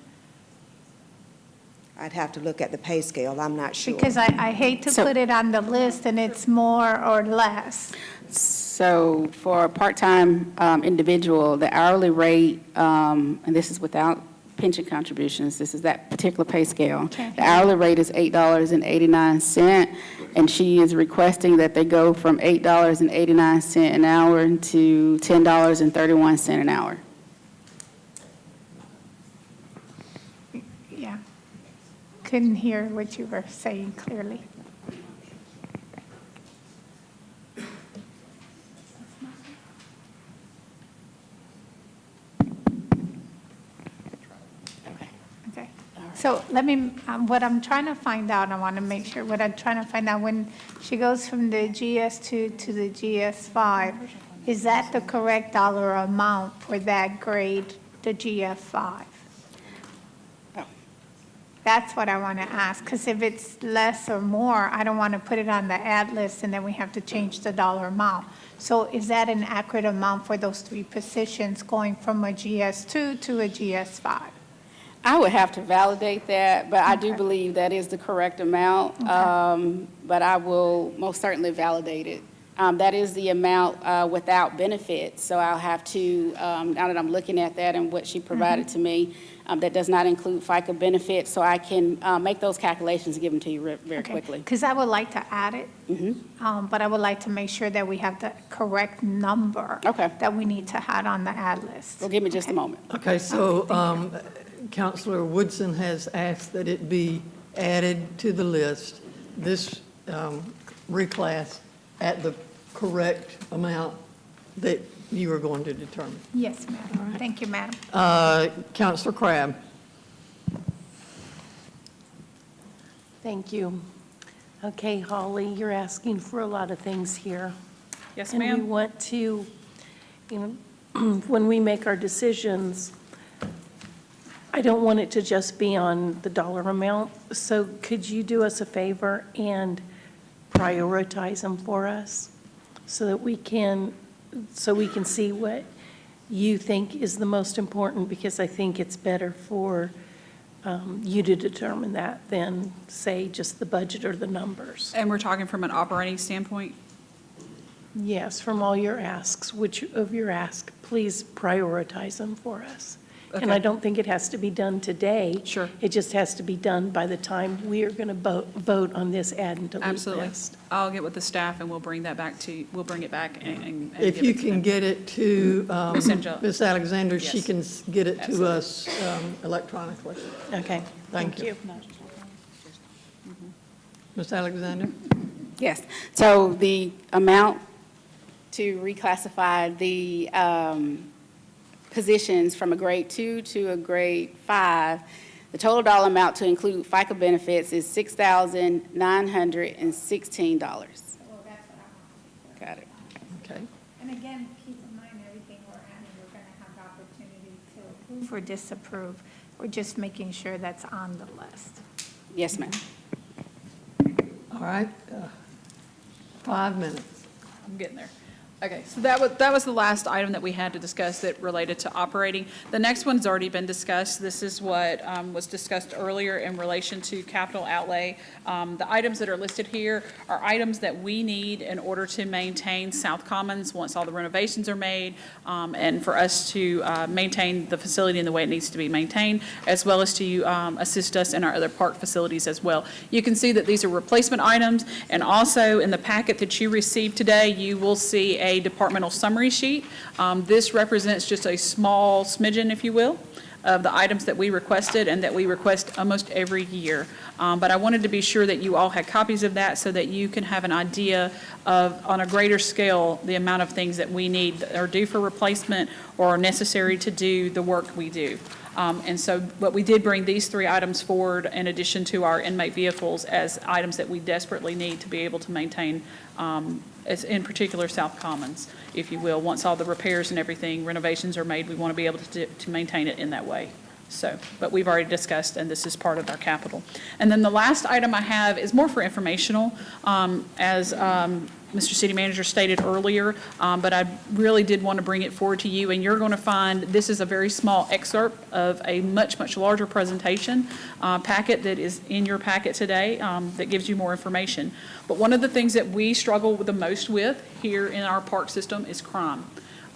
I'd have to look at the pay scale. I'm not sure. Because I hate to put it on the list and it's more or less. So for a part-time individual, the hourly rate, and this is without pension contributions, this is that particular pay scale. Okay. The hourly rate is $8.89, and she is requesting that they go from $8.89 an hour to $10.31 an hour. Yeah. Couldn't hear what you were saying clearly. Okay. So let me, what I'm trying to find out, I want to make sure, what I'm trying to find out, when she goes from the GS2 to the GS5, is that the correct dollar amount for that grade, the GF5? That's what I want to ask, because if it's less or more, I don't want to put it on the ad list and then we have to change the dollar amount. So is that an accurate amount for those three positions going from a GS2 to a GS5? I would have to validate that, but I do believe that is the correct amount. Okay. But I will most certainly validate it That is the amount without benefits. So I'll have to, now that I'm looking at that and what she provided to me, that does not include FICA benefits, so I can make those calculations and give them to you very quickly. Because I would like to add it, but I would like to make sure that we have the correct number that we need to have on the ad list. Well, give me just a moment. Okay, so Counselor Woodson has asked that it be added to the list, this reclass at the correct amount that you are going to determine. Yes, ma'am. Thank you, madam. Counselor Crabb. Thank you. Okay, Holly, you're asking for a lot of things here. Yes, And we ma'am. want to, when we make our decisions, I don't want it to just be on the dollar amount. So could you do us a favor and prioritize them for us so that we can see what you think is the most important? Because I think it's better for you to determine that than, say, just the budget or the numbers. And we're talking from an operating standpoint? Yes, from all your asks, which of your asks, please prioritize them for us. And Okay. I don't think it has to be done today. Sure. It just has to be done by the time we are going to vote on this add and delete Absolutely. list. I'll get with the staff and we'll bring that back to, we'll bring it back and If give you it to can them. get it to Ms. Alexander, she Yes. can get it to Absolutely. us electronically. Okay, Thank you. Ms. Alexander? Yes, so the amount to reclassify the positions from a grade 2 to a grade 5, the total dollar amount to include FICA benefits is $6,916. Well, that's what I want. Got it. Okay. And again, keep in mind, everything we're adding, we're going to have the opportunity to approve or disapprove. We're just making sure that's on the list. Yes, ma'am. All right. 5 minutes. I'm getting there. Okay, so that was the last item that we had to discuss that related to operating. The next one's already been discussed. This is what was discussed earlier in relation to capital outlay. The items that are listed here are items that we need in order to maintain South Commons once all the renovations are made, and for us to maintain the facility in the way it needs to be maintained, as well as to assist us in our other park facilities as well. You can see that these are replacement items, and also in the packet that you received today, you will see a departmental summary sheet. This represents just a small smidgen, if you will, of the items that we requested and that we request almost every year. But I wanted to be sure that you all had copies of that so that you can have an idea of, on a greater scale, the amount of things that we need that are due for replacement or are necessary to do the work we do. And so, but we did bring these 3 items forward in addition to our inmate vehicles as items that we desperately need to be able to maintain, as in particular South Commons, if you will. Once all the repairs and everything, renovations are made, we want to be able to maintain it in that way. So, but we've already discussed, and this is part of our capital. And then the last item I have is more for informational, as Mr. City Manager stated earlier, but I really did want to bring it forward to you, and you're going to find this is a very small excerpt of a much, much larger presentation packet that is in your packet today that gives you more information. But one of the things that we struggle the most with here in our park system is crime.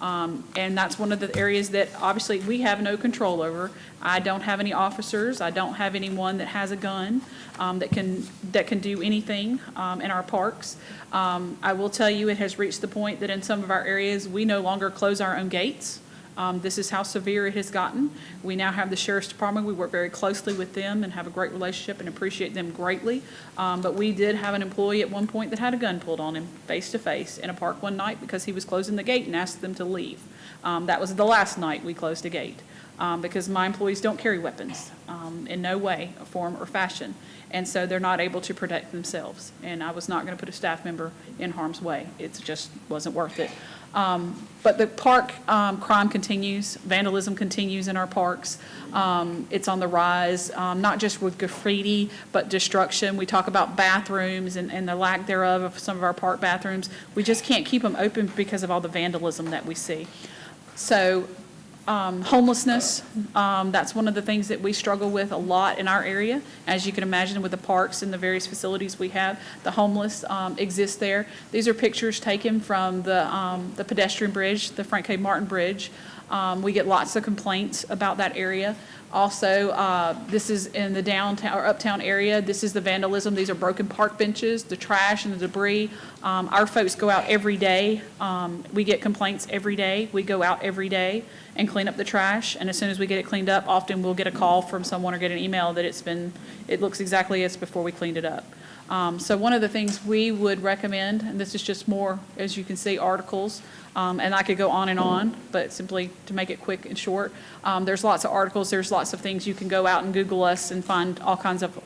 And that's one of the areas that obviously we have no control over. I don't have any officers. I don't have anyone that has a gun that can do anything in our parks. I will tell you, it has reached the point that in some of our areas, we no longer close our own gates. This is how severe it has gotten. We now have the Sheriff's Department. We work very closely with them and have a great relationship and appreciate them greatly. But we did have an employee at one point that had a gun pulled on him face-to-face in a park one night because he was closing the gate and asked them to leave. That was the last night we closed a gate because my employees don't carry weapons in no way, form, or fashion. And so they're not able to protect themselves. And I was not going to put a staff member in harm's way. It just wasn't worth it. But the park crime continues, vandalism continues in our parks. It's on the rise, not just with graffiti, but destruction. We talk about bathrooms and the lack thereof of some of our park bathrooms. We just can't keep them open because of all the vandalism that we see. So Homelessness, that's one of the things that we struggle with a lot in our area. As you can imagine, with the parks and the various facilities we have, the homeless exist there. These are pictures taken from the pedestrian bridge, the Frank K. Martin Bridge. We get lots of complaints about that area. Also, this is in the downtown or uptown area. This is the vandalism. These are broken park benches, the trash and the debris. Our folks go out every day. We get complaints every day. We go out every day and clean up the trash. And as soon as we get it cleaned up, often we'll get a call from someone or get an email that it looks exactly as before we cleaned it up. So one of the things we would recommend, and this is just more, as you can see, articles, and I could go on, but simply to make it quick and short, there's lots of articles, there's lots of things. You can go out and Google us and find all kinds of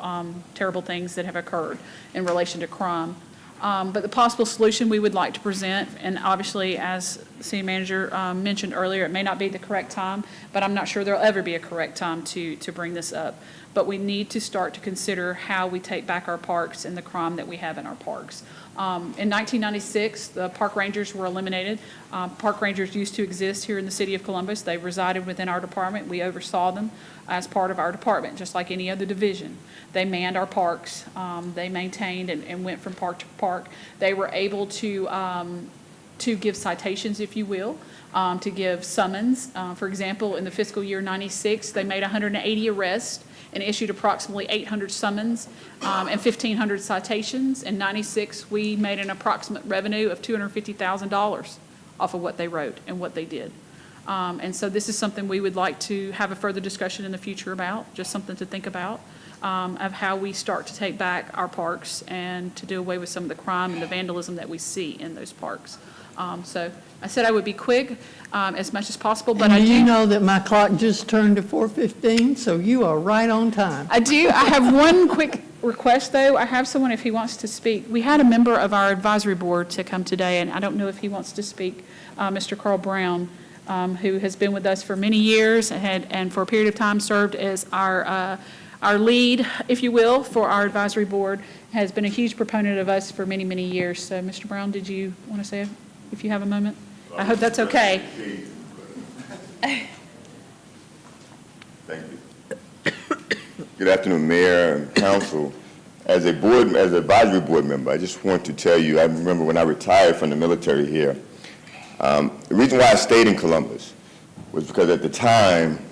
terrible things that have occurred in relation to crime. But the possible solution we would like to present, and obviously, as City Manager mentioned earlier, it may not be the correct time, but I'm not sure there'll ever be a correct time to bring this up. But we need to start to consider how we take back our parks and the crime that we have in our parks. In 1996, the park rangers were eliminated. Park rangers used to exist here in the city of Columbus. They resided within our department. We oversaw them as part of our department, just like any other division. They manned our parks. They maintained and went from park to park. They were able to give citations, if you will, to give summons. For example, in the fiscal year 96, they made 180 arrests and issued approximately 800 summons and 1,500 citations. In 96, we made an approximate revenue of $250,000 off of what they wrote and what they did. And so this is something we would like to have a further discussion in the future about, just something to think about, of how we start to take back our parks and to do away with some of the crime and the vandalism that we see in those parks. So I said I would be quick as much as possible, but and you know that my clock just turned to 4:15, so you are right on time. I do. I have one quick request, though. I have someone, if he wants to speak. We had a member of our advisory board to come today, and I don't know if he wants to speak, Mr. Carl Brown, who has been with us for many years and for a period of time served as our lead, if you will, for our advisory board, has been a huge proponent of us for many, many years. So, Mr. Brown, did you want to say if you have a moment? I hope that's okay. Thank you. Good afternoon, Mayor and Council. As an advisory board member, I just want to tell you, I remember when I retired from the military here, the reason why I stayed in Columbus was because at the time,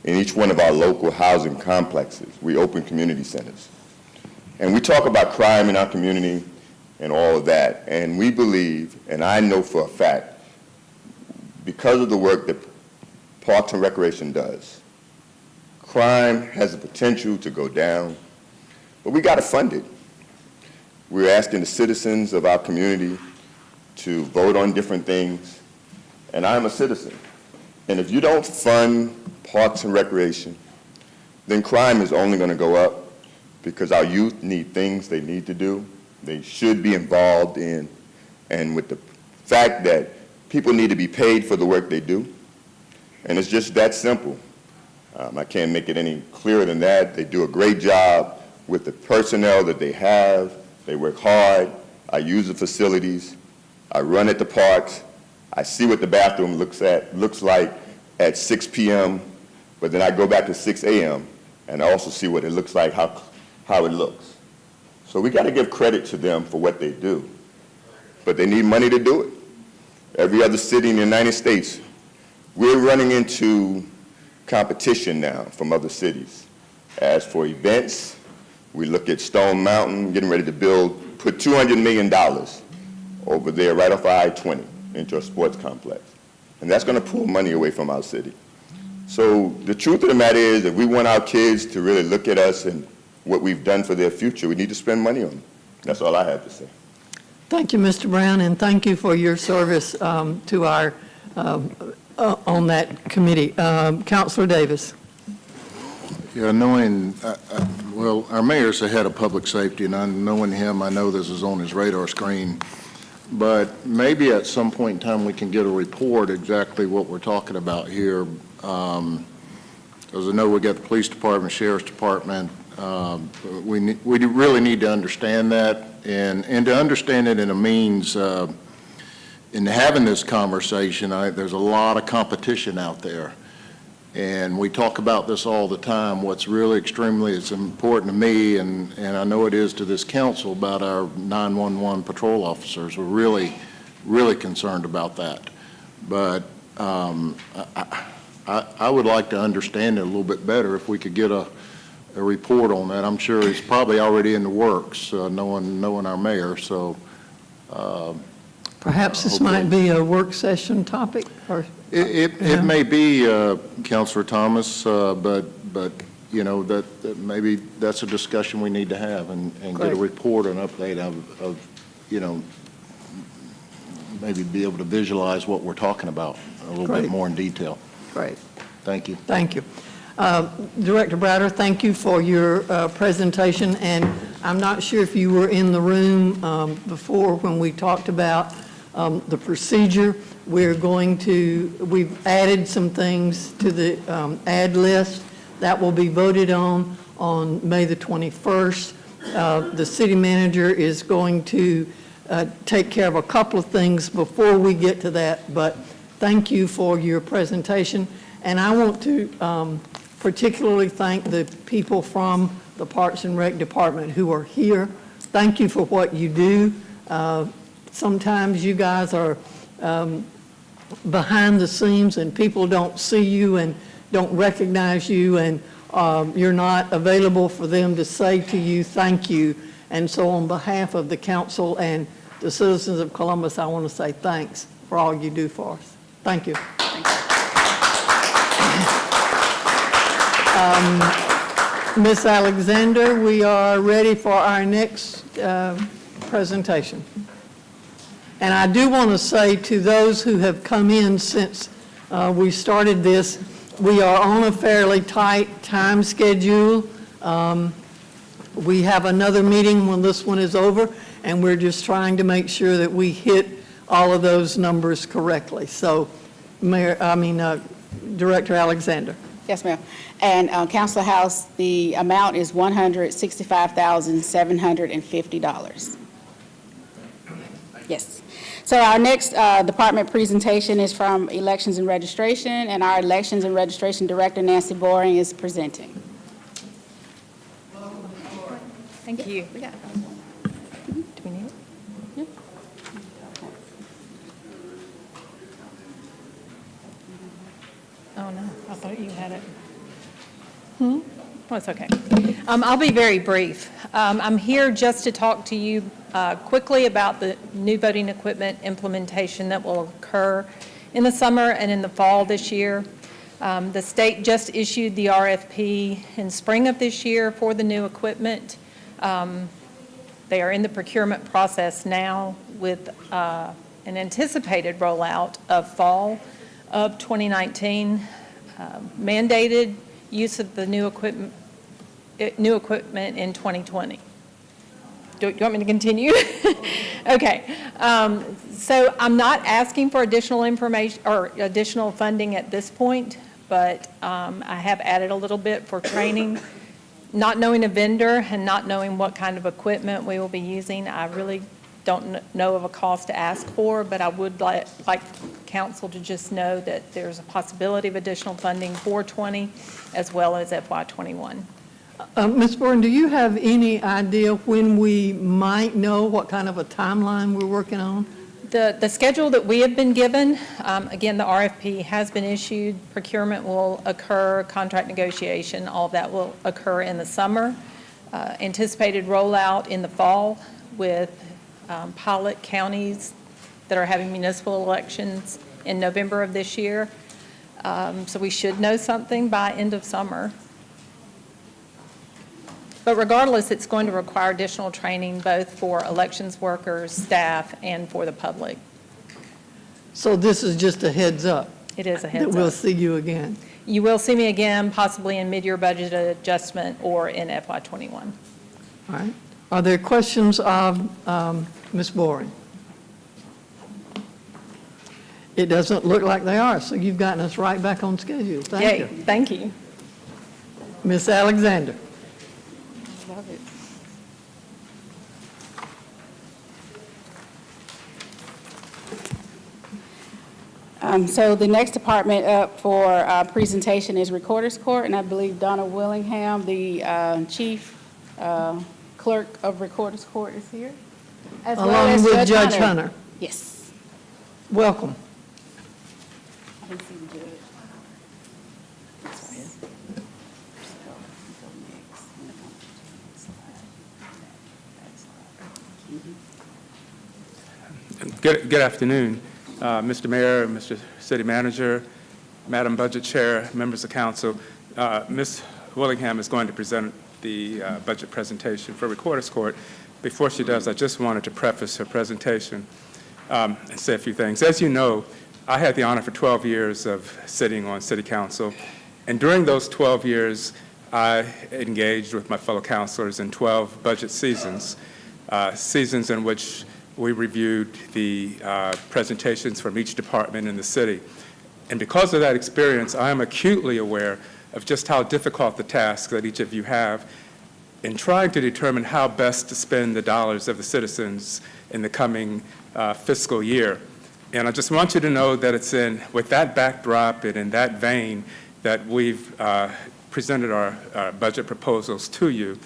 in each one of our local housing complexes, we opened community centers. And we talk about crime in our community and all of that, and we believe, and I know for a fact, because of the work that Parks and Recreation does, crime has the potential to go down, but we got to fund it. We're asking the citizens of our community to vote on different things, and I'm a citizen. And if you don't fund Parks and Recreation, then crime is only going to go up because our youth need things they need to do, they should be involved in, and with the fact that people need to be paid for the work they do, and it's just that simple. I can't make it any clearer than that. They do a great job with the personnel that they have. They work hard. I use the facilities. I run at the parks. I see what the bathroom looks like at 6 p.m., but then I go back to 6 a.m. and I also see what it looks like, how it looks. So we got to give credit to them for what they do, but they need money to do it. Every other city in the United States, we're running into competition now from other cities. As for events, we look at Stone Mountain, getting ready to put $200 million over there right off of I-20 into a sports complex. And that's going to pull money away from our city. So the truth of the matter is, if we want our kids to really look at us and what we've done for their future, we need to spend money on them. That's all I have to say. Thank you, Mr. Brown, and thank you for your service to our, on that committee. Councilor Davis. Yeah, knowing, well, our mayor's the head of public safety, and knowing him, I know this is on his radar screen. But maybe at some point in time, we can get a report exactly what we're talking about here. As I know, we got the police department, sheriff's department. We really need to understand that, and to understand it in a means, in having this conversation, there's a lot of competition out there. And we talk about this all the time. What's really extremely is important to me, and I know it is to this council, about our 911 patrol officers. We're really, really concerned about that. But I would like to understand it a little bit better if we could get a report on that. I'm sure it's probably already in the works, knowing our mayor, so. Perhaps this might be a work session topic, or? It may be, Councilor Thomas, but you know, that maybe that's a discussion we need to have and get a Great. report, an update of, you know, maybe be able to visualize what we're talking about a little Great. bit more in detail. Great. Thank you. Thank you. Director Browder, thank you for your presentation, and I'm not sure if you were in the room before when we talked about the procedure. We've added some things to the ad list that will be voted on May the 21st. The city manager is going to take care of a couple of things before we get to that, but thank you for your presentation. And I want to particularly thank the people from the Parks and Rec Department who are here. Thank you for what you do. Sometimes you guys are behind the scenes and people don't see you and don't recognize you, and you're not available for them to say to you, thank you. And so on behalf of the council and the citizens of Columbus, I want to say thanks for all you do for us. Thank you. Ms. Alexander, we are ready for our next presentation. And I do want to say to those who have come in since we started this, we are on a fairly tight time schedule. We have another meeting when this one is over, and we're just trying to make sure that we hit all of those numbers correctly. So, Director Alexander. Yes, ma'am. And Council House, the amount is $165,750. Yes. So our next department presentation is from Elections and Registration, and our Elections and Registration Director, Nancy Boring, is presenting. Thank you. Do we need it? Yeah. Oh, no, I thought you had it. Well, it's okay. I'll be very brief. I'm here just to talk to you quickly about the new voting equipment implementation that will occur in the summer and in the fall this year. The state just issued the RFP in spring of this year for the new equipment. They are in the procurement process now with an anticipated rollout of fall of 2019. Mandated use of the new equipment in 2020. Do you want me to continue? Okay. So I'm not asking for additional information or additional funding at this point, but I have added a little bit for training. Not knowing a vendor and not knowing what kind of equipment we will be using, I really don't know of a cost to ask for, but I would like council to just know that there's a possibility of additional funding for 20 as well as FY21. Ms. Bourne, do you have any idea when we might know what kind of a timeline we're working on? The schedule that we have been given, again, the RFP has been issued, procurement will occur, contract negotiation, all of that will occur in the summer. Anticipated rollout in the fall with pilot counties that are having municipal elections in November of this year. So we should know something by end of summer. But regardless, it's going to require additional training both for elections workers, staff, and for the public. So this is just a heads up? It is a heads up. That we'll see you again? You will see me again, possibly in mid-year budget adjustment or in FY21. All right. Are there questions of Ms. Boring? It doesn't look like they are, so you've gotten us right back on schedule. Thank you. Thank you. Ms. Alexander. So the next department up for presentation is Recorder's Court, and I believe Donna Willingham, the chief clerk of Recorder's Court, is here. As well Along as with Judge Hunter. Yes. Welcome. I can see the judge. Good afternoon, Mr. Mayor, Mr. City Manager, Madam Budget Chair, members of council. Ms. Willingham is going to present the budget presentation for Recorder's Court. Before she does, I just wanted to preface her presentation and say a few things. As you know, I had the honor for 12 years of sitting on City Council, and during those 12 years, I engaged with my fellow councilors in 12 budget seasons, seasons in which we reviewed the presentations from each department in the city. And because of that experience, I am acutely aware of just how difficult the task that each of you have in trying to determine how best to spend the dollars of the citizens in the coming fiscal year. And I just want you to know that it's with that backdrop and in that vein that we've presented our budget proposals to you.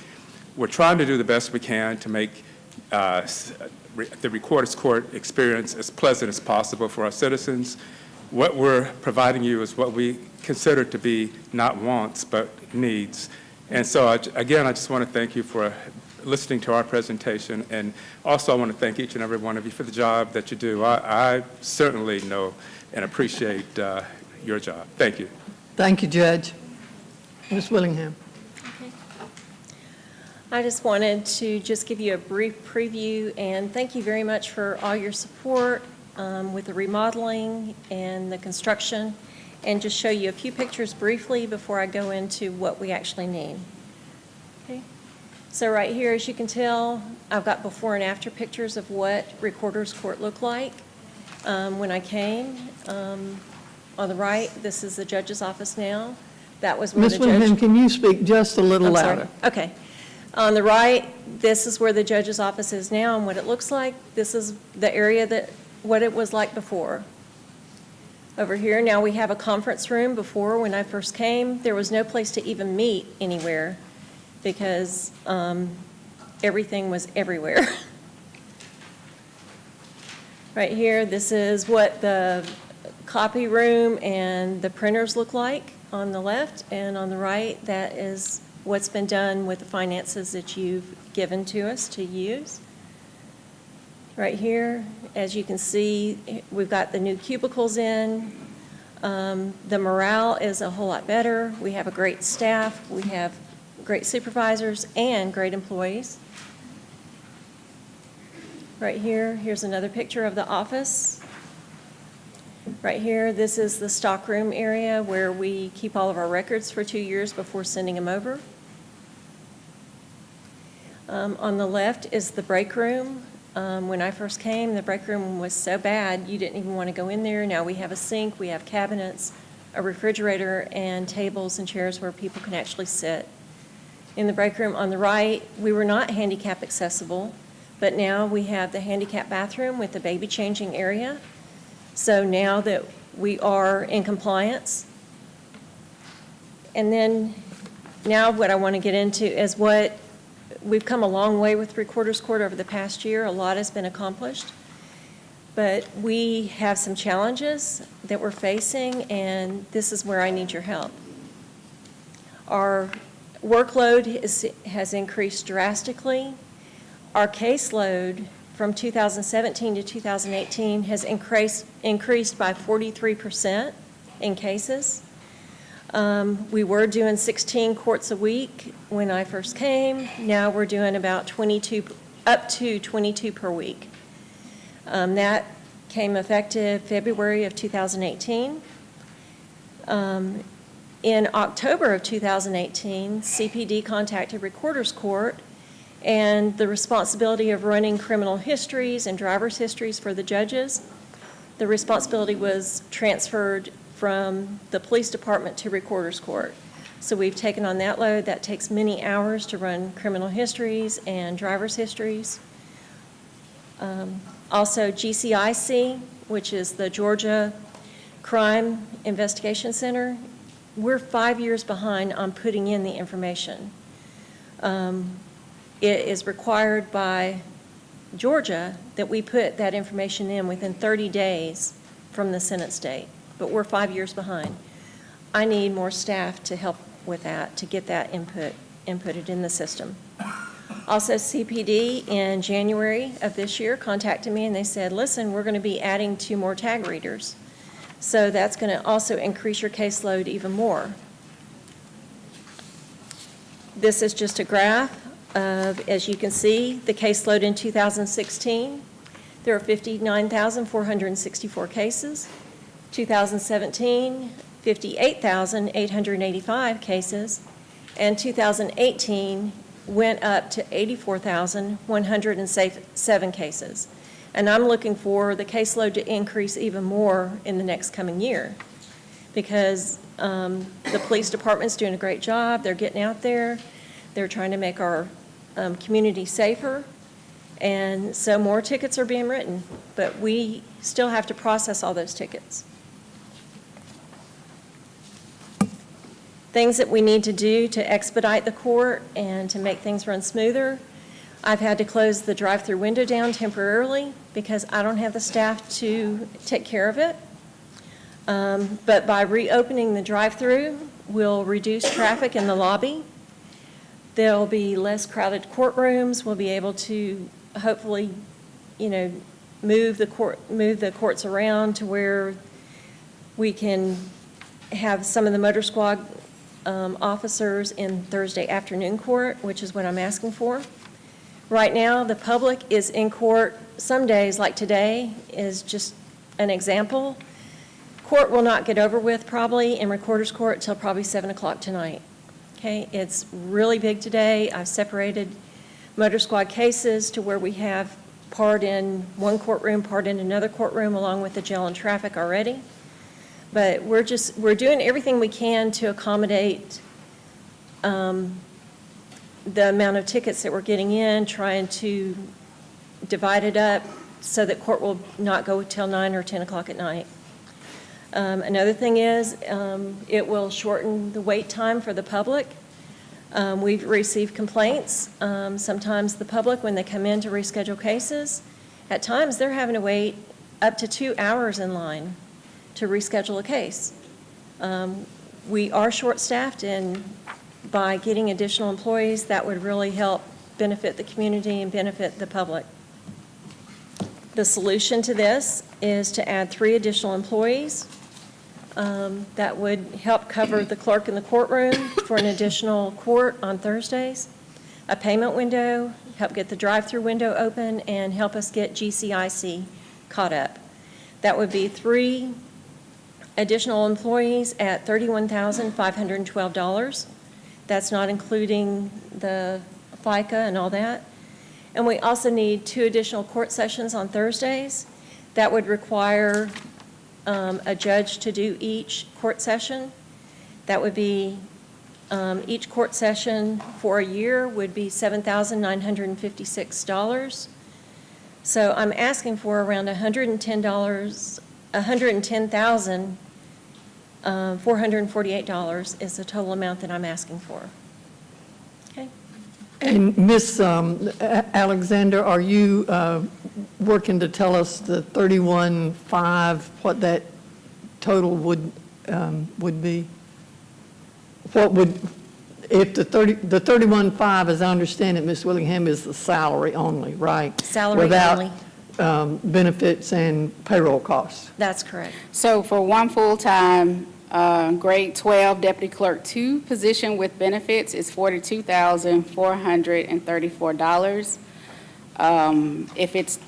We're trying to do the best we can to make the Recorder's Court experience as pleasant as possible for our citizens. What we're providing you is what we consider to be not wants, but needs. And so, again, I just want to thank you for listening to our presentation, and also I want to thank each and every one of you for the job that you do. I certainly know and appreciate your job. Thank you. Thank you, Judge. Ms. Willingham. I just wanted to just give you a brief preview, and thank you very much for all your support with the remodeling and the construction, and just show you a few pictures briefly before I go into what we actually need. Okay. So right here, as you can tell, I've got before and after pictures of what Recorder's Court looked like when I came. On the right, this is the judge's office now. That was where Ms. the judge... Willingham, can you speak just a little louder? Okay. On the right, this is where the judge's office is now and what it looks like. This is the area what it was like before. Over here, now we have a conference room. Before, when I first came, there was no place to even meet anywhere because everything was everywhere. Right here, this is what the copy room and the printers look like on the left, and on the right, that is what's been done with the finances that you've given to us to use. Right here, as you can see, we've got the new cubicles in. The morale is a whole lot better. We have a great staff. We have great supervisors and great employees. Right here, here's another picture of the office. Right here, this is the stockroom area where we keep all of our records for 2 years before sending them over. On the left is the break room. When I first came, the break room was so bad you didn't even want to go in there. Now we have a sink, we have cabinets, a refrigerator, and tables and chairs where people can actually sit. In the break room on the right, we were not handicap accessible, but now we have the handicap bathroom with the baby changing area. So now that we are in compliance. And then now what I want to get into is we've come a long way with Recorder's Court over the past year. A lot has been accomplished. But we have some challenges that we're facing, and this is where I need your help. Our workload has increased drastically. Our caseload from 2017 to 2018 has increased by 43% in cases. We were doing 16 courts a week when I first came. Now we're doing about 22, up to 22 per week. That came effective February of 2018. In October of 2018, CPD contacted Recorder's Court, and the responsibility of running criminal histories and driver's histories for the judges, the responsibility was transferred from the police department to Recorder's Court. So we've taken on that load. That takes many hours to run criminal histories and driver's histories. Also GCIC, which is the Georgia Crime Investigation Center, we're 5 years behind on putting in the information. It is required by Georgia that we put that information in within 30 days from the sentence date, but we're 5 years behind. I need more staff to help with that, to get that inputted in the system. Also, CPD in January of this year contacted me and they said, listen, we're going to be adding 2 more tag readers. So that's going to also increase your caseload even more. This is just a graph of, as you can see, the caseload in 2016. There are 59,464 cases. 2017, 58,885 cases. And 2018 went up to 84,107 cases. And I'm looking for the caseload to increase even more in the next coming year because the police department's doing a great job. They're getting out there. They're trying to make our community safer. And so more tickets are being written, but we still have to process all those tickets. Things that we need to do to expedite the court and to make things run smoother. I've had to close the drive-through window down temporarily because I don't have the staff to take care of it. But by reopening the drive-through, we'll reduce traffic in the lobby. There'll be less crowded courtrooms. We'll be able to hopefully, move the courts around to where we can have some of the motor squad officers in Thursday afternoon court, which is what I'm asking for. Right now, the public is in court some days, like today is just an example. Court will not get over with probably in Recorder's Court till probably 7 o'clock tonight. Okay, it's really big today. I've separated motor squad cases to where we have part in one courtroom, part in another courtroom, along with the jail and traffic already. But we're doing everything we can to accommodate the amount of tickets that we're getting in, trying to divide it up so that court will not go till 9 or 10 o'clock at night. Another thing is it will shorten the wait time for the public. We've received complaints. Sometimes the public, when they come in to reschedule cases, at times they're having to wait up to 2 hours in line to reschedule a case. We are short-staffed, and by getting additional employees, that would really help benefit the community and benefit the public. The solution to this is to add 3 additional employees. That would help cover the clerk in the courtroom for an additional court on Thursdays, a payment window, help get the drive-through window open, and help us get GCIC caught up. That would be 3 additional employees at $31,512. That's not including the FICA and all that. And we also need 2 additional court sessions on Thursdays. That would require a judge to do each court session. That would be, each court session for a year would be $7,956. So I'm asking for around $110,448 is the total amount that I'm asking for. Okay. And Ms. Alexander, are you working to tell us the 31.5, what that total would be? What would, if the 31.5, as I understand it, Ms. Willingham, is the salary only, right? Salary only. Without benefits and payroll costs? That's correct. So for one full-time grade 12 deputy clerk 2 position with benefits is $42,434. If it's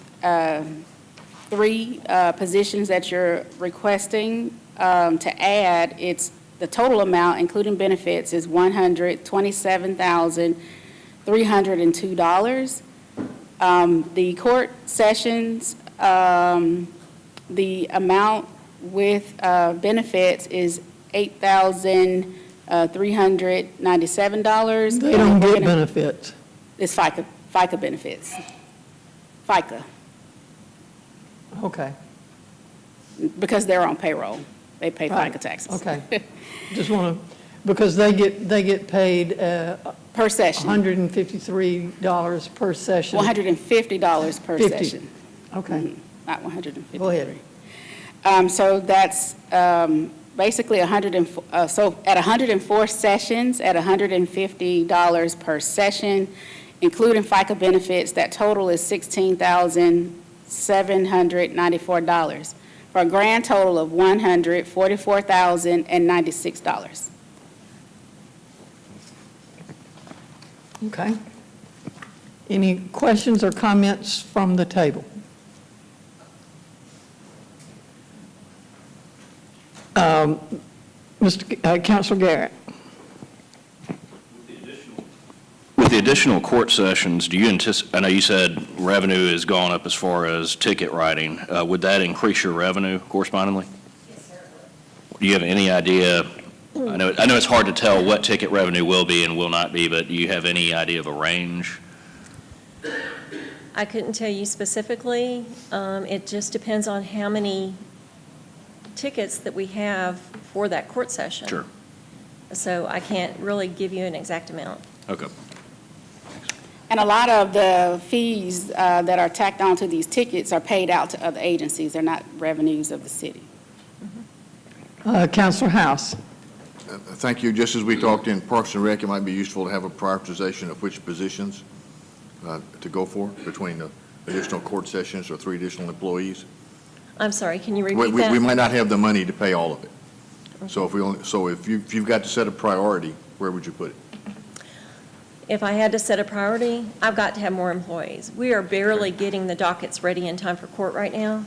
3 positions that you're requesting to add, it's the total amount, including benefits, is $127,302. The court sessions, the amount with benefits is $8,397. They don't get benefits. It's FICA benefits. FICA, Okay. because they're on payroll. They pay Right. FICA taxes. Okay. Just want to, because they get paid Per session. $153 per session. $150 per 50. session. Okay. Not 153. Go ahead. So that's basically so at 104 sessions, at $150 per session, including FICA benefits, that total is $16,794, for a grand total of $144,096. Okay. Any questions or comments from the table? Councilor Garrett. With the additional court sessions, do you anticipate, I know you said revenue has gone up as far as ticket writing. Would that increase your revenue correspondingly? Yes, sir. Do you have any idea? I know it's hard to tell what ticket revenue will be and will not be, but do you have any idea of a range? I couldn't tell you specifically. It just depends on how many tickets that we have for that court session. Sure. So I can't really give you an exact amount. Okay. And a lot of the fees that are tacked onto these tickets are paid out to other agencies. They're not revenues of the city. Councilor House. Thank you. Just as we talked in Parks and Rec, it might be useful to have a prioritization of which positions to go for between the additional court sessions or 3 additional employees. I'm sorry, can you repeat that? We might not have the money to pay all of it. So if you've got to set a priority, where would you put it? If I had to set a priority, I've got to have more employees. We are barely getting the dockets ready in time for court right now.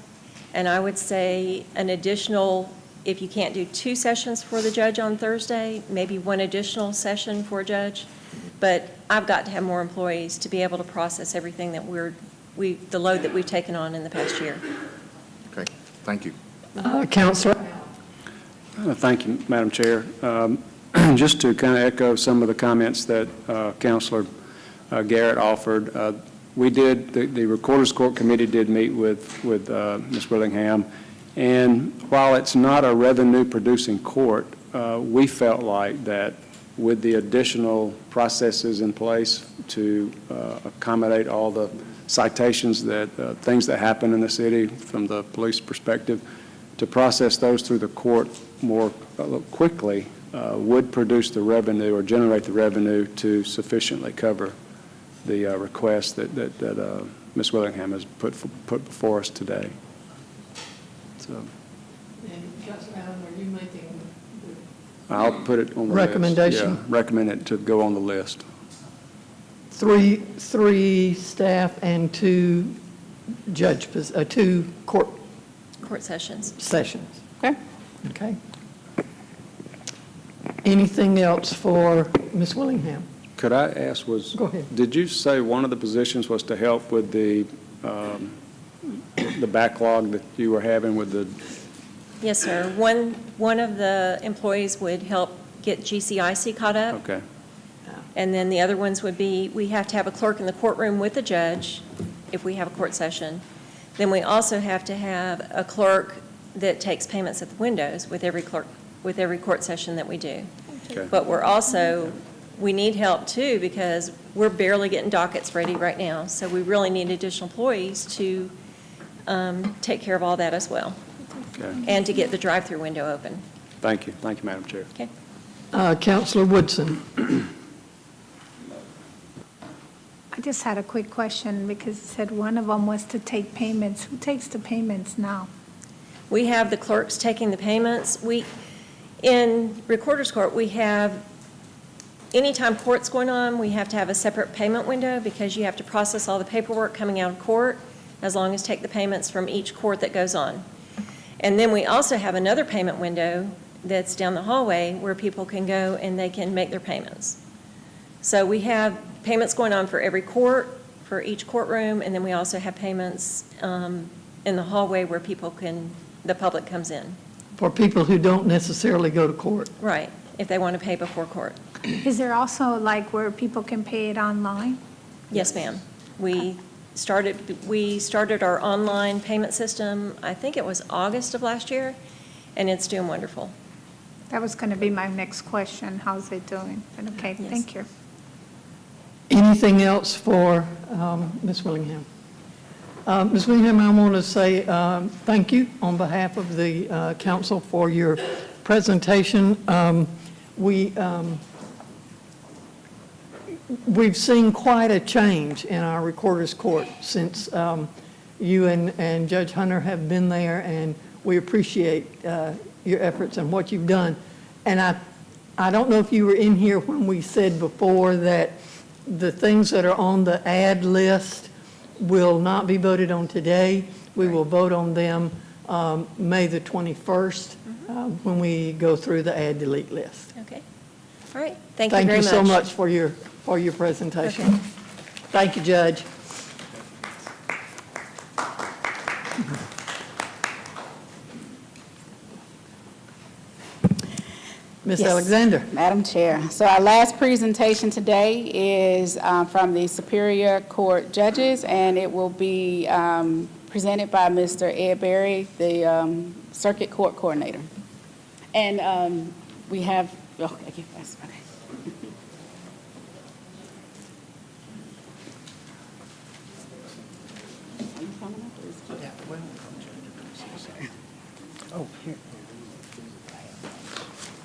And I would say an additional, if you can't do 2 sessions for the judge on Thursday, maybe 1 additional session for a judge. But I've got to have more employees to be able to process everything that the load that we've taken on in the past year. Okay, thank you. Councilor. Thank you, Madam Chair. Just to kind of echo some of the comments that Councilor Garrett offered, we did, the Recorder's Court Committee did meet with Ms. Willingham, and while it's not a revenue-producing court, we felt like that with the additional processes in place to accommodate all the citations that, things that happen in the city from the police perspective, to process those through the court more quickly would produce the revenue or generate the revenue to sufficiently cover the request that Ms. Willingham has put before us today. So And Councilor Allen, are you making I'll put it on the recommendation? list. Yeah, recommend it to go on the list. Three staff and 2 2 court Sessions. sessions. Okay. Okay. Anything else for Ms. Willingham? Could I ask, Go ahead. did you say one of the positions was to help with the backlog that you were having with the? Yes, sir. One of the employees would help get GCIC caught up. Okay. And then the other ones would be, we have to have a clerk in the courtroom with the judge if we have a court session. Then we also have to have a clerk that takes payments at the windows with every court session that we do. Okay. But we need help too, because we're barely getting dockets ready right now. So we really need additional employees to take care of all that as well. Okay. And to get the drive-through window open. Thank you, Madam Chair. Okay. Councilor Woodson. I just had a quick question because it said one of them was to take payments. Who takes the payments now? We have the clerks taking the payments. In Recorder's Court, we have, anytime court's going on, we have to have a separate payment window because you have to process all the paperwork coming out of court, as long as take the payments from each court that goes on. And then we also have another payment window that's down the hallway where people can go and they can make their payments. So we have payments going on for every court, for each courtroom, and then we also have payments in the hallway where the public comes in. For people who don't necessarily go to court. Right, if they want to pay before court. Is there also like where people can pay it online? Yes, ma'am. We started our online payment system, I think it was August of last year, and it's doing wonderful. That was going to be my next question. How's it doing? But okay, Yes. thank you. Anything else for Ms. Willingham? Ms. Willingham, I want to say thank you on behalf of the council for your presentation. We've seen quite a change in our recorder's court since you and Judge Hunter have been there, and we appreciate your efforts and what you've done. And I don't know if you were in here when we said before that the things that are on the ad list will not be voted on today. We will vote on them May the 21st when we go through the add delete list. Okay. All right. Thank you very much. Thank you so much for your presentation. Okay. Thank you, Judge. Ms. Yes, Alexander. Madam Chair. So our last presentation today is from the Superior Court judges, and it will be presented by Mr. Ed Berry, the Circuit Court Coordinator. And we have, okay, that's okay. Oh, here.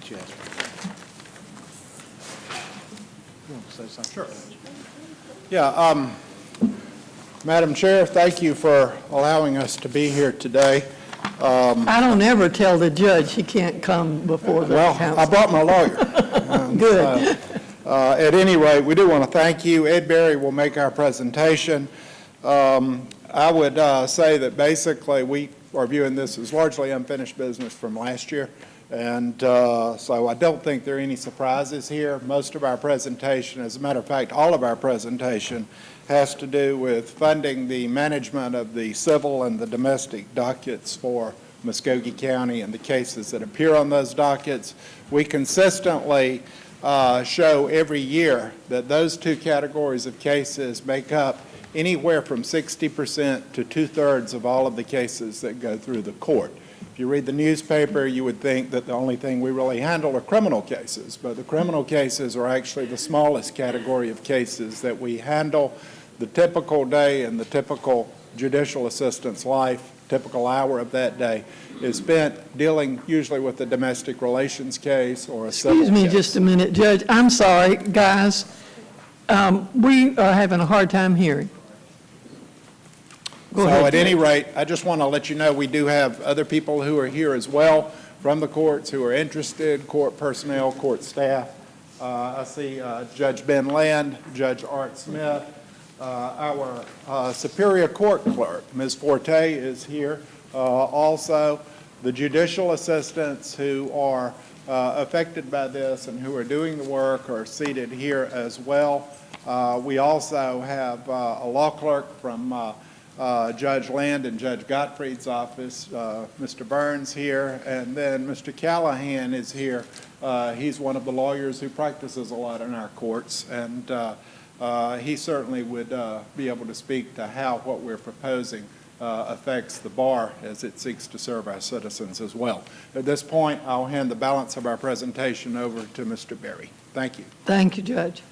You want to say something? Sure. Yeah, Madam Chair, thank you for allowing us to be here today. I don't ever tell the judge he can't come before the council. Well, I brought my lawyer. Good. At any rate, we do want to thank you. Ed Berry will make our presentation. I would say that basically we are viewing this as largely unfinished business from last year. And so I don't think there are any surprises here. Most of our presentation, as a matter of fact, all of our presentation has to do with funding the management of the civil and the domestic dockets for Muskogee County and the cases that appear on those dockets. We consistently show every year that those two categories of cases make up anywhere from 60% to 2/3 of all of the cases that go through the court. If you read the newspaper, you would think that the only thing we really handle are criminal cases, but the criminal cases are actually the smallest category of cases that we handle. The typical day in the typical judicial assistant's life, typical hour of that day, is spent dealing usually with a domestic relations case or a civil case. Excuse me just a minute, Judge. I'm sorry, guys. We are having a hard time hearing. Go ahead. So at any rate, I just want to let you know we do have other people who are here as well from the courts who are interested, court personnel, court staff. I see Judge Ben Land, Judge Art Smith, our Superior Court clerk, Ms. Forte, is here also. The judicial assistants who are affected by this and who are doing the work are seated here as well. We also have a law clerk from Judge Land and Judge Gottfried's office, Mr. Burns here, and then Mr. Callahan is here. He's one of the lawyers who practices a lot in our courts, and he certainly would be able to speak to how what we're proposing affects the bar as it seeks to serve our citizens as well. At this point, I'll hand the balance of our presentation over to Mr. Berry. Thank you. Thank you, Judge.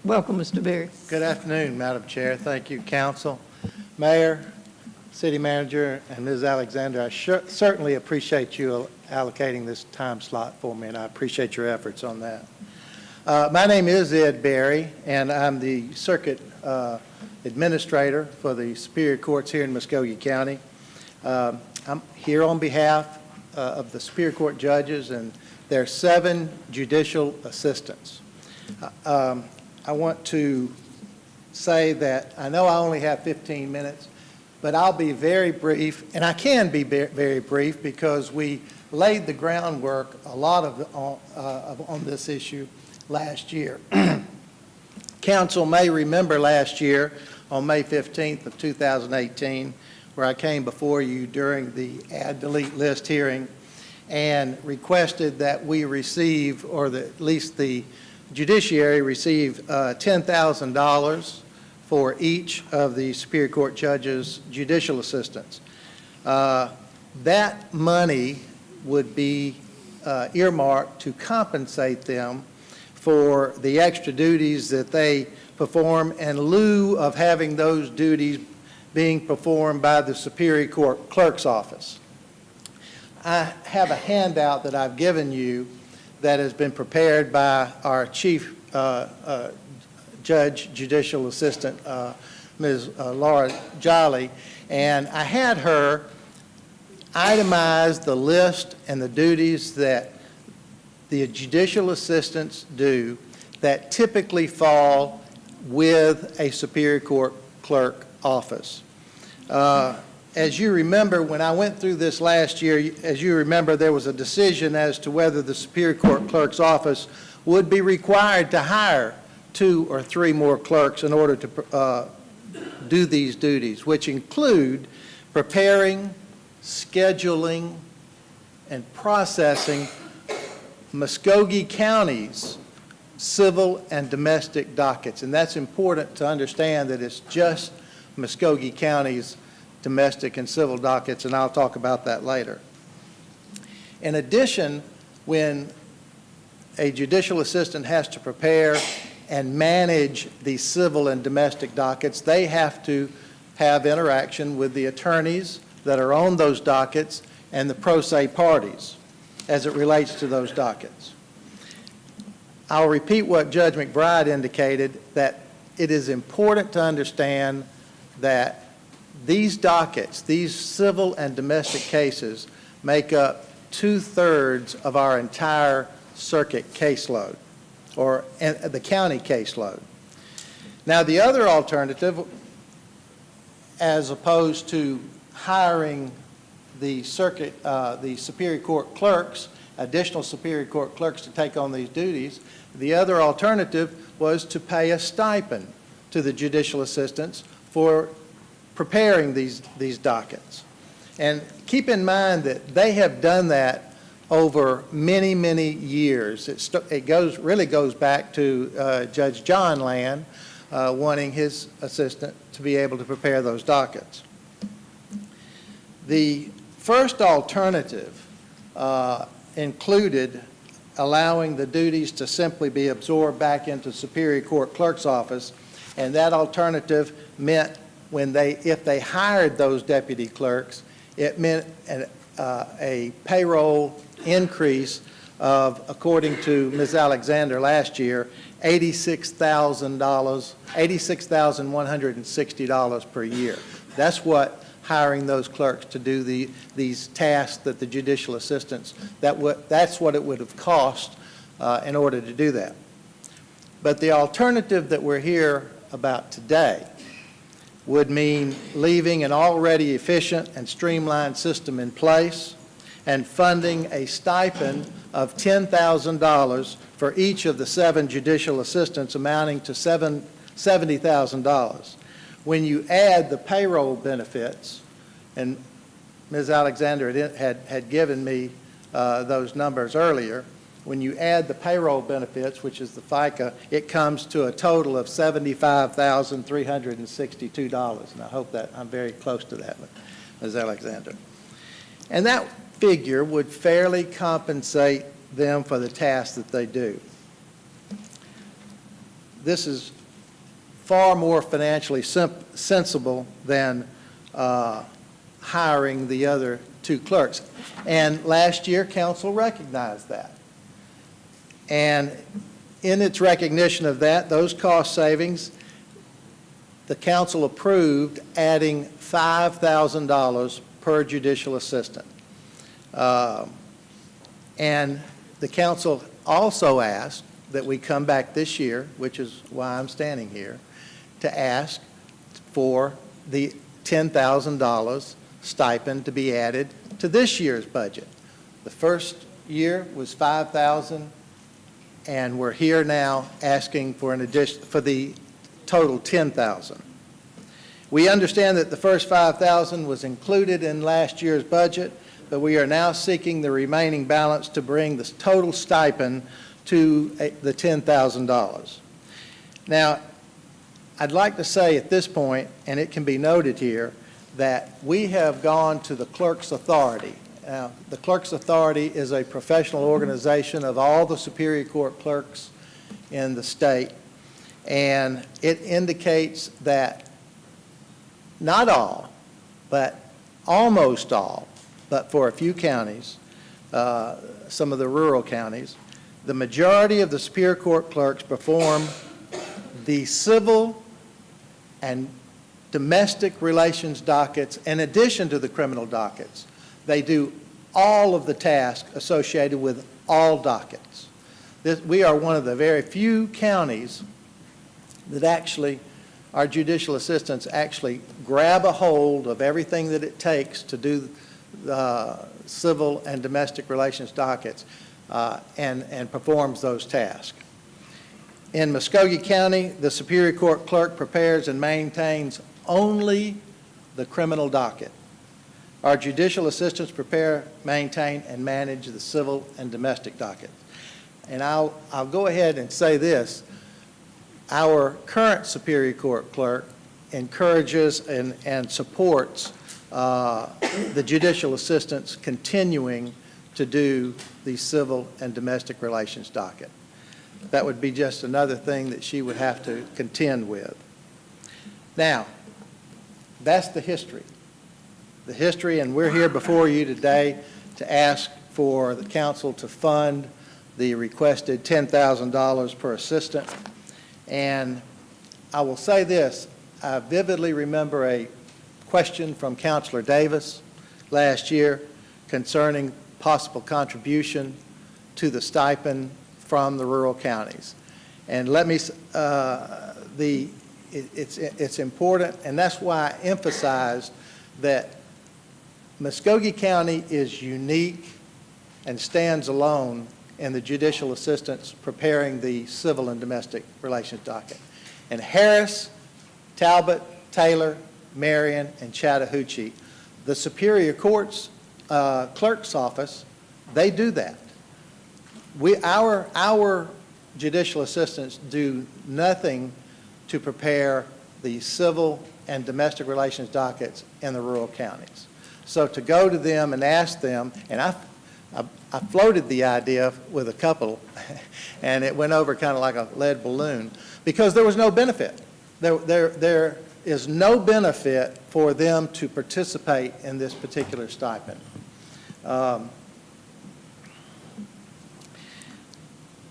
Welcome, Mr. Berry. Good afternoon, Madam Chair. Thank you, Council, Mayor, City Manager, and Ms. Alexander. I certainly appreciate you allocating this time slot for me, and I appreciate your efforts on that. My name is Ed Berry, and I'm the Circuit Administrator for the Superior Courts here in Muskogee County. I'm here on behalf of the Superior Court judges and their 7 judicial assistants. I want to say that I know I only have 15 minutes, but I'll be very brief, and I can be very brief because we laid the groundwork a lot on this issue last year. Council may remember last year on May 15th of 2018, where I came before you during the add delete list hearing and requested that we receive, or at least the judiciary receive $10,000 for each of the Superior Court judges' judicial assistants. That money would be earmarked to compensate them for the extra duties that they perform in lieu of having those duties being performed by the Superior Court Clerk's Office. I have a handout that I've given you that has been prepared by our Chief Judge Judicial Assistant, Ms. Laura Jolly, and I had her itemize the list and the duties that the judicial assistants do that typically fall with a Superior Court Clerk office. As you remember, when I went through this last year, as you remember, there was a decision as to whether the Superior Court Clerk's office would be required to hire 2 or 3 more clerks in order to do these duties, which include preparing, scheduling, and processing Muskogee County's civil and domestic dockets. And that's important to understand that it's just Muskogee County's domestic and civil dockets, and I'll talk about that later. In addition, when a judicial assistant has to prepare and manage the civil and domestic dockets, they have to have interaction with the attorneys that are on those dockets and the pro se parties as it relates to those dockets. I'll repeat what Judge McBride indicated, that it is important to understand that these dockets, these civil and domestic cases, make up 2/3 of our entire circuit caseload, or the county caseload. Now, the other alternative, as opposed to hiring the Superior Court clerks, additional Superior Court clerks to take on these duties, the other alternative was to pay a stipend to the judicial assistants for preparing these dockets. And keep in mind that they have done that over many, many years. It really goes back to Judge John Land wanting his assistant to be able to prepare those dockets. The first alternative included allowing the duties to simply be absorbed back into Superior Court Clerk's office, and that alternative meant if they hired those deputy clerks, it meant a payroll increase of, according to Ms. Alexander last year, $86,160 per year. That's what hiring those clerks to do these tasks that the judicial assistants, that's what it would have cost in order to do that. But the alternative that we're here about today would mean leaving an already efficient and streamlined system in place and funding a stipend of $10,000 for each of the 7 judicial assistants, amounting to $70,000. When you add the payroll benefits, and Ms. Alexander had given me those numbers earlier, when you add the payroll benefits, which is the FICA, it comes to a total of $75,362. And I hope that I'm very close to that, Ms. Alexander. And that figure would fairly compensate them for the tasks that they do. This is far more financially sensible than hiring the other 2 clerks. And last year, council recognized that. And in its recognition of that, those cost savings, the council approved adding $5,000 per judicial assistant. And the council also asked that we come back this year, which is why I'm standing here, to ask for the $10,000 stipend to be added to this year's budget. The first year was $5,000, and we're here now asking for an addition for the total $10,000. We understand that the first $5,000 was included in last year's budget, but we are now seeking the remaining balance to bring the total stipend to the $10,000. Now, I'd like to say at this point, and it can be noted here, that we have gone to the clerk's authority, Now, the Clerks Authority is a professional organization of all the Superior Court clerks in the state, and it indicates that not all, but almost all, but for a few counties, some of the rural counties, the majority of the Superior Court clerks perform the civil and domestic relations dockets in addition to the criminal dockets. They do all of the tasks associated with all dockets. We are one of the very few counties that actually, our judicial assistants actually grab a hold of everything that it takes to do civil and domestic relations dockets and performs those tasks. In Muskogee County, the Superior Court clerk prepares and maintains only the criminal docket. Our judicial assistants prepare, maintain, and manage the civil and domestic docket. And I'll go ahead and say this. Our current Superior Court clerk encourages and supports the judicial assistants continuing to do the civil and domestic relations docket. That would be just another thing that she would have to contend with. Now, that's the history. The history, and we're here before you today to ask for the council to fund the requested $10,000 per assistant. And I will say this, I vividly remember a question from Councilor Davis last year concerning possible contribution to the stipend from the rural counties. And let me, it's important, and that's why I emphasized that Muskogee County is unique and stands alone in the judicial assistants preparing the civil and domestic relations docket. And Harris, Talbot, Taylor, Marion, and Chattahoochee, the Superior Court's clerk's office, they do that. Our judicial assistants do nothing to prepare the civil and domestic relations dockets in the rural counties. So to go to them and ask them, and I floated the idea with a couple, and it went over kind of like a lead balloon, because there was no benefit. There is no benefit for them to participate in this particular stipend.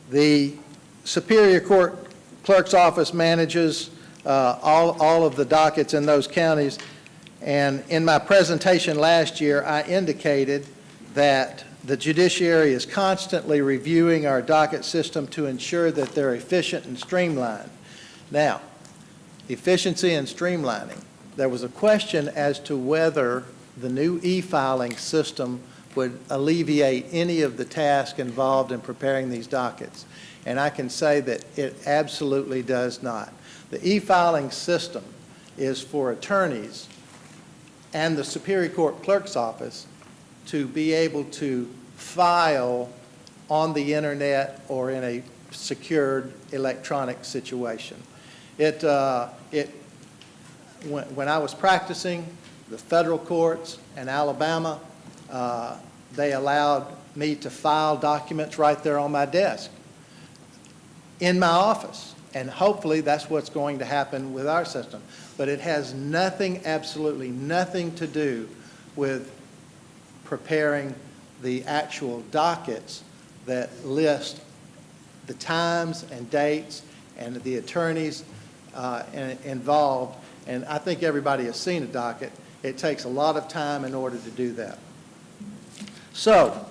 The Superior Court Clerk's Office manages all of the dockets in those counties, and in my presentation last year, I indicated that the judiciary is constantly reviewing our docket system to ensure that they're efficient and streamlined. Now, efficiency and streamlining. There was a question as to whether the new e-filing system would alleviate any of the tasks involved in preparing these dockets. And I can say that it absolutely does not. The e-filing system is for attorneys and the Superior Court Clerk's Office to be able to file on the internet or in a secured electronic situation. When I was practicing, the federal courts in Alabama, they allowed me to file documents right there on my desk in my office. And hopefully that's what's going to happen with our system. But it has nothing, absolutely nothing to do with preparing the actual dockets that list the times and dates and the attorneys involved. And I think everybody has seen a docket. It takes a lot of time in order to do that. So,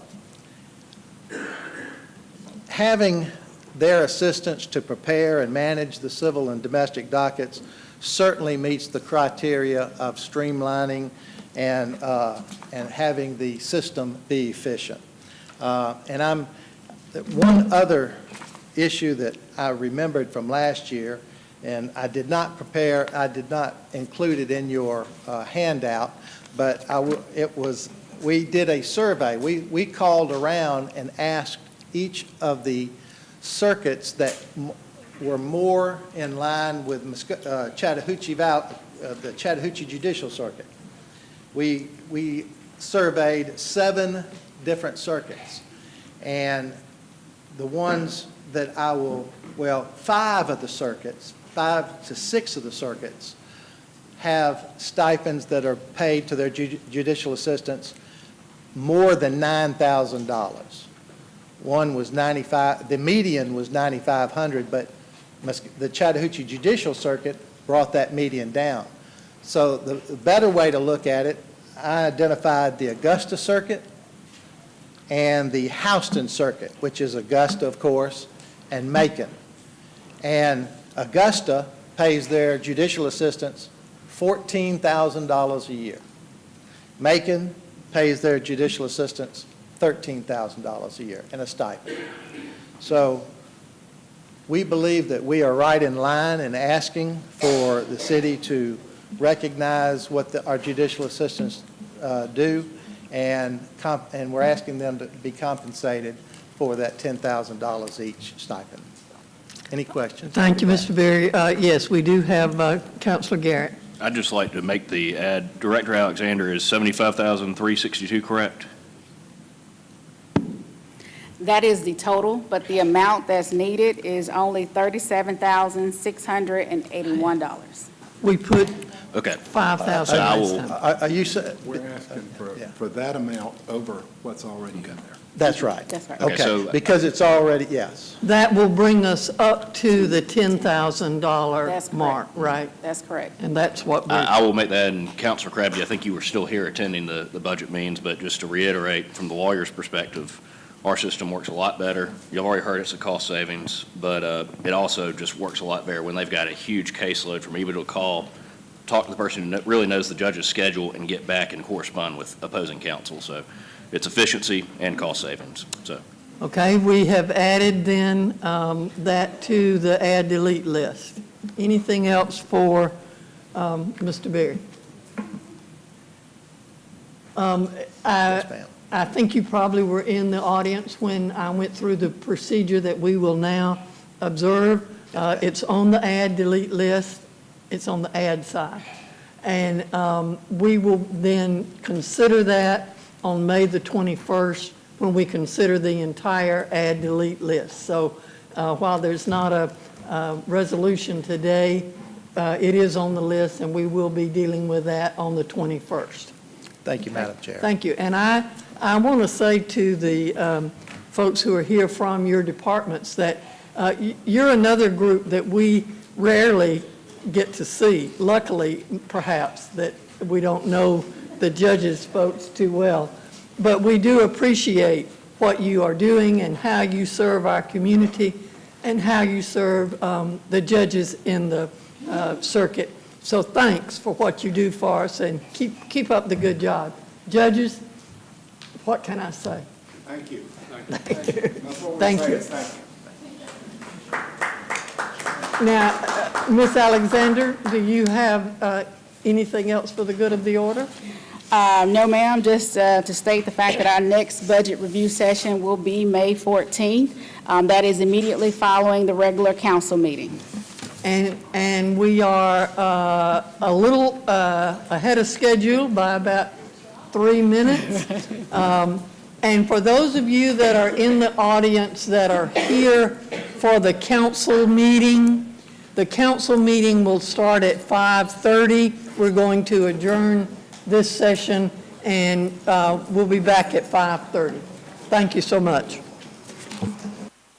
having their assistance to prepare and manage the civil and domestic dockets certainly meets the criteria of streamlining and having the system be efficient. And one other issue that I remembered from last year, and I did not include it in your handout, but we did a survey. We called around and asked each of the circuits that were more in line with Chattahoochee Valley, the Chattahoochee Judicial Circuit. We surveyed 7 different circuits. And the ones that I will, well, 5 of the circuits, 5 to 6 of the circuits have stipends that are paid to their judicial assistants more than $9,000. One was 95, the median was 9,500, but the Chattahoochee Judicial Circuit brought that median down. So the better way to look at it, I identified the Augusta Circuit and the Houston Circuit, which is Augusta, of course, and Macon. And Augusta pays their judicial assistants $14,000 a year. Macon pays their judicial assistants $13,000 a year in a stipend. So we believe that we are right in line in asking for the city to recognize what our judicial assistants do, and we're asking them to be compensated for that $10,000 each stipend. Any questions? Thank you, Mr. Berry. Yes, we do have Councilor Garrett. I'd just like to make the add, Director Alexander is $75,362, correct? That is the total, but the amount that's needed is only $37,681. We put Okay. $5,000 last time. Are you, We're asking for that amount over what's already in there. that's right. That's right. Okay, so- Okay, because it's already, yes. That will bring us up to the $10,000 That's correct. mark, right? That's correct. And that's what we're, I will make that, and Councilor Crabtree, I think you were still here attending the budget meetings, but just to reiterate, from the lawyer's perspective, our system works a lot better. You've already heard it's a cost savings, but it also just works a lot better when they've got a huge caseload from able to call, talk to the person who really knows the judge's schedule, and get back and correspond with opposing counsel. So it's efficiency and cost savings, so. okay, we have added then that to the add delete list. Anything else for Mr. Berry? Yes, ma'am. I think you probably were in the audience when I went through the procedure that we will now observe. It's on the add delete list. It's on the add side. And we will then consider that on May the 21st when we consider the entire add delete list. So while there's not a resolution today, it is on the list, and we will be dealing with that on the 21st. Thank you, Madam Chair. Thank you. And I want to say to the folks who are here from your departments that you're another group that we rarely get to see. Luckily, perhaps, that we don't know the judges folks too well. But we do appreciate what you are doing and how you serve our community and how you serve the judges in the circuit. So thanks for what you do for us, and keep up the good job. Judges, what can I say? Thank you. Thank you. That's what we Thank say you. is thank you. Now, Ms. Alexander, do you have anything else for the good of the order? No, ma'am, just to state the fact that our next budget review session will be May 14th. That is immediately following the regular council meeting. And we are a little ahead of schedule by about 3 minutes. And for those of you that are in the audience that are here for the council meeting will start at 5:30. We're going to adjourn this session, and we'll be back at 5:30. Thank you so much.